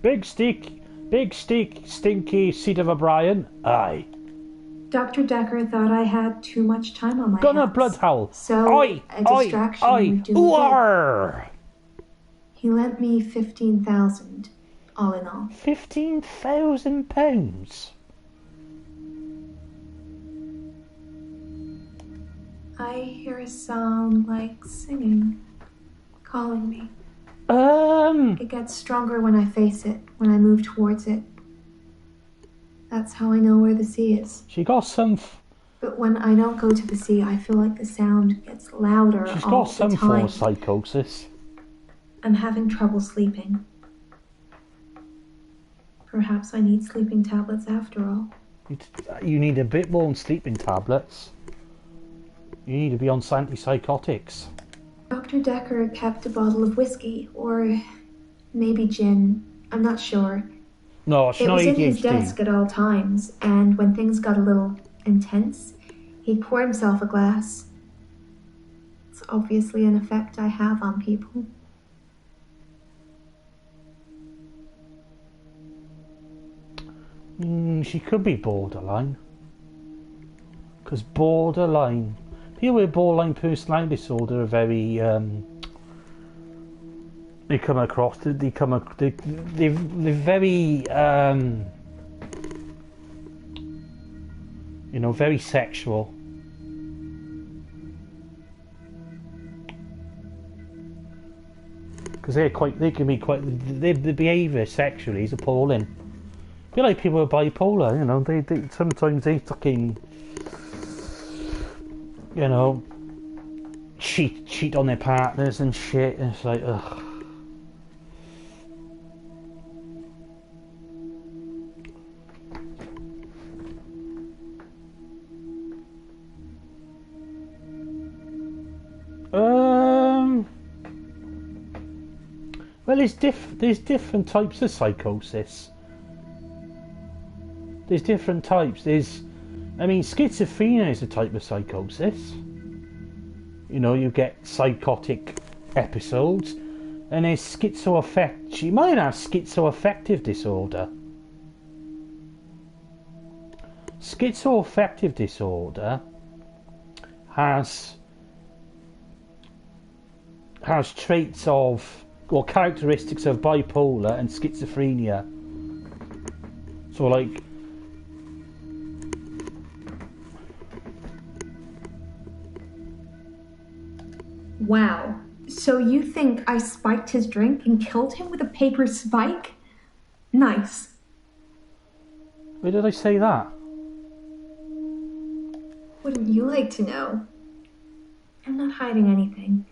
Big stinky seat of O'Brien. Aye. Dr. Dekker thought I had too much time on my Gunner hands. Bloodhowl. So a distraction would do me good. He lent me 15,000, all in all. £15,000. I hear a sound like singing, calling me. It gets stronger when I face it, when I move towards it. That's how I know where the sea is. She got some... But when I don't go to the sea, I feel like the sound gets louder all the time. She's got some form of psychosis. I'm having trouble sleeping. Perhaps I need sleeping tablets after all. You need a bit more than sleeping tablets. You need to be on antipsychotics. Dr. Dekker kept a bottle of whiskey, or maybe gin. I'm not sure. No, it's not ADHD. It was in his desk at all times, and when things got a little intense, he'd pour himself a glass. It's obviously an effect I have on people. She could be borderline. Because borderline... People with borderline personality disorder are very... they're very... very sexual. Because their behaviour sexually is appalling. I feel like people with bipolar, they sometimes they fucking, cheat on their partners and shit, and it's like, ugh. Well, there's different types of psychosis. There's different types. Schizophrenia is a type of psychosis. You get psychotic episodes, and there's schizoaffective. She might have schizoaffective disorder. Schizoaffective disorder has traits of, or characteristics of bipolar and schizophrenia. So like, wow. So you think I spiked his drink and killed him with a paper spike? Nice. Where did I say that? Wouldn't you like to know? I'm not hiding anything.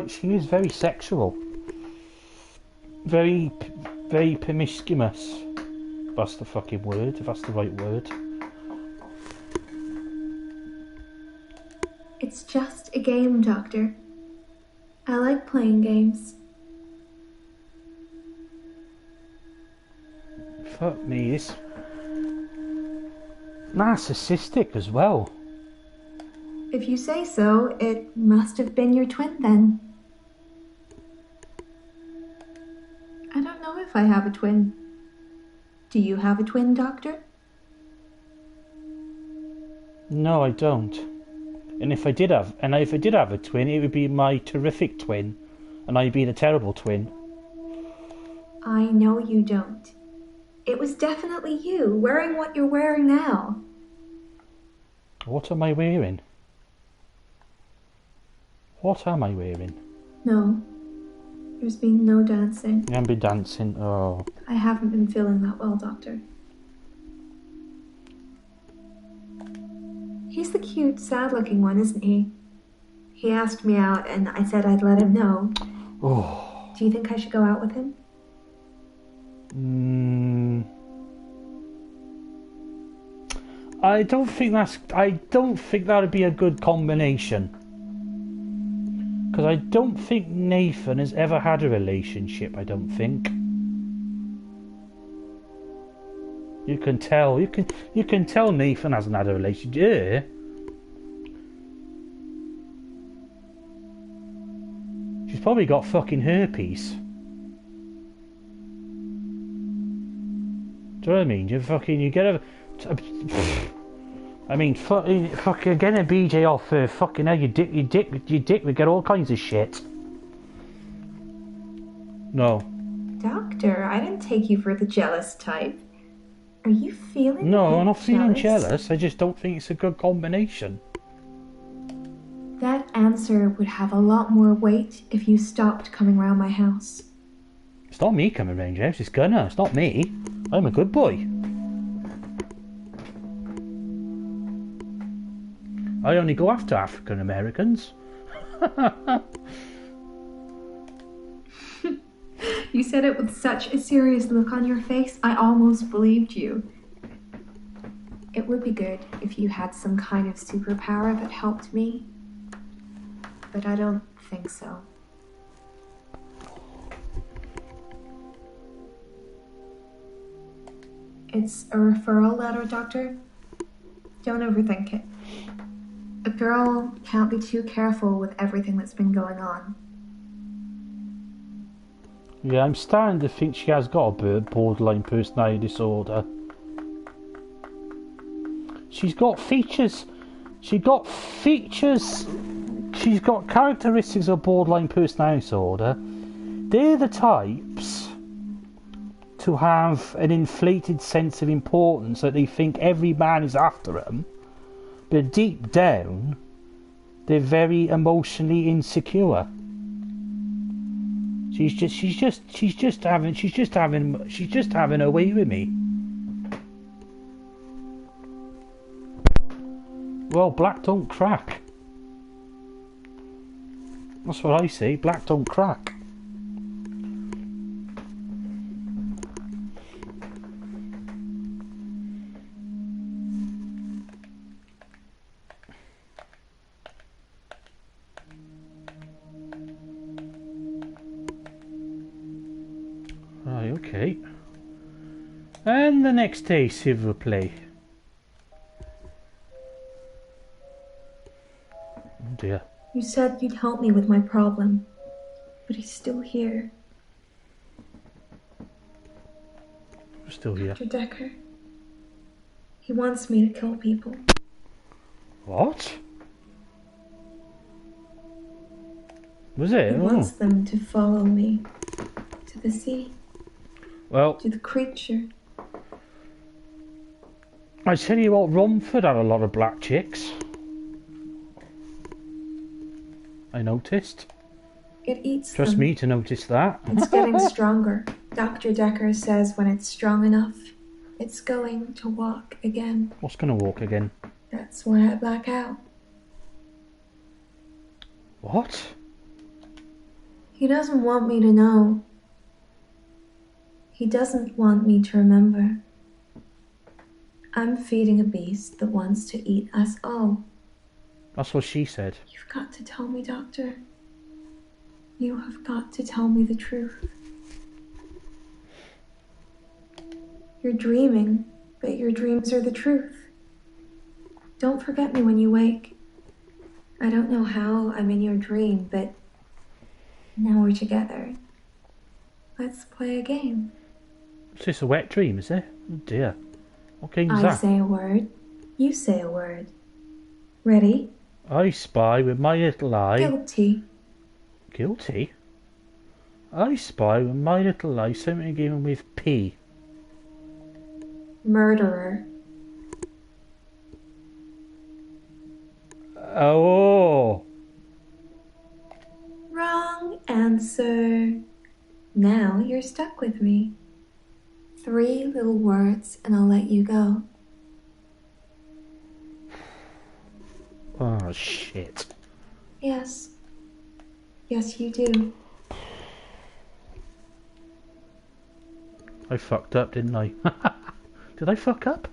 She is very sexual. Very, very promiscuous. If that's the fucking word, if that's the right word. It's just a game, Doctor. I like playing games. Fuck me, it's narcissistic as well. If you say so, it must have been your twin then. I don't know if I have a twin. Do you have a twin, Doctor? No, I don't. And if I did have a twin, it would be my terrific twin, and I'd be the terrible twin. I know you don't. It was definitely you, wearing what you're wearing now. What am I wearing? What am I wearing? No. There's been no dancing. You haven't been dancing, oh. I haven't been feeling that well, Doctor. He's the cute, sad-looking one, isn't he? He asked me out, and I said I'd let him know. Oh. Do you think I should go out with him? I don't think that'd be a good combination. Because I don't think Nathan has ever had a relationship, I don't think. You can tell Nathan hasn't had a relationship. Yeah. She's probably got fucking herpes. Do you know what I mean? You get a... I mean, fucking getting a BJ off for fucking hell, your dick would get all kinds of shit. No. Doctor, I didn't take you for the jealous type. Are you feeling No, I'm not feeling jealous. I just don't think it's a good combination. That answer would have a lot more weight if you stopped coming round my house. It's not me coming round your house, it's Gunnar. It's not me. I'm a good boy. I only go after African Americans. You said it with such a serious look on your face, I almost believed you. It would be good if you had some kind of superpower that helped me, but I don't think so. It's a referral letter, Doctor. Don't overthink it. A girl can't be too careful with everything that's been going on. Yeah, I'm starting to think she has got a borderline personality disorder. She's got features. She's got characteristics of borderline personality disorder. They're the types to have an inflated sense of importance that they think every man is after them. But deep down, they're very emotionally insecure. She's just having a way with me. Well, black don't crack. That's what I say. Black don't crack. Okay. And the next day, s'il vous plaît. Oh dear. You said you'd help me with my problem, but he's still here. We're still here. Dr. Dekker. He wants me to kill people. What? Was it? He wants them to follow me. To the sea. Well, to the creature. I tell you what, Romford had a lot of black chicks. I noticed. It eats Trust them. me to notice that. It's getting stronger. Dr. Dekker says when it's strong enough, it's going to walk again. What's going to walk again? That's why I black out. What? He doesn't want me to know. He doesn't want me to remember. I'm feeding a beast that wants to eat us all. That's what she said. You've got to tell me, Doctor. You have got to tell me the truth. You're dreaming, but your dreams are the truth. Don't forget me when you wake. I don't know how I'm in your dream, but now we're together. Let's play a game. Is this a wet dream, is it? Oh dear. What game's I that? say a word, you say a word. Ready? I spy with my little eye. Guilty. Guilty? I spy with my little eye something given with P. Murderer. Oh. Wrong answer. Now you're stuck with me. 3 little words and I'll let you go. Oh, shit. Yes. Yes, you do. I fucked up, didn't I? Did I fuck up?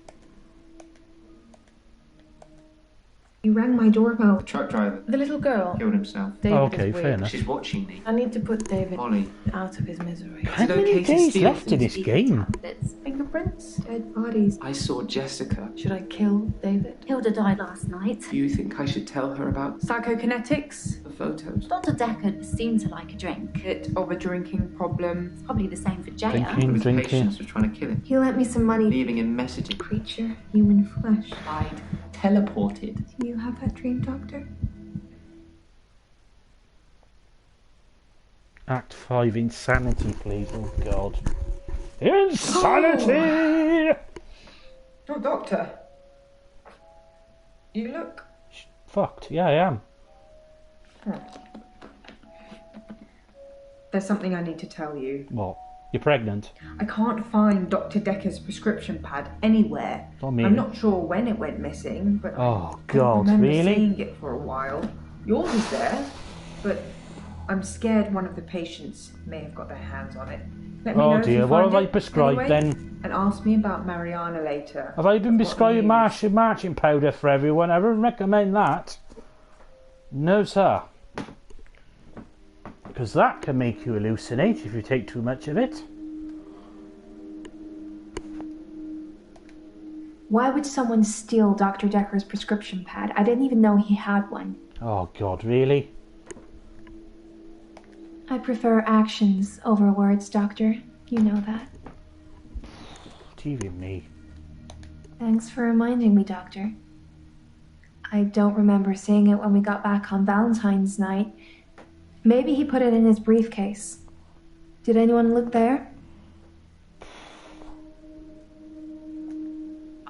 You rang my doorbell. The truck driver The little girl. killed himself. David Okay, is fair weird. enough. She's watching me. I need to put David Molly. out of his misery. How Is it many okay to days steal left in things? this game? Tablets. Fingerprints? Dead bodies. I saw Jessica. Should I kill David? Hilda died last night. Do you think I should tell her about Psychokinetics? the photos? Dr. Dekker seemed to like a drink. Bit of a drinking problem. It's probably the same for Jaya. Drinking. His Drinking. patients were trying to kill him, He lent me some money. leaving him messages. Creature, human flesh. Died. Teleported. Do you have that dream, Doctor? Act 5, insanity, please. Oh, God. Insanity! Oh, Doctor. You look... Fucked. Yeah, I am. There's something I need to tell you. What? You're pregnant? I can't find Dr. Dekker's prescription pad anywhere. Not me. I'm not sure when it went missing, but Oh, I God, remember really? seeing it for a while. Yours is there, but I'm scared one of the patients may have got their hands on it. Let me know Oh, if you dear. What find have I it prescribed anyway, then? And ask me about Mariana later. Have I been I've got prescribing news. marching powder for everyone? I wouldn't recommend that. No, sir. Because that can make you hallucinate if you take too much of it. Why would someone steal Dr. Dekker's prescription pad? I didn't even know he had one. Oh, God, really? I prefer actions over words, Doctor. You know that. TV me. Thanks for reminding me, Doctor. I don't remember seeing it when we got back on Valentine's night. Maybe he put it in his briefcase. Did anyone look there?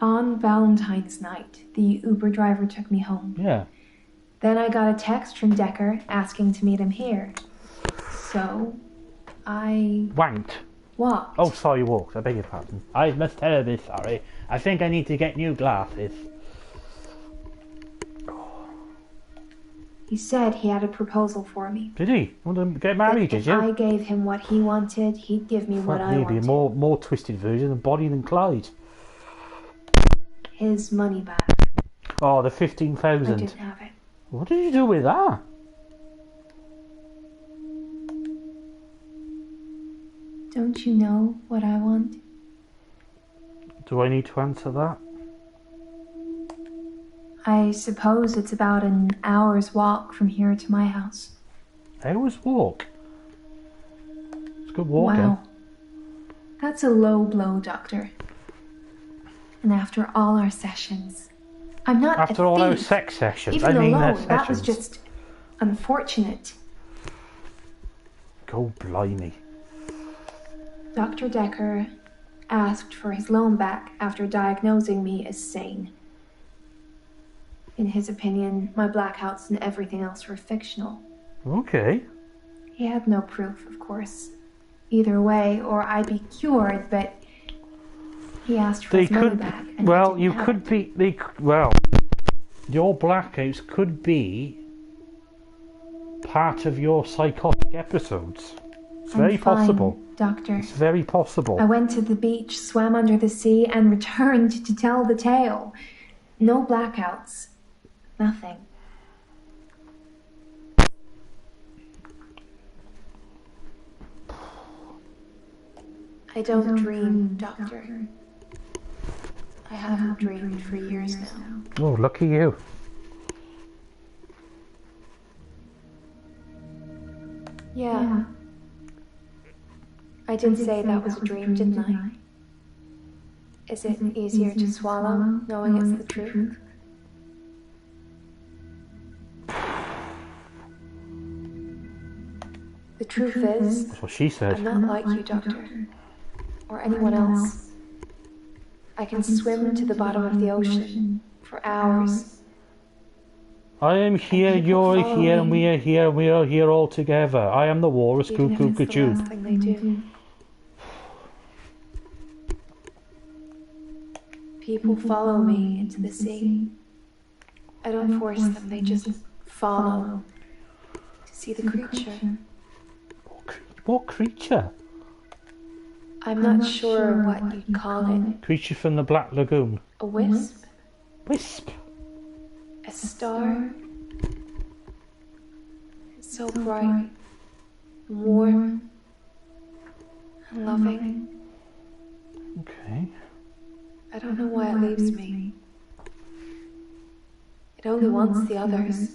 On Valentine's night, the Uber driver took me home. Yeah. Then I got a text from Dekker asking to meet him here. So, I Wanked. walked. Oh, sorry, walked. I beg your pardon. I must terribly sorry. I think I need to get new glasses. He said he had a proposal for me. Did he? Want to get married, did If you? I gave him what he wanted, he'd give me what I Maybe a wanted. more twisted version of Bonnie and Clyde. His money back. Oh, the I 15,000. didn't have it. What did you do with that? Don't you know what I want? Do I need to answer that? I suppose it's about an hour's walk from here to my house. Hours walk. It's good walking. Wow. That's a low blow, Doctor. And after all our sessions, I'm not After a all thief. those sex sessions, Even I mean alone, their that was sessions. just unfortunate. Go blimey. Dr. Dekker asked for his loan back after diagnosing me as sane. In his opinion, my blackouts and everything else were fictional. Okay. He had no proof, of course. Either way, or I'd be cured, but he asked for They his money could. back. And Well, I didn't you have could it. be. Well, your blackouts could be part of your psychotic episodes. It's I'm very fine, possible. Doctor. It's very possible. I went to the beach, swam under the sea, and returned to tell the tale. No blackouts. Nothing. I don't dream, Doctor. I haven't dreamed for years now. Oh, lucky you. Yeah. I did say that was a dream, didn't I? Is it easier to swallow, knowing it's the truth? The truth is, That's what she said. I'm not like you, Doctor, or anyone else. I can swim to the bottom of the ocean for hours. I am here, you're here, and we are here all together. I am the walrus, Even cuckoo, if it's the last thing they do. People follow me into the sea. I don't force them, they just follow to see the creature. What creature? I'm not sure what you'd call it. Creature from the Black Lagoon. A wisp? Wisp? A star? It's so bright, and warm, and loving. Okay. I don't know why it leaves me. It only wants the others.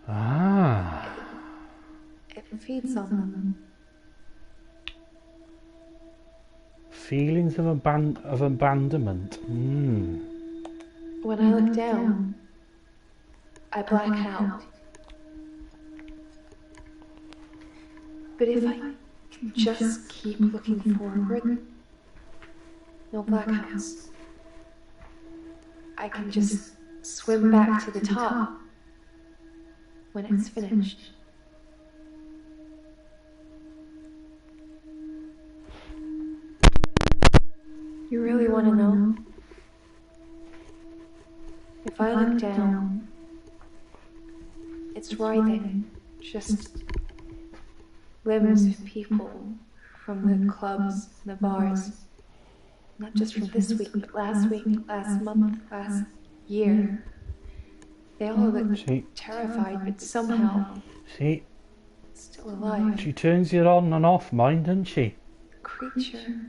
Ah. It feeds on them. Feelings of abandonment. When I look down, I black out. But if I can just keep looking forward, no blackouts, I can just swim back to the top when it's finished. You really want to know? If I look down, it's writhing, just limbs of people from the clubs, the bars. Not just from this week, but last week, last month, last year. They all look terrified, but somehow still alive. She turns it on and off, mind, doesn't she? Creature.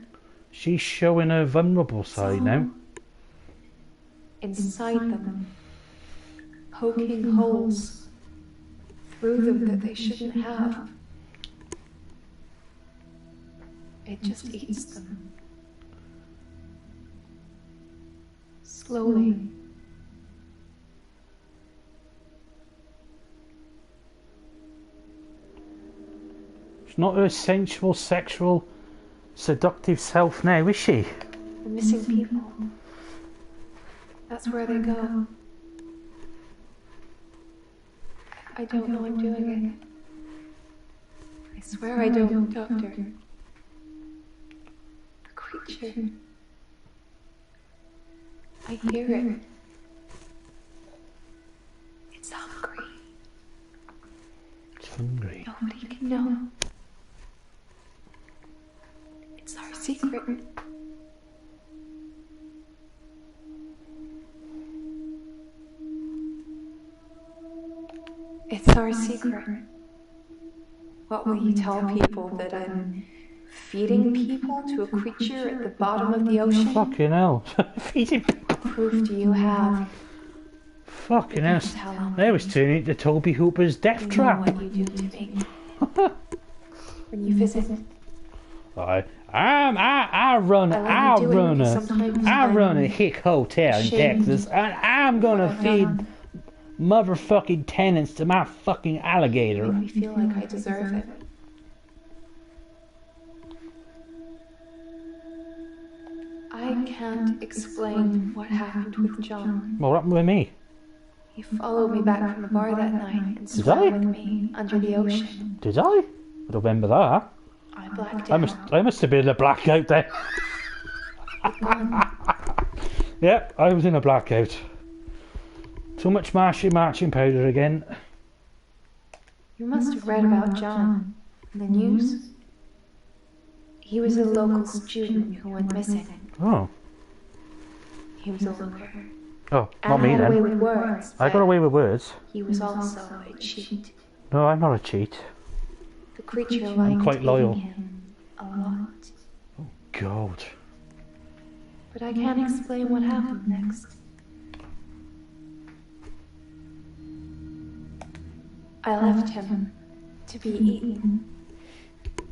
She's showing her vulnerable side now. Inside them, poking holes through them that they shouldn't have. It just eats them. Slowly. She's not her sensual, sexual, seductive self now, is she? The missing people. That's where they go. I don't know I'm doing it. I swear I don't, Doctor. The creature. I hear it. It's hungry. It's hungry. Nobody can know. It's our secret. It's our secret. What will you tell people, that I'm feeding people to a creature at the bottom of the ocean? Fucking hell. Feeding people. What proof do you have? Fucking hell. They was turning into Toby Hooper's death trap. What you do to me. When you visit. I run a hick hotel in Texas, and I'm gonna feed motherfucking tenants to my fucking alligator. Make me feel like I deserve it. I can't explain what happened with John. What happened with me? He followed me back from the bar that night and swam with me under the ocean. Did I? I don't remember that. I blacked out. I must have been in a blackout then. Yep, I was in a blackout. Too much marching powder again. You must have read about John in the news. He was a local student who went missing. Oh. He was a looker. Oh, not me and then. Away with words, I got away with words. He was also a cheat. No, I'm not a cheat. The creature liked quite loyal. him a lot. Oh, God. But I can't explain what happened next. I left him to be eaten.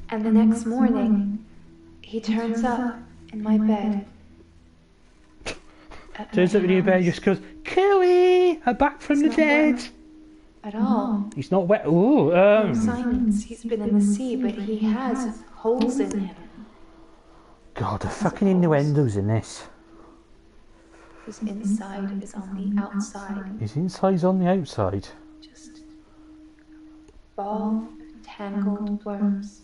And the next morning, he turns up in my bed. Turns up in your bed, just goes, Cooey, I'm back from the dead. Wet at all. He's not wet. Ooh, No signs he's been in the sea, but he has holes in him. God, the fucking innuendos in this. His inside is on the outside. His inside's on the outside. Just ball of tangled worms.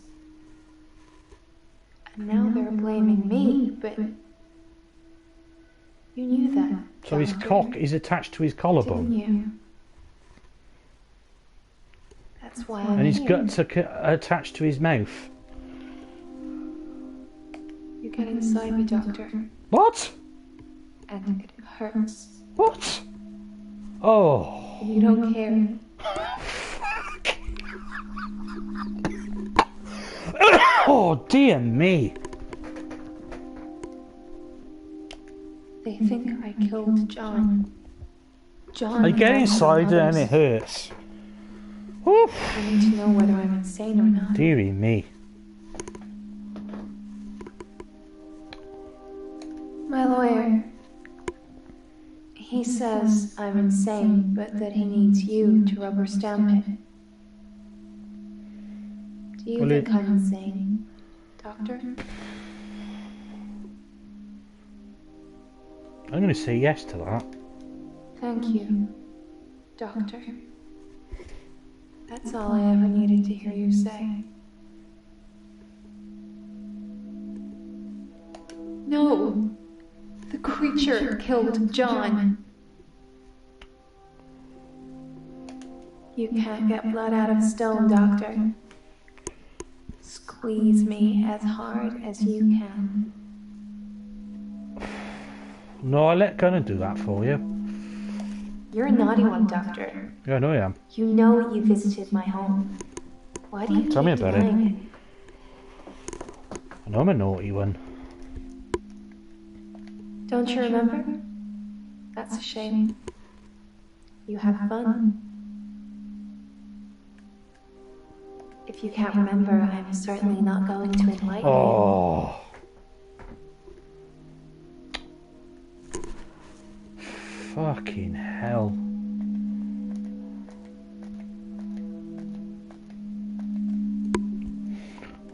And now they're blaming me, but you knew that. So his cock is attached to his collarbone. Didn't you? That's why I'm And his here. guts are attached to his mouth. You get inside me, Doctor, What? and it hurts. What? Oh. And you don't care. Oh, dear me. They think I killed John. John. I get and inside and others. it hurts. Oof. I need to know whether I'm insane or not. Dearie me. My lawyer. He says I'm insane, but that he needs you to rubber stamp it. Do you Well, think I'm insane, Doctor? I'm going to say yes to that. Thank you, Doctor. That's all I ever needed to hear you say. No! The creature killed John. You can't get blood out of stone, Doctor. Squeeze me as hard as you can. No, I'll let Gunnar do that for you. You're a naughty one, Doctor. Yeah, I know I am. You know you visited my home. Why do you Tell me keep about it. denying I know I'm a naughty one. Don't you remember? That's a shame. You have fun. If you can't remember, I'm certainly not going to enlighten you. Oh. Fucking hell.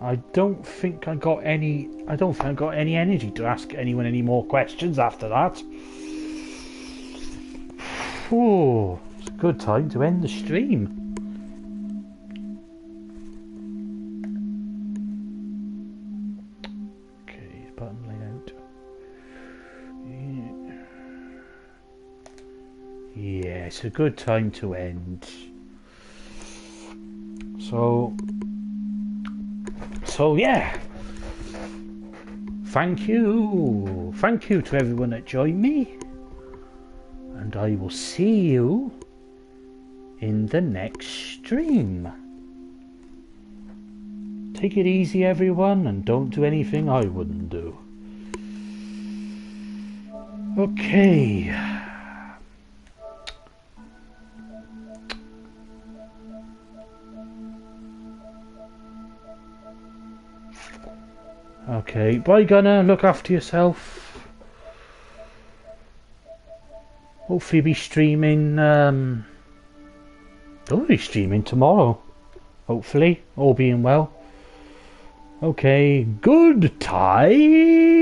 I don't think I got any energy to ask anyone any more questions after that. Oh, it's a good time to end the stream. Okay, button layout. Yeah, it's a good time to end. So yeah, thank you to everyone that joined me, and I will see you in the next stream. Take it easy, everyone, and don't do anything I wouldn't do. Okay. Okay, bye Gunnar, look after yourself. Hopefully be streaming, I'll be streaming tomorrow. Hopefully, all being well. Okay, good time.